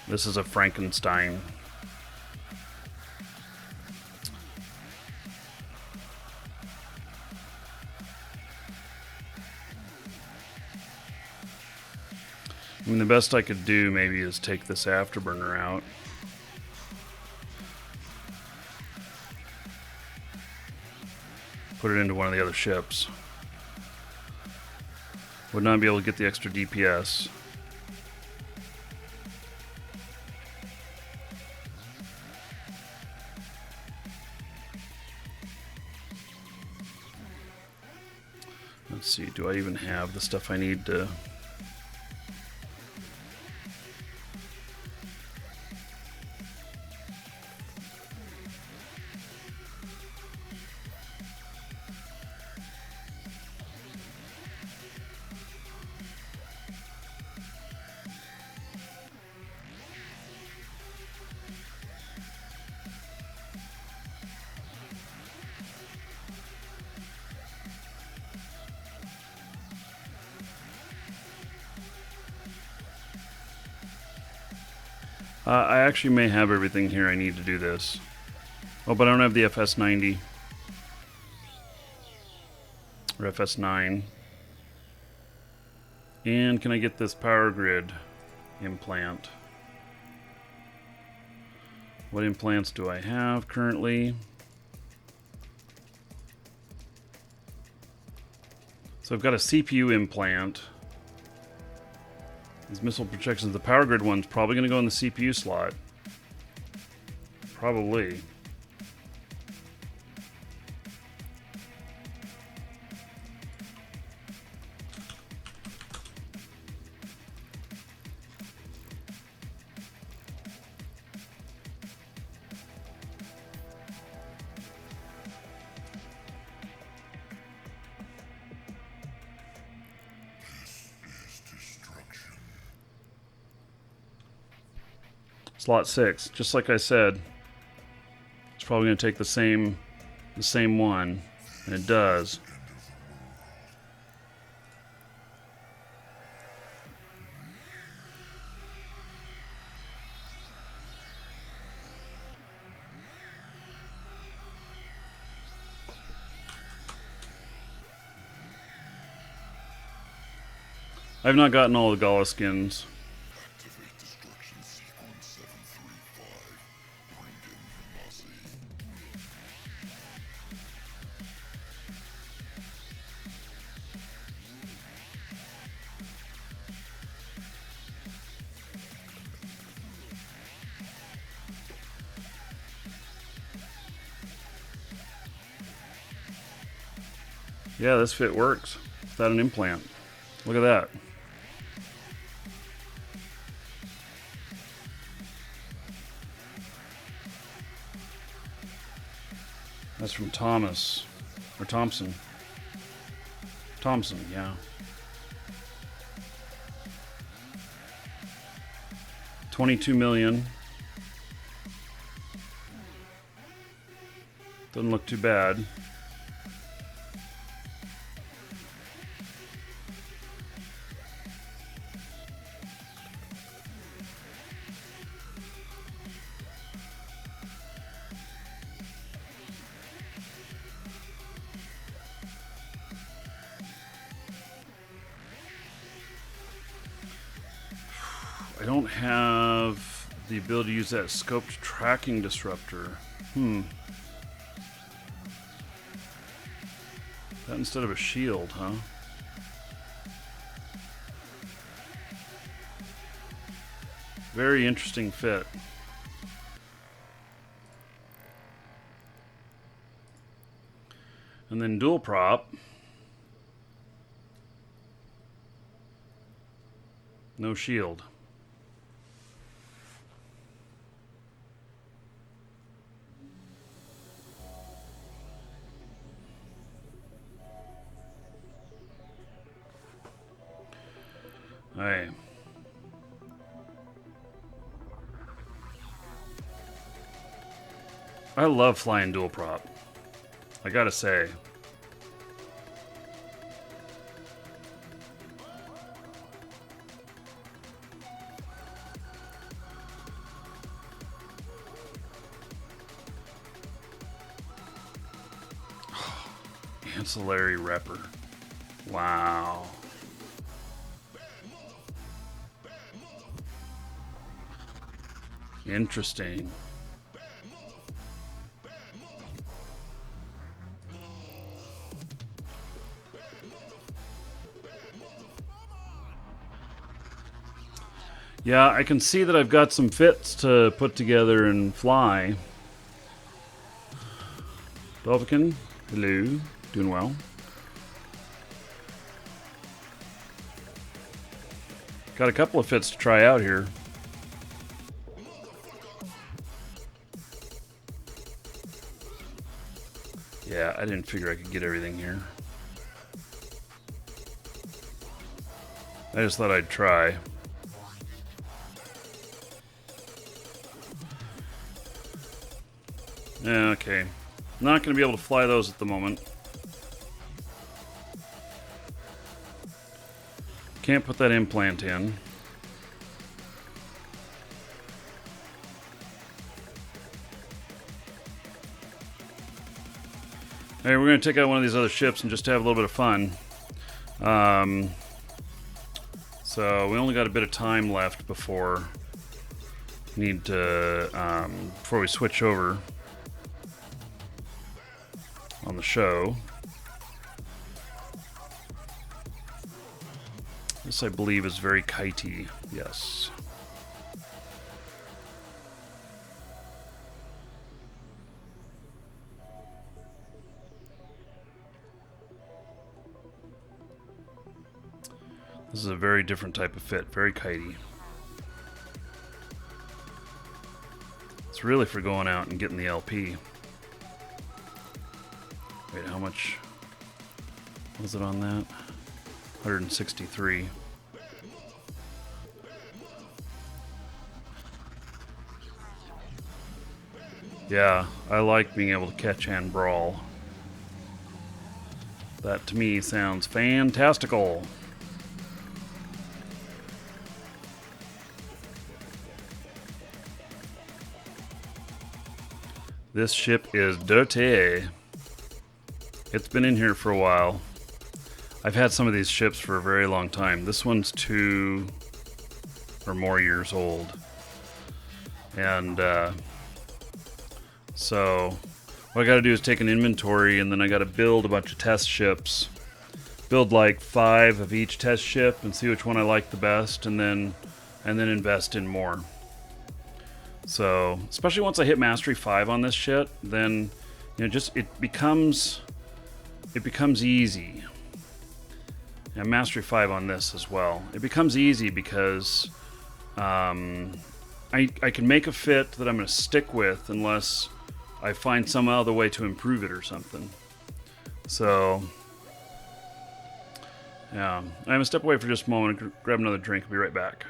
This is a Frankenstein. I mean, the best I could do maybe is take this afterburner out. Put it into one of the other ships. Would not be able to get the extra DPS. Let's see, do I even have the stuff I need to... I actually may have everything here I need to do this. Oh, but I don't have the FS90. Or FS9. And can I get this power grid implant? What implants do I have currently? So I've got a CPU implant. These missile projections, the power grid one's probably going to go in the CPU slot. Probably. Slot 6, just like I said, it's probably going to take the same one, and it does. I've not gotten all the Gala skins. Yeah, this fit works without an implant. Look at that. That's from Thomas. Or Thompson. Thompson, yeah. $22 million. Doesn't look too bad. I don't have the ability to use that scoped tracking disruptor. That instead of a shield, huh? Very interesting fit. And then dual prop. No shield. Hey. I love flying dual prop. I gotta say. Ancillary repper. Wow. Interesting. Yeah, I can see that I've got some fits to put together and fly. Dolphin, hello. Doing well. Got a couple of fits to try out here. Yeah, I didn't figure I could get everything here. I just thought I'd try. Yeah, okay. Not going to be able to fly those at the moment. Can't put that implant in. Hey, we're going to take out one of these other ships and just have a little bit of fun. So we only got a bit of time left before we switch over on the show. This, I believe, is very kitey. Yes. This is a very different type of fit. Very kitey. It's really for going out and getting the LP. Wait, how much was it on that? 163. Yeah, I like being able to catch and brawl. That to me sounds fantastical. This ship is dirty. It's been in here for a while. I've had some of these ships for a very long time. This one's 2 or more years old. And so what I got to do is take an inventory, and then I got to build a bunch of test ships. Build like 5 of each test ship and see which one I like the best, and then invest in more. So, especially once I hit Mastery 5 on this shit, then it becomes easy. And Mastery 5 on this as well. It becomes easy because I can make a fit that I'm going to stick with unless I find some other way to improve it or something. So, yeah. I'm going to step away for just a moment and grab another drink. I'll be right back.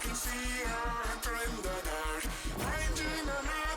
Can see her in the dark, finding a man.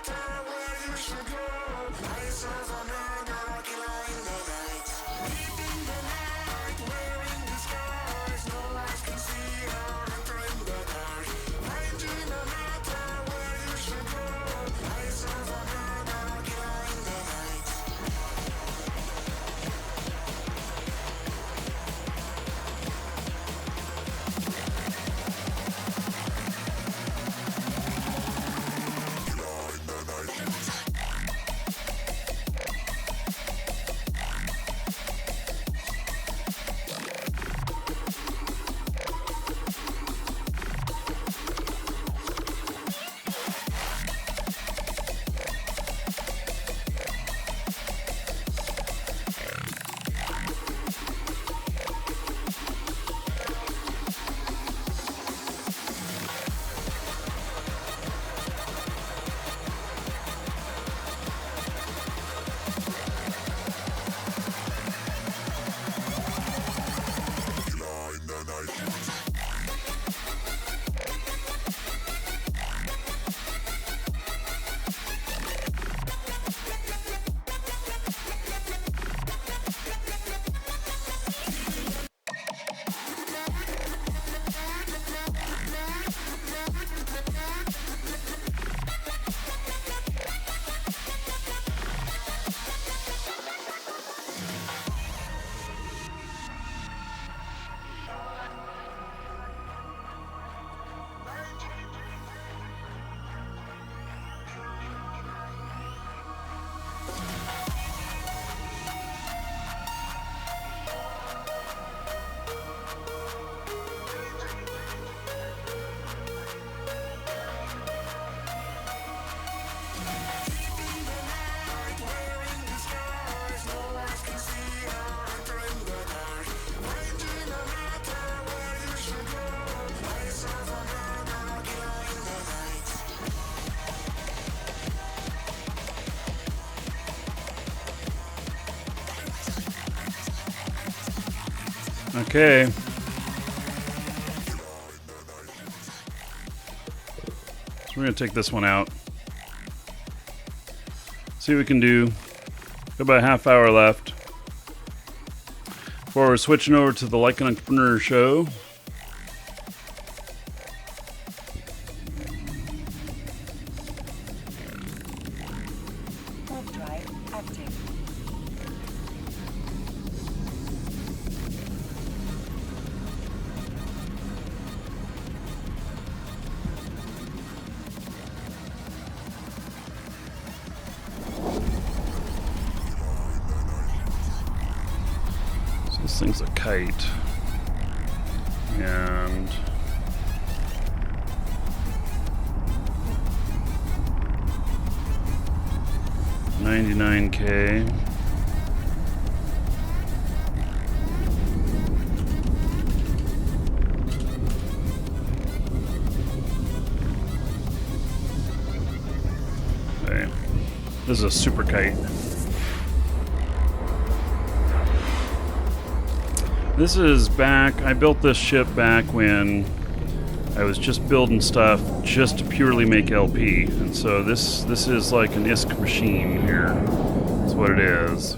Okay. So we're going to take this one out. See what we can do. Got about a half hour left before we're switching over to the Like an Entrepreneur show. Warp drive active. This thing's a kite, and $99K. Okay. This is a super kite. This is back, I built this ship back when I was just building stuff just to purely make LP. And so this is like an ISK machine here. That's what it is.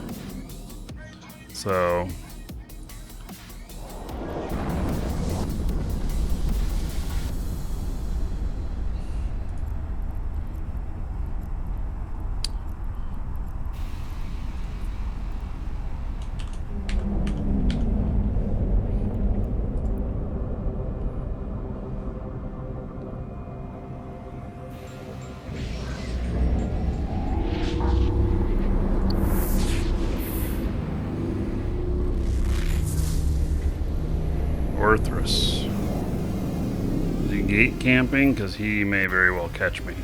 So Orthrus. Is he gate camping? Because he may very well catch me.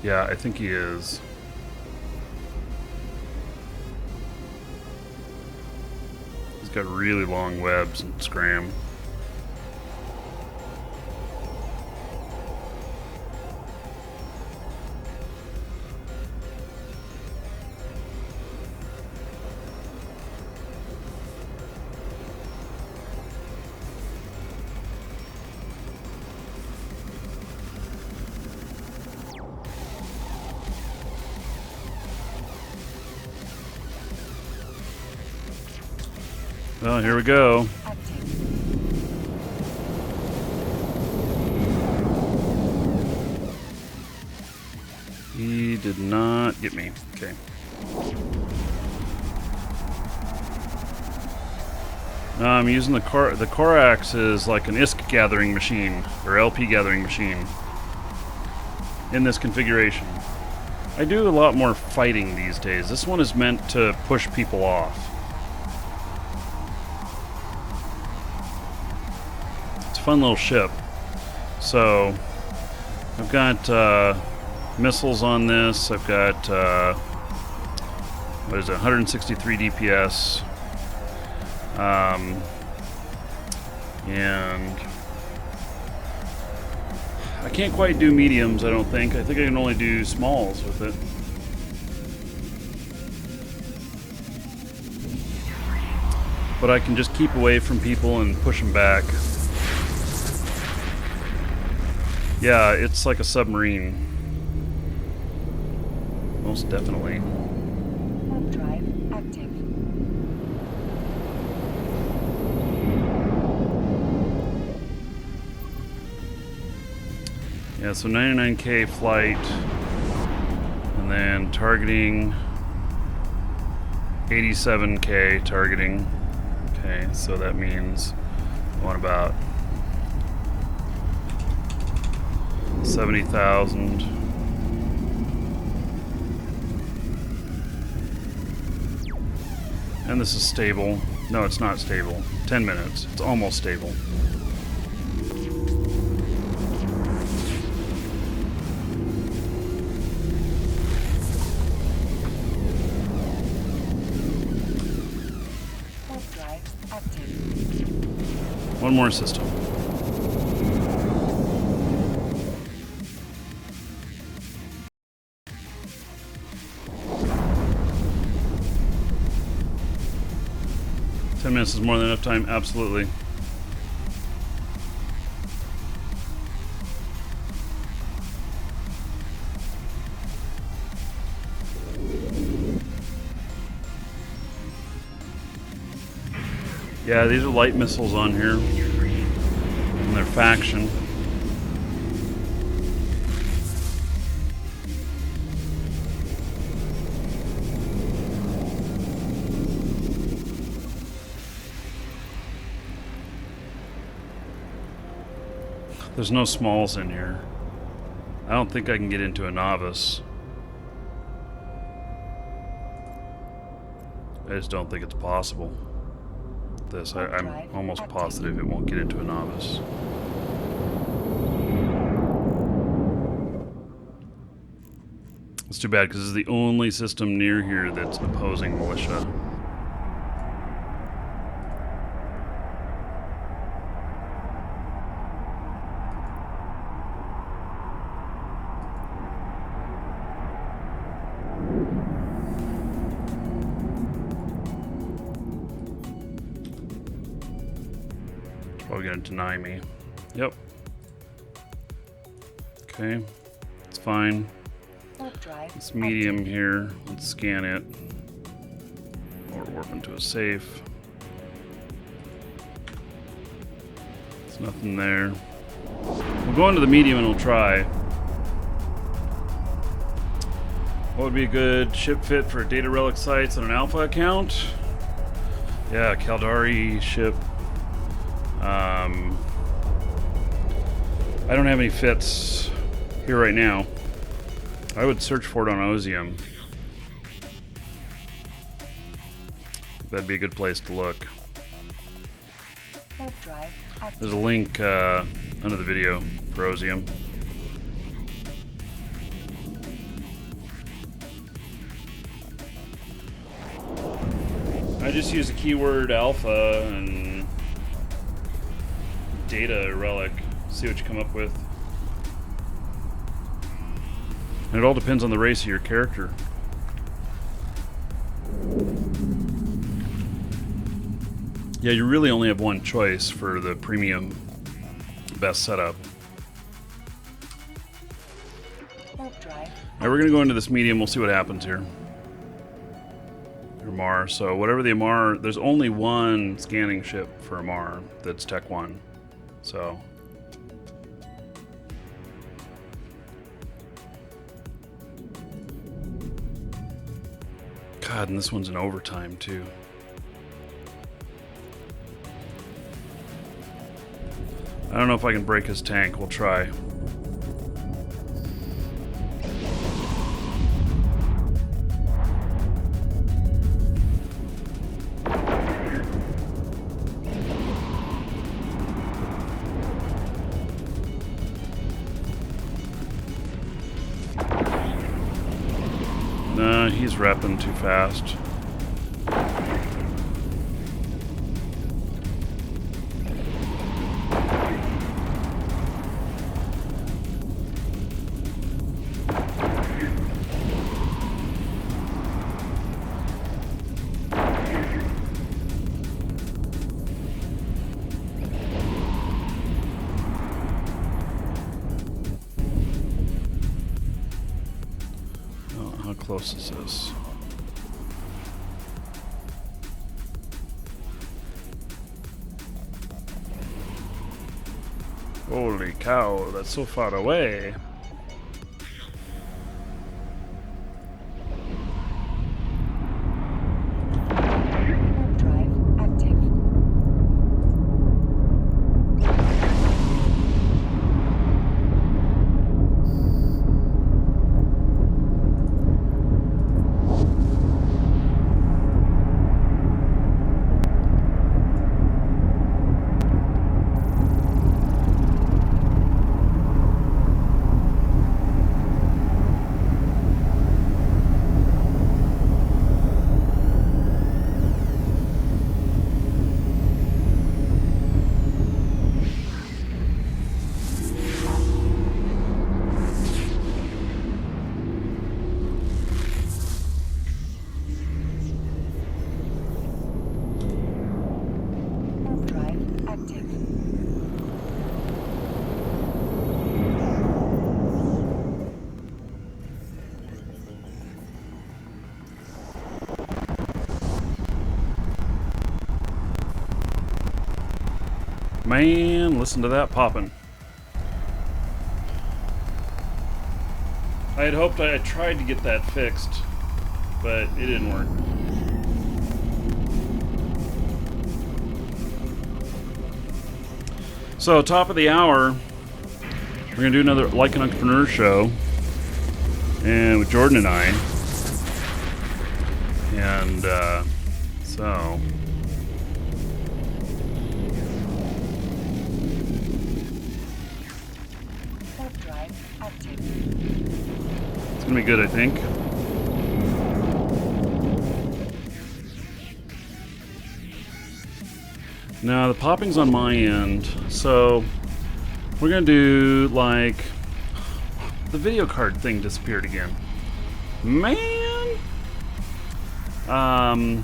Yeah, I think he is. He's got really long webs and scram. Well, here we go. Active. He did not get me. Okay. I'm using the Corax is like an ISK gathering machine or LP gathering machine in this configuration. I do a lot more fighting these days. This one is meant to push people off. It's a fun little ship. So I've got missiles on this. I've got what is it, 163 DPS. And I can't quite do mediums, I don't think. I think I can only do smalls with it. But I can just keep away from people and push them back. Yeah, it's like a submarine. Most definitely. Warp drive active. Yeah, so 99K flight, and then targeting 87K targeting. Okay, so that means I want about 70,000. And this is stable. No, it's not stable. 10 minutes. It's almost stable. One more system. Ten minutes is more than enough time, absolutely. Yeah, these are light missiles on here. And their faction. There's no smalls in here. I don't think I can get into a novice. I just don't think it's possible. This, I'm almost positive it won't get into a novice. It's too bad because this is the only system near here that's opposing militia. Probably gonna deny me. Yep. Okay. It's fine. It's medium here. Let's scan it. Or warp into a safe. There's nothing there. We'll go into the medium and we'll try. What would be a good ship fit for data relic sites on an alpha account? Yeah, Caldari ship. I don't have any fits here right now. I would search for it on Ozium. That'd be a good place to look. There's a link under the video for Ozium. I just use the keyword alpha and data relic. See what you come up with. And it all depends on the race of your character. Yeah, you really only have one choice for the premium best setup. Now we're gonna go into this medium, we'll see what happens here. Amar. So whatever the Amar, there's only one scanning ship for Amar that's Tech 1. So God, and this one's in overtime too. I don't know if I can break his tank. We'll try. Nah, he's repping too fast. How close is this? Holy cow, that's so far away. Warp drive active. Warp drive active. Man, listen to that popping. I had hoped I tried to get that fixed, but it didn't work. So, top of the hour, we're going to do another Like an Entrepreneur show, and with Jordan and I. And, so... Warp drive active. It's gonna be good, I think. Now the popping's on my end, so we're gonna do like the video card thing disappeared again. Man, I'm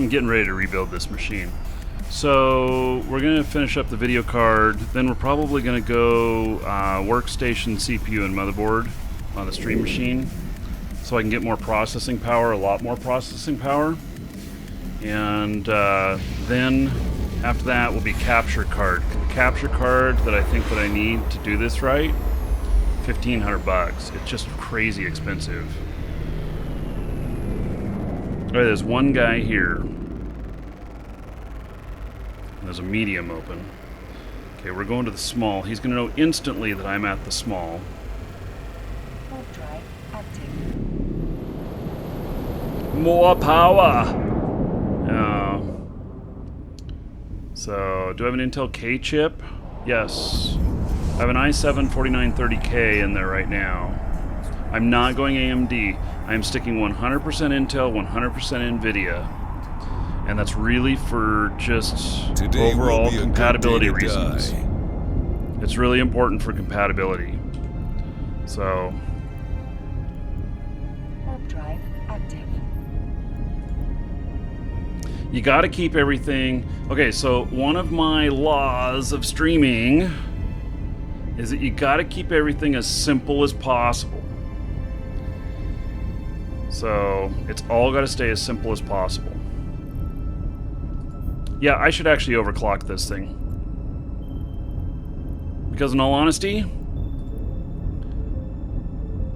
getting ready to rebuild this machine. So we're going to finish up the video card, then we're probably going to go workstation, CPU, and motherboard on the stream machine so I can get more processing power, a lot more processing power. And then after that will be capture card. The capture card that I think that I need to do this right, $1,500. It's just crazy expensive. All right, there's one guy here. There's a medium open. Okay, we're going to the small. He's going to know instantly that I'm at the small. Warp drive active. More power! So, do I have an Intel K chip? Yes. I have an i7-4930K in there right now. I'm not going AMD. I'm sticking 100% Intel, 100% NVIDIA. And that's really for just Today will overall be a good compatibility day to reasons. die. It's really important for compatibility. So, Warp drive active. you got to keep everything. Okay, so one of my laws of streaming is that you got to keep everything as simple as possible. So it's all got to stay as simple as possible. Yeah, I should actually overclock this thing. Because in all honesty,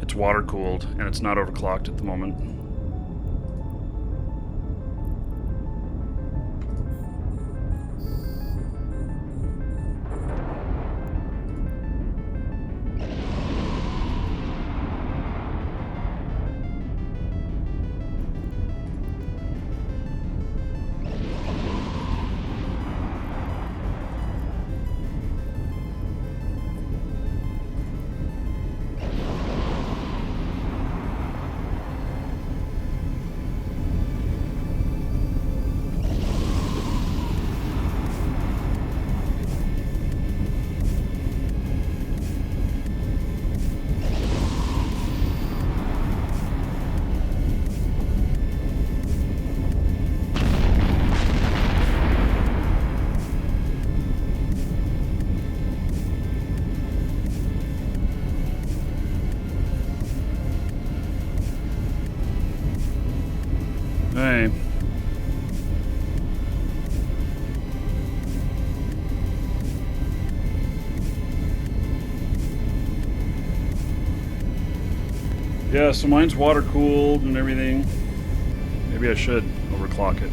it's water cooled and it's not overclocked at the moment. Hey. Yeah, so mine's water cooled and everything. Maybe I should overclock it.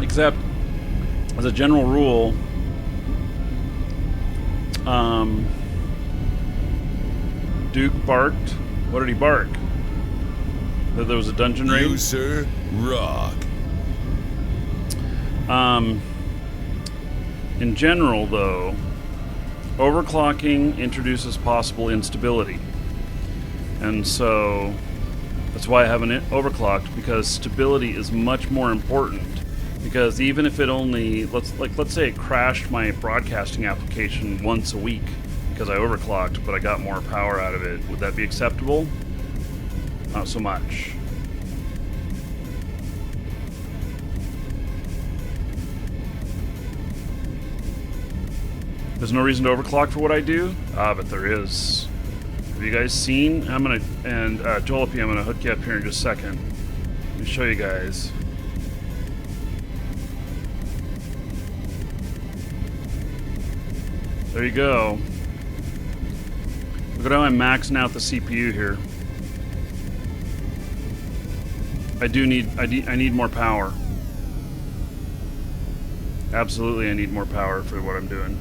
Except, as a general rule, Duke barked. What did he bark? That there was a dungeon raid? You, sir, rock. In general, though, overclocking introduces possible instability. And so that's why I haven't overclocked, because stability is much more important. Because even if it only, let's say it crashed my broadcasting application once a week because I overclocked, but I got more power out of it, would that be acceptable? Not so much. There's no reason to overclock for what I do? Ah, but there is. Have you guys seen? I'm gonna, and Jollopy, I'm gonna hook you up here in just a second. Let me show you guys. There you go. Look at how I'm maxing out the CPU here. I need more power. Absolutely, I need more power for what I'm doing.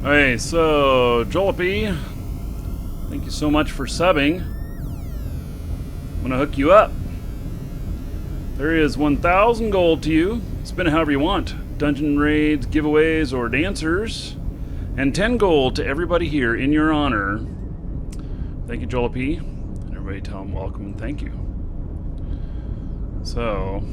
Alright, so Jollopy, thank you so much for subbing. I'm gonna hook you up. There is 1,000 gold to you. Spend it however you want. Dungeon raids, giveaways, or dancers. And 10 gold to everybody here in your honor. Thank you, Jollopy. And everybody tell them welcome and thank you. So...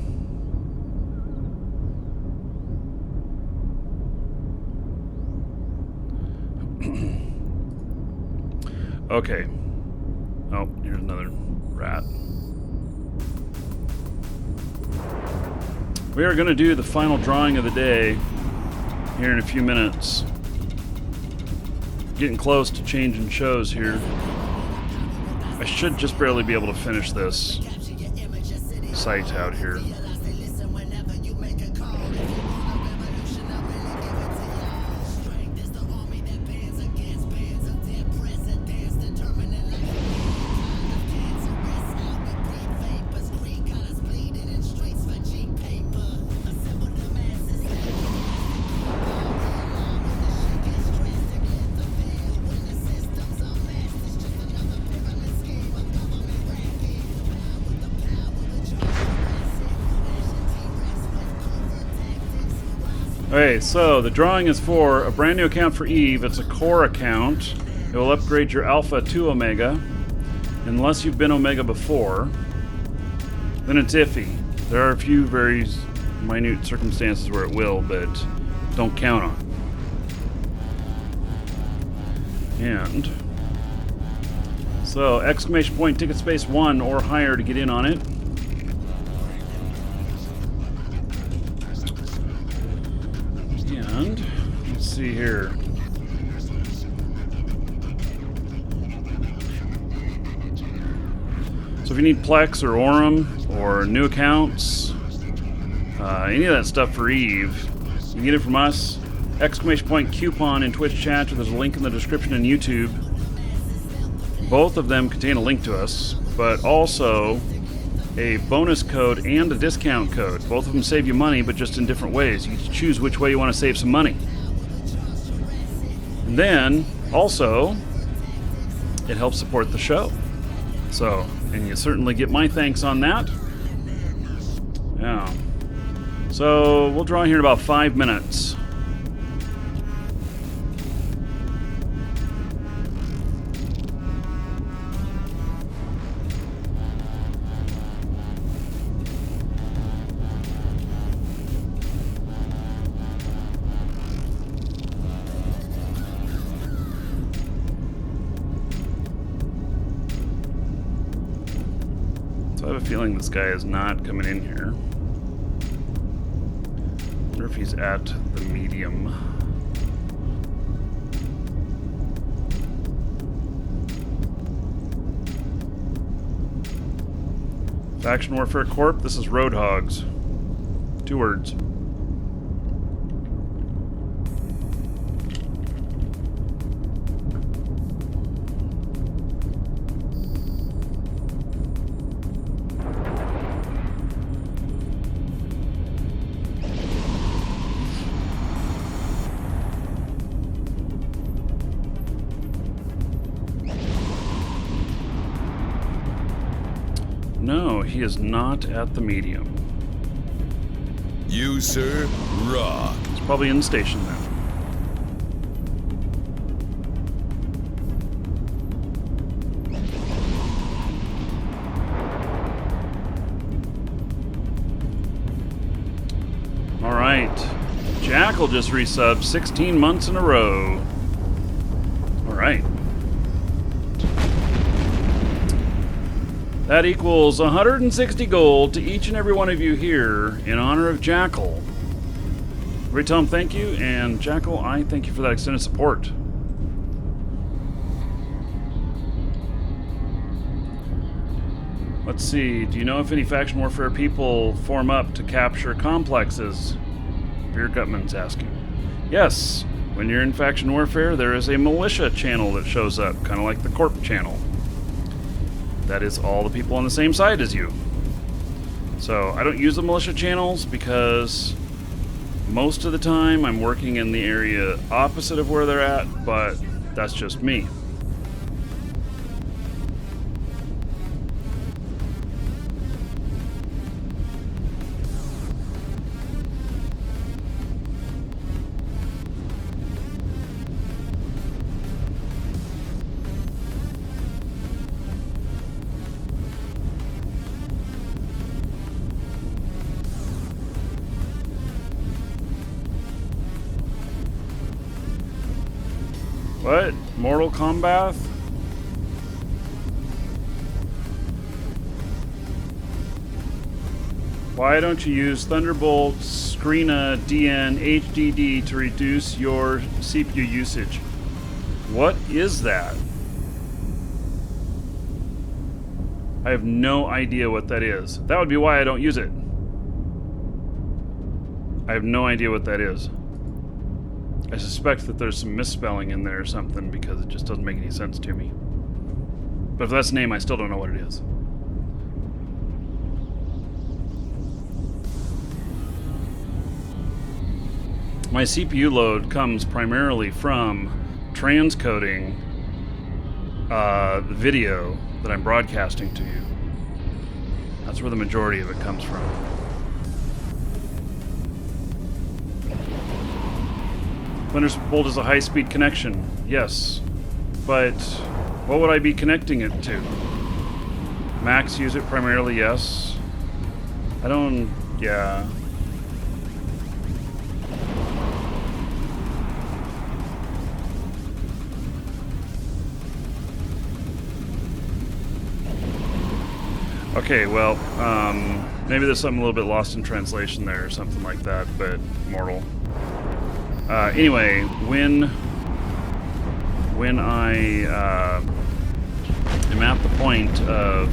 okay. Oh, here's another rat. We are going to do the final drawing of the day here in a few minutes. Getting close to changing shows here. I should just barely be able to finish this site out here. Okay, so the drawing is for a brand new account for Eve. It's a core account. It will upgrade your alpha to Omega. Unless you've been Omega before, then it's iffy. There are a few very minute circumstances where it will, but don't count on it. And so exclamation point ticket space 1 or higher to get in on it. And let's see here. So if you need Plex or Orem or new accounts, any of that stuff for Eve, you can get it from us. Exclamation point coupon in Twitch chat, or there's a link in the description in YouTube. Both of them contain a link to us, but also a bonus code and a discount code. Both of them save you money, but just in different ways. You get to choose which way you want to save some money. And then, also, it helps support the show. So, and you certainly get my thanks on that. Yeah. So, we'll draw here in about 5 minutes. I have a feeling this guy is not coming in here. I wonder if he's at the medium. Faction Warfare Corp, this is Roadhogs. 2 words. No, he is not at the medium. You, sir, rock. He's probably in the station now. Alright. Jackal just resubbed 16 months in a row. Alright. That equals 160 gold to each and every one of you here in honor of Jackal. Everybody tell him thank you, and Jackal, I thank you for that extended support. Let's see, do you know if any Faction Warfare people form up to capture complexes? Beer Gutman's asking. Yes, when you're in Faction Warfare, there is a militia channel that shows up, kind of like the Corp channel. That is all the people on the same side as you. So I don't use the militia channels because most of the time I'm working in the area opposite of where they're at, but that's just me. What? Mortal Kombat? Why don't you use Thunderbolt Screena DN HDD to reduce your CPU usage? What is that? I have no idea what that is. That would be why I don't use it. I have no idea what that is. I suspect that there's some misspelling in there or something because it just doesn't make any sense to me. But if that's the name, I still don't know what it is. My CPU load comes primarily from transcoding the video that I'm broadcasting to you. That's where the majority of it comes from. Thunderbolt is a high-speed connection, yes. But what would I be connecting it to? Macs use it primarily, yes. I don't, yeah. Okay, well, maybe there's something a little bit lost in translation there or something like that, but Mortal. Anyway, when I am at the point of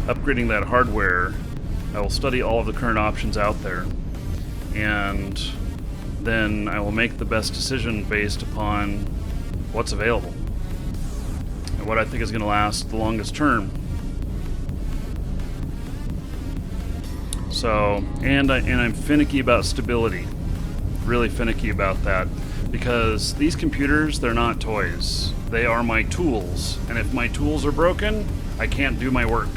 upgrading that hardware, I will study all of the current options out there, and then I will make the best decision based upon what's available and what I think is going to last the longest term. So, and I'm finicky about stability, really finicky about that, because these computers, they're not toys. They are my tools, and if my tools are broken, I can't do my work.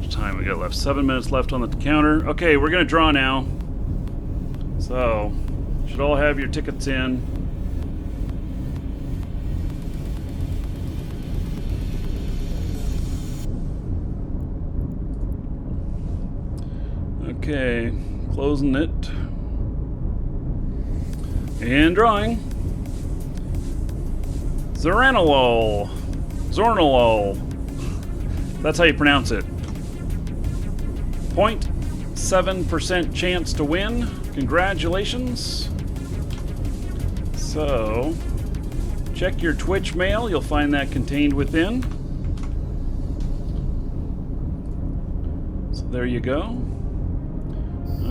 Time we got left? 7 minutes left on the counter. Okay, we're gonna draw now. So, should all have your tickets in. Okay, closing it. And drawing. Zoranolol. Zornolol. That's how you pronounce it. 0.7% chance to win. Congratulations. So, check your Twitch mail. You'll find that contained within. So there you go.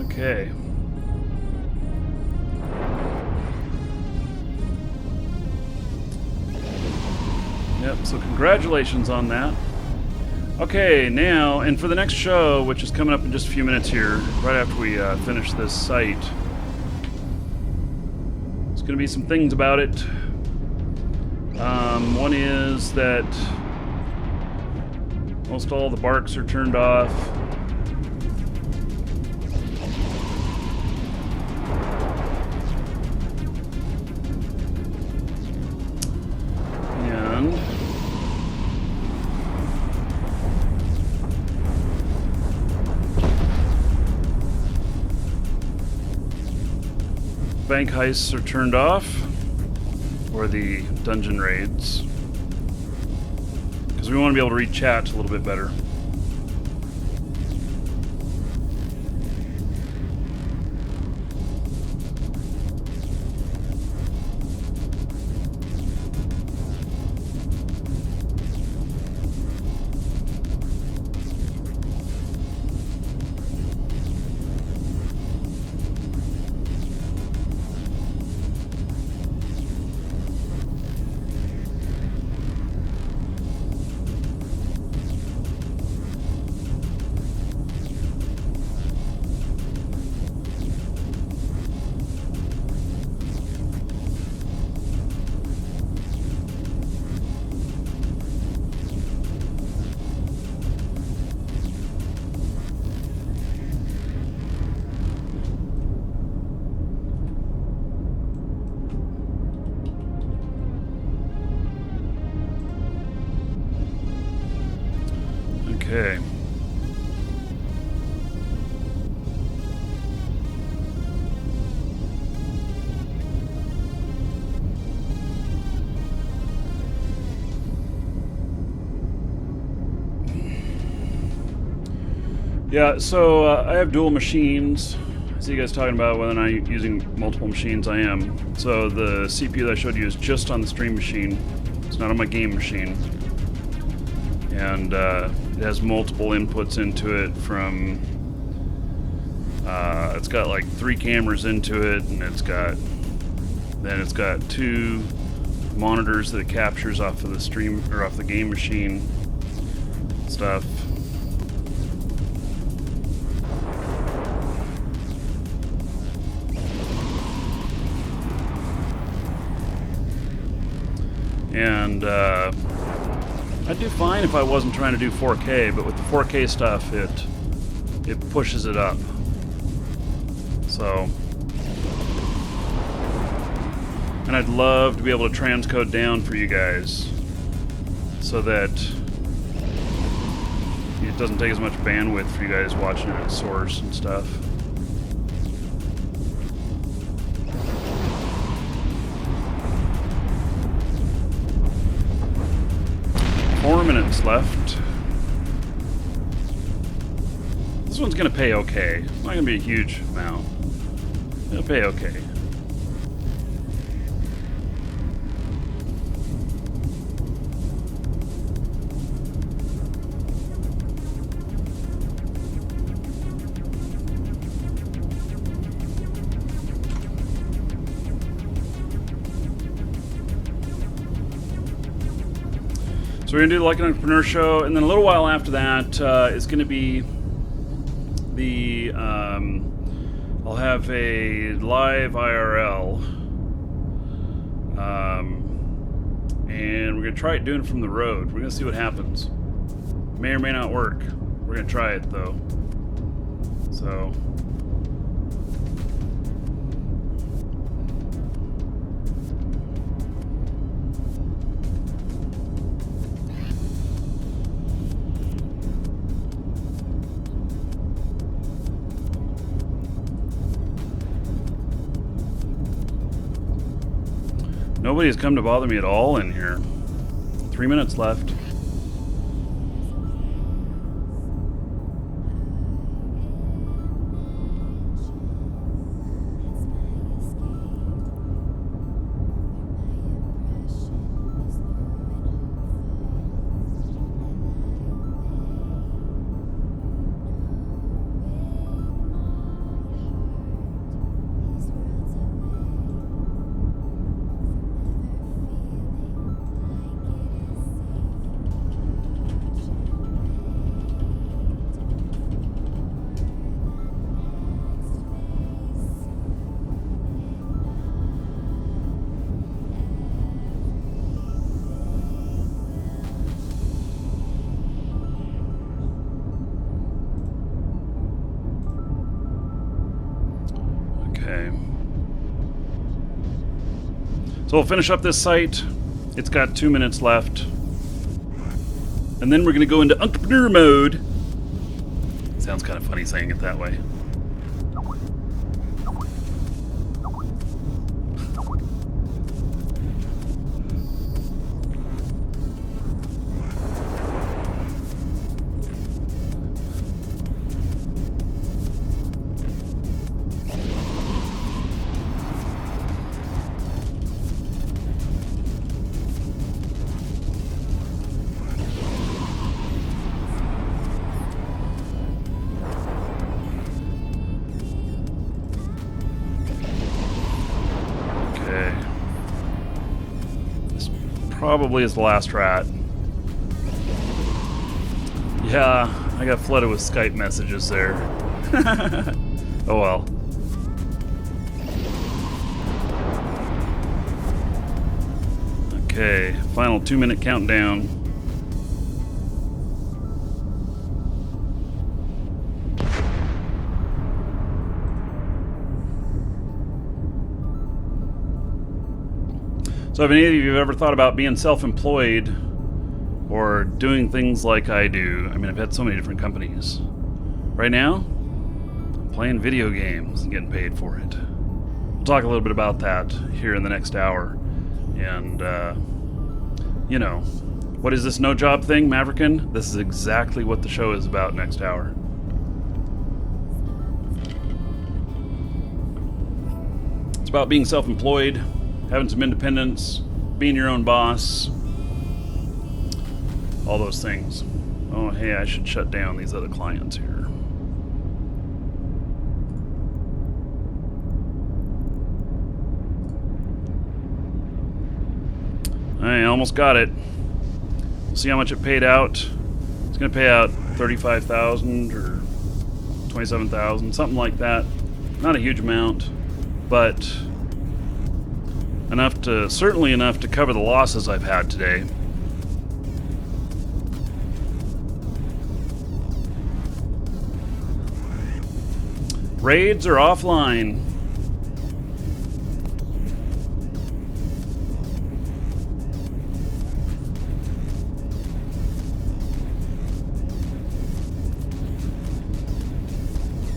Okay. Yep, so congratulations on that. Okay, now, and for the next show, which is coming up in just a few minutes here, right after we finish this site, there's going to be some things about it. One is that most all the barks are turned off. And bank heists are turned off, or the dungeon raids, because we want to be able to read chat a little bit better. Okay. Yeah, so I have dual machines. I see you guys talking about whether or not I'm using multiple machines. I am. So the CPU that I showed you is just on the stream machine. It's not on my game machine. And it has multiple inputs into it from... it's got like 3 cameras into it, and it's got 2 monitors that it captures off of the stream, or off the game machine stuff. And I'd do fine if I wasn't trying to do 4K, but with the 4K stuff, it pushes it up. So, and I'd love to be able to transcode down for you guys so that it doesn't take as much bandwidth for you guys watching it at source and stuff. Four minutes left. This one's gonna pay okay. It's not gonna be a huge amount. It'll pay okay. So we're gonna do the Like an Entrepreneur show, and then a little while after that is gonna be the I'll have a live IRL, and we're gonna try it doing it from the road. We're gonna see what happens. May or may not work. We're gonna try it though. So. Nobody has come to bother me at all in here. 3 minutes left. So we'll finish up this site. It's got 2 minutes left. And then we're going to go into entrepreneur mode. Sounds kind of funny saying it that way. Probably is the last rat. Yeah, I got flooded with Skype messages there. Oh well. Okay, final 2 minute countdown. So have any of you ever thought about being self-employed or doing things like I do? I mean, I've had so many different companies. Right now, I'm playing video games and getting paid for it. We'll talk a little bit about that here in the next hour. And, you know, what is this no job thing, Maverican? This is exactly what the show is about next hour. It's about being self-employed, having some independence, being your own boss, all those things. Oh, hey, I should shut down these other clients here. I almost got it. We'll see how much it paid out. It's going to pay out $35,000 or $27,000, something like that. Not a huge amount, but certainly enough to cover the losses I've had today. Raids are offline.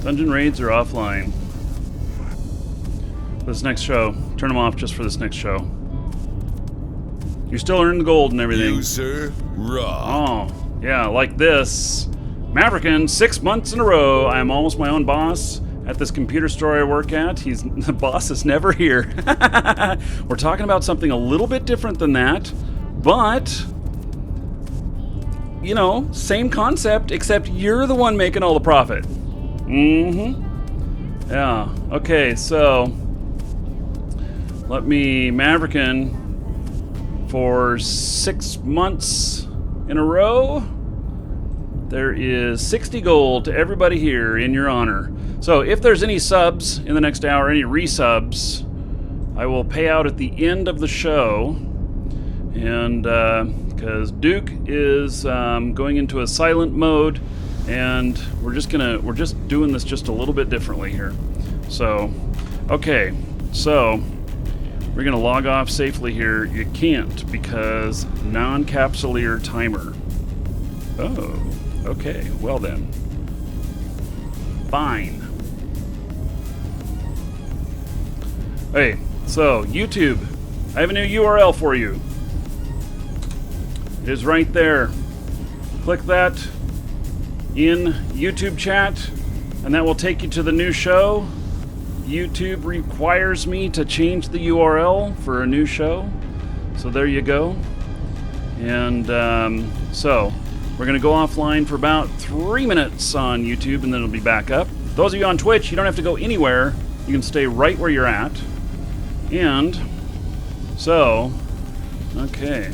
Dungeon raids are offline. This next show. Turn them off just for this next show. You still earn the gold and everything. You, sir, rock. Oh, yeah, like this. Maverican, 6 months in a row. I am almost my own boss at this computer store I work at. The boss is never here. We're talking about something a little bit different than that, but you know, same concept, except you're the one making all the profit. Yeah. Okay, so let me Maverican for 6 months in a row. There is 60 gold to everybody here in your honor. So if there's any subs in the next hour, any resubs, I will pay out at the end of the show. And because Duke is going into a silent mode, and we're just doing this just a little bit differently here. So, okay, so we're gonna log off safely here. You can't because non-capsuleer timer. Oh, okay, well then. Fine. Hey, so YouTube, I have a new URL for you. It is right there. Click that in YouTube chat, and that will take you to the new show. YouTube requires me to change the URL for a new show, so there you go. And so we're going to go offline for about 3 minutes on YouTube, and then it'll be back up. Those of you on Twitch, you don't have to go anywhere. You can stay right where you're at. And so, okay.